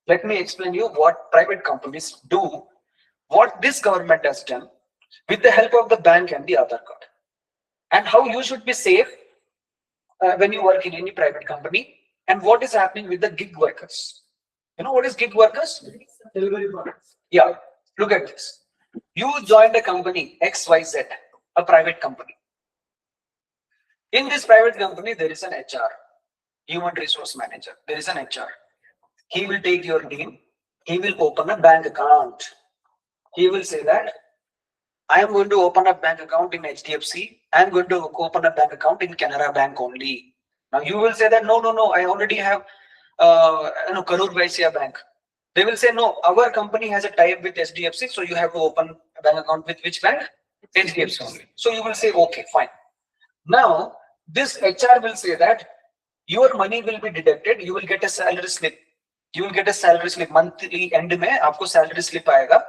Let me explain you what private companies do, what this government has done with the help of the bank and the Aadhaar card. and how you should be safe when you work in any private company, and what is happening with the gig workers. You know what is gig workers? Delivery products. Yeah, look at this. You joined a company XYZ, a private company. In this private company, there is an HR, human resource manager. There is an HR. He will take your name. He will open a bank account. He will say that I am going to open a bank account in HDFC. I am going to open a bank account in Canara Bank only. Now you will say that no, I already have Karur Vaisya Bank. They will say no, our company has a tie-up with HDFC, so you have to open a bank account with which bank? HDFC only. So you will say okay, fine. Now this HR will say that your money will be deducted. You will get a salary slip. You will get a salary slip monthly end में आपको salary slip आएगा.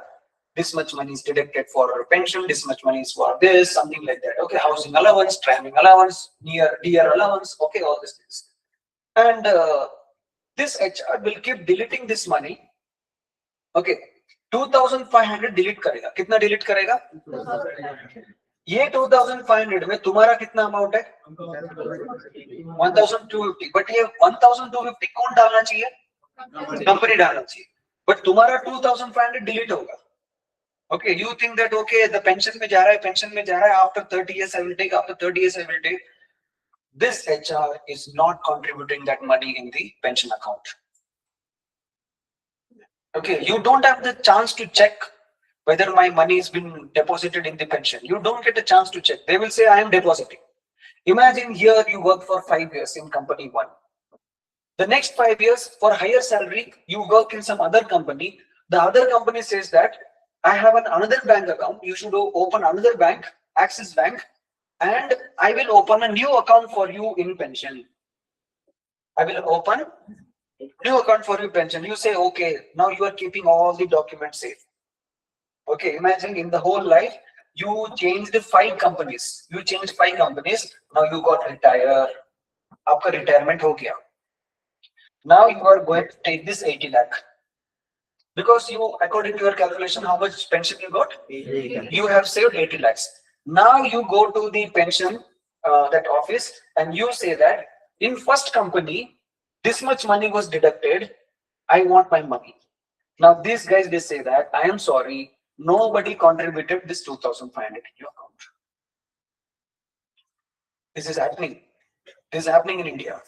This much money is deducted for pension. This much money is for this, something like that. Okay, housing allowance, traveling allowance, dear allowance. Okay, all these things. And this HR will keep deleting this money. Okay, 2,500 delete करेगा. कितना delete करेगा? ये 2,500 में तुम्हारा कितना amount है? 1,250. But ये 1,250 कौन डालना चाहिए? कंपनी डालना चाहिए. बट तुम्हारा 2,500 डिलीट होगा. Okay, you think that okay, the pension में जा रहा है, pension में जा रहा है. After 30 years I will take. After 30 years I will take. This HR is not contributing that money in the pension account. Okay, you don't have the chance to check whether my money has been deposited in the pension. You don't get a chance to check. They will say, I am depositing. Imagine here you work for 5 years in company 1. The next 5 years for higher salary, you work in some other company. The other company says that I have another bank account. You should open another bank, Axis Bank, and I will open a new account for you in pension. I will open new account for you pension. You say, okay, now you are keeping all the documents safe. Okay, imagine in the whole life, you changed 5 companies. You changed 5 companies. Now you got retired. Aapka retirement ho gaya. Now you are going to take this 80 lakh. Because you, according to your calculation, how much pension you got? 80 lakh. You have saved 80 lakhs. Now you go to the pension, that office, and you say that in first company, this much money was deducted. I want my money. Now these guys, they say that, I am sorry, nobody contributed this 2,500 in your account. This is happening. This is happening in India.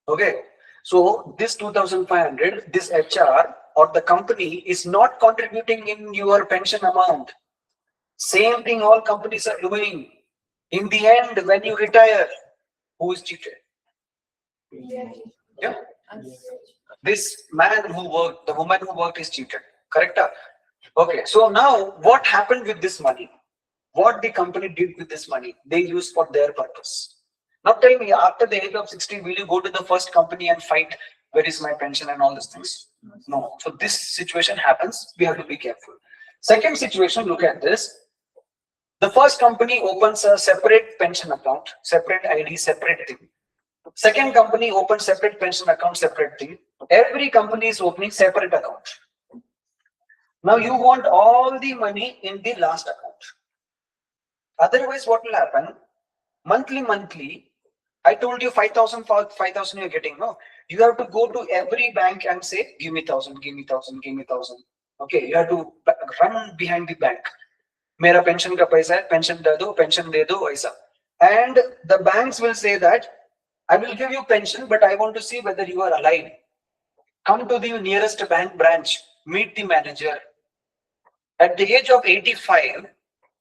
Okay. So this 2,500, this HR or the company is not contributing in your pension amount. Same thing all companies are doing. In the end, when you retire, who is cheated? Yeah. This man who worked, the woman who worked is cheated. Correct? Okay. So now what happened with this money? What the company did with this money? They used for their purpose. Now tell me, after the age of 60, will you go to the first company and fight, where is my pension and all these things? No. So this situation happens. We have to be careful. Second situation, look at this. The first company opens a separate pension account, separate ID, separate thing. Second company opens separate pension account, separate thing. Every company is opening separate account. Now you want all the money in the last account. Otherwise, what will happen? Monthly, I told you 5,000 you're getting, no? You have to go to every bank and say, give me 1,000, give me 1,000, give me 1,000. Okay, you have to run behind the bank. Mera pension ka paisa hai, pension de do, aisa. And the banks will say that, I will give you pension, but I want to see whether you are alive. Come to the nearest bank branch, meet the manager. At the age of 85,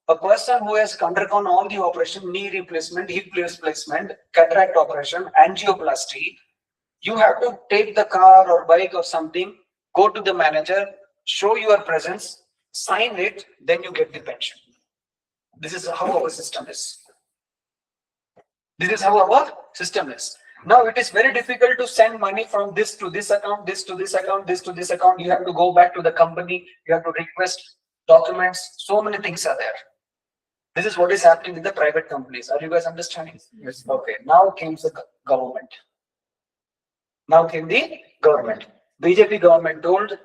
a person who has undergone all the operation, knee replacement, hip replacement, cataract operation, angioplasty, you have to take the car or bike or something, go to the manager, show your presence, sign it, then you get the pension. This is how our system is. This is how our system is. Now it is very difficult to send money from this to this account, this to this account, this to this account. You have to go back to the company, you have to request documents, so many things are there. This is what is happening in the private companies. Are you guys understanding? Yes. Okay. Now came the government. Now came the government. BJP government told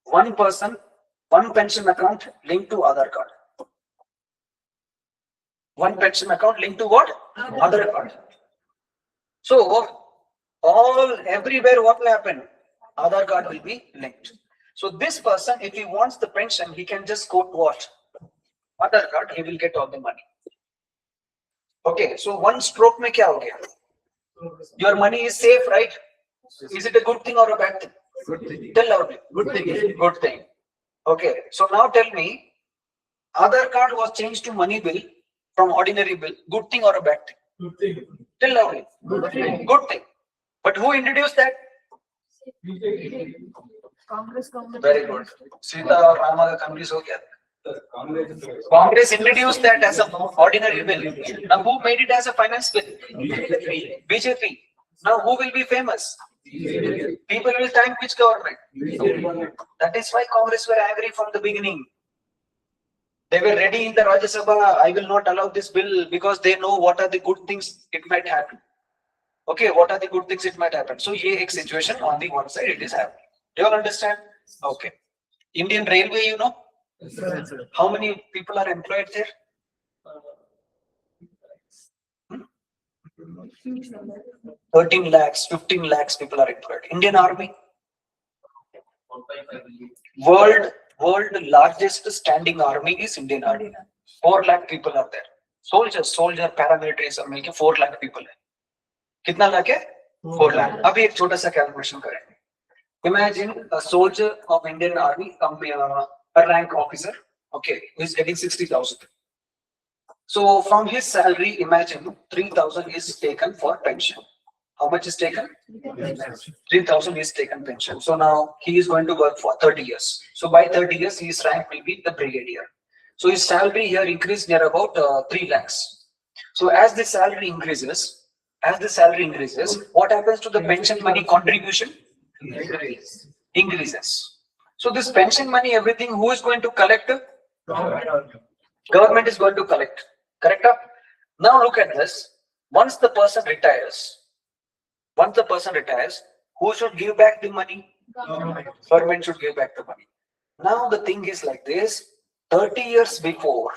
one person, one pension account linked to Aadhaar card. One pension account linked to what? Other account. So everywhere what will happen? Aadhaar card will be linked. So this person, if he wants the pension, he can just go to what? Aadhaar card, he will get all the money. Okay, so one stroke mein kya ho gaya? Your money is safe, right? Is it a good thing or a bad thing? Good thing. Tell loudly. Good thing. Good thing. Okay, so now tell me, Aadhaar card was changed to money bill from ordinary bill. Good thing or a bad thing? Good thing. Tell loudly. Good thing. Good thing. But who introduced that? Congress government. Very good. Sita or Rama ka convince ho gaya. Congress introduced that as an ordinary bill. Now who made it as a finance bill? BJP. Now who will be famous? People will thank which government? That is why Congress were angry from the beginning. They were ready in the Rajya Sabha. I will not allow this bill because they know what are the good things it might happen. Okay, what are the good things it might happen? So ye ek situation on the one side it is happening. Do you all understand? Okay. Indian Railway, you know, how many people are employed there? 13 lakhs, 15 lakhs people are employed. Indian Army, world largest standing army is Indian Army. 4 lakh people are there. Soldier, paramilitary सब मिलके 4 lakh people है. कितना लाख है? 4 lakh. अभी एक छोटा सा calculation करेंगे. Imagine a soldier of Indian Army, a rank officer, okay, who is getting 60,000. So from his salary, imagine 3,000 is taken for pension. How much is taken? 3,000 is taken pension. So now he is going to work for 30 years. So by 30 years, his rank will be the brigadier. So his salary here increased near about 3 lakhs. So as the salary increases, what happens to the pension money contribution? Increases. So this pension money, everything, who is going to collect? Government is going to collect. Correct? Now look at this. Once the person retires, who should give back the money? Government should give back the money. Now the thing is like this. 30 years before,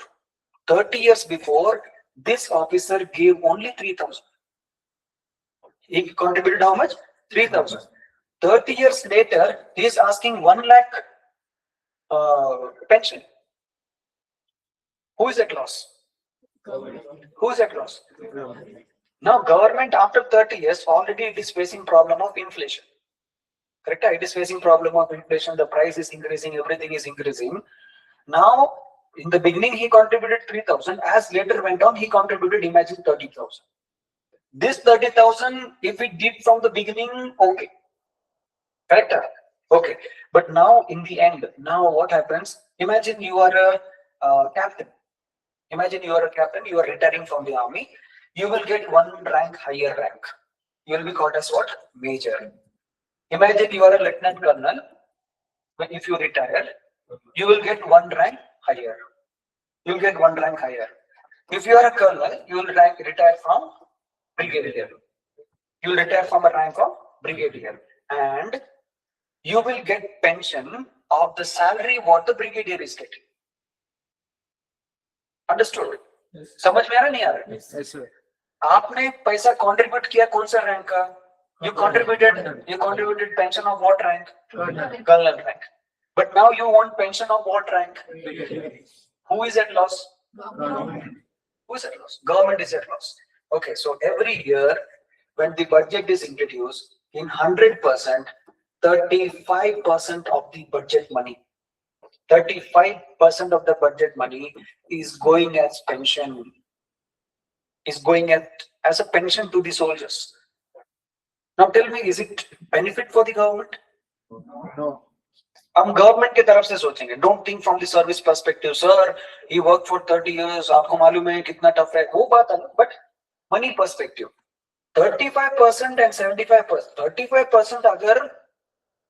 this officer gave only 3,000. He contributed how much? 3,000. 30 years later, he is asking 1 lakh pension. Who is at loss? Who is at loss? Now government after 30 years already it is facing problem of inflation. Correct? It is facing problem of inflation. The price is increasing. Everything is increasing. Now in the beginning he contributed 3,000. As later went on, he contributed, imagine, 30,000. This 30,000, if it did from the beginning, okay. Correct? Okay. But now in the end, now what happens? Imagine you are a captain. Imagine you are a captain, you are retiring from the army. You will get 1 rank higher rank. You will be called as what? Major. Imagine you are a lieutenant colonel. But if you retire, you will get 1 rank higher. You will get 1 rank higher. If you are a colonel, you will retire from brigadier. You will retire from a rank of brigadier. And you will get pension of the salary what the brigadier is getting. Understood? समझ में आ रहा नहीं आ रहा? Yes, sir. आपने पैसा contribute किया कौन सा rank का? You contributed pension of what rank? Colonel rank. But now you want pension of what rank? Who is at loss? Who is at loss? Government is at loss. Okay, so every year when the budget is introduced, in 100%, 35% of the budget money, 35% of the budget money is going as pension, as a pension to the soldiers. Now tell me, is it benefit for the government? No. हम government के तरफ से सोचेंगे. Don't think from the service perspective. Sir, he worked for 30 years. आपको मालूम है कितना tough है. वो बात अलग. But money perspective, 35% and 75%. 35% अगर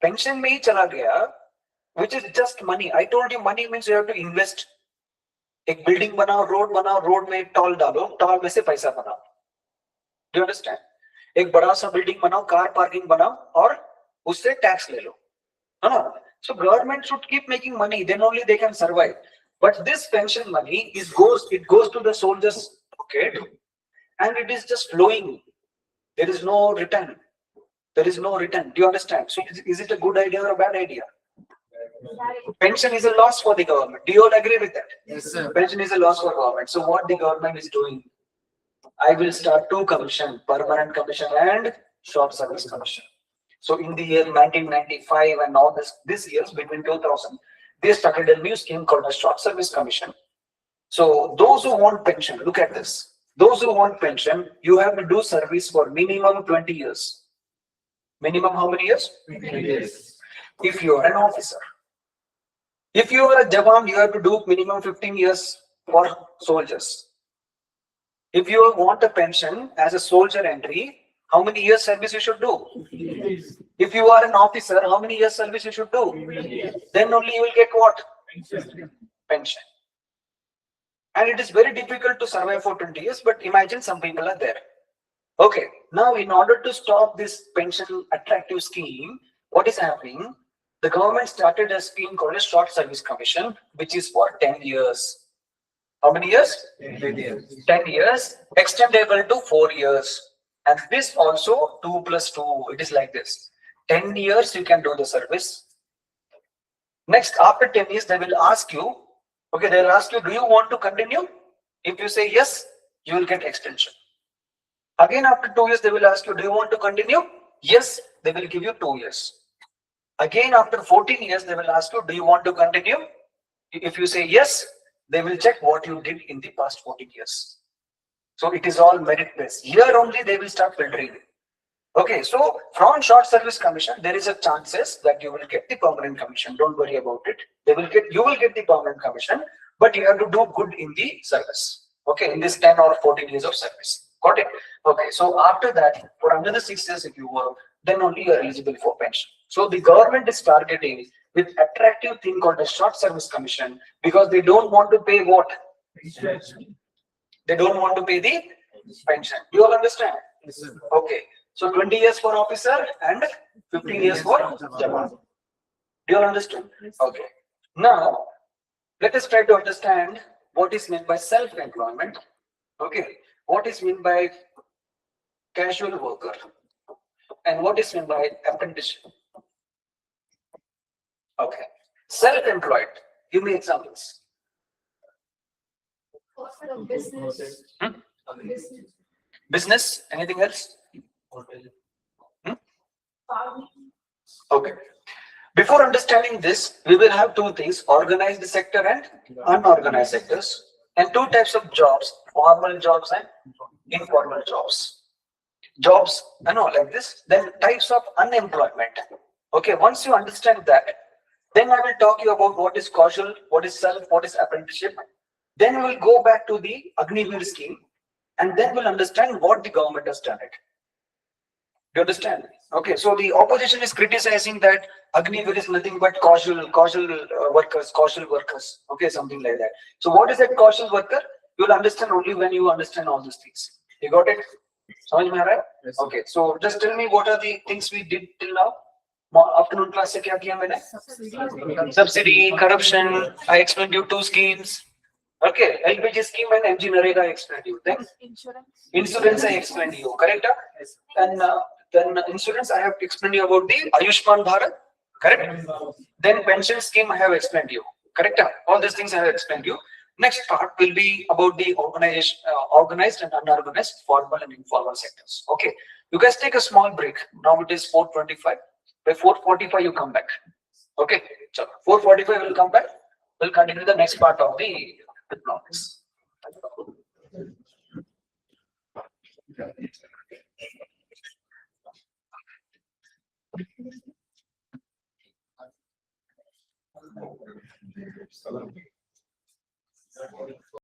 pension में ही चला गया, which is just money. I told you money means you have to invest. एक building बनाओ, road में टॉल डालो, टॉल में से पैसा बनाओ. Do you understand? एक बड़ा सा बिल्डिंग बनाओ, कार पार्किंग बनाओ और उससे टैक्स ले लो. No. So government should keep making money, then only they can survive. But this pension money goes to the soldiers' Okay, and it is just flowing. There is no return. There is no return. Do you understand? So is it a good idea or a bad idea? Pension is a loss for the government. Do you all agree with that? Yes, sir. Pension is a loss for government. So what the government is doing? I will start two commission, permanent commission and short service commission. So in the year 1995 and all this years between 2000, they started a new scheme called a short service commission. So those who want pension, look at this. Those who want pension, you have to do service for minimum 20 years. Minimum how many years? Yes. If you are an officer. If you are a Jawan, you have to do minimum 15 years for soldiers. If you want a pension as a soldier entry, how many years service you should do? If you are an officer, how many years service you should do? Then only you will get what? Pension. And it is very difficult to survive for 20 years, but imagine some people are there. Okay, now in order to stop this pension attractive scheme, what is happening? The government started a scheme called a short service commission, which is for 10 years. How many years? 10 years. 10 years, extendable to 4 years. And this also 2 plus 2, it is like this. 10 years you can do the service. Next, after 10 years, they will ask you, okay, they will ask you, do you want to continue? If you say yes, you will get extension. Again, after 2 years, they will ask you, do you want to continue? Yes, they will give you 2 years. Again, after 14 years, they will ask you, do you want to continue? If you say yes, they will check what you did in the past 14 years. So it is all merit based. Here only they will start filtering. Okay, so from short service commission, there is a chances that you will get the permanent commission. Don't worry about it. You will get the permanent commission, but you have to do good in the service. Okay, in this 10 or 14 years of service. Got it? Okay, so after that, for another 6 years if you work, then only you are eligible for pension. So the government is targeting with attractive thing called a short service commission because they don't want to pay what? They don't want to pay the pension. Do you all understand? Yes, sir. Okay. So 20 years for officer and 15 years for Jawan. Do you all understand? Okay. Now, let us try to understand what is meant by self-employment. Okay. What is meant by casual worker and what is meant by apprenticeship. Okay. Self-employed. Give me examples. Offer of business. Business. Business. Anything else? Farming. Okay. Before understanding this, we will have two things, organized sector and unorganized sectors, and two types of jobs, formal jobs and informal jobs. Jobs, like this, then types of unemployment. Okay, once you understand that, then I will talk you about what is casual, what is self, what is apprenticeship. Then we will go back to the Agnivir scheme, and then we'll understand what the government has done it. You understand? Okay, so the opposition is criticizing that Agnivir is nothing but casual workers. Okay, something like that. So what is that casual worker? You'll understand only when you understand all these things. You got it? Samajh mein aa raha hai? Yes. Okay, so just tell me what are the things we did till now? Afternoon class se kya kiya maine? Subsidy, corruption. I explained you two schemes. Okay, LPG scheme and MG Narega I explained you. Then Insurance. insurance I explained you. Correct? And then insurance I have explained you about the Ayushman Bharat. Correct? Then pension scheme I have explained you. Correct? All these things I have explained you. Next part will be about the organized and unorganized, formal and informal sectors. Okay. You guys take a small break. Now it is 4:25. By 4:45 you come back. Okay. So 4:45 will come back. We'll continue the next part of the economics.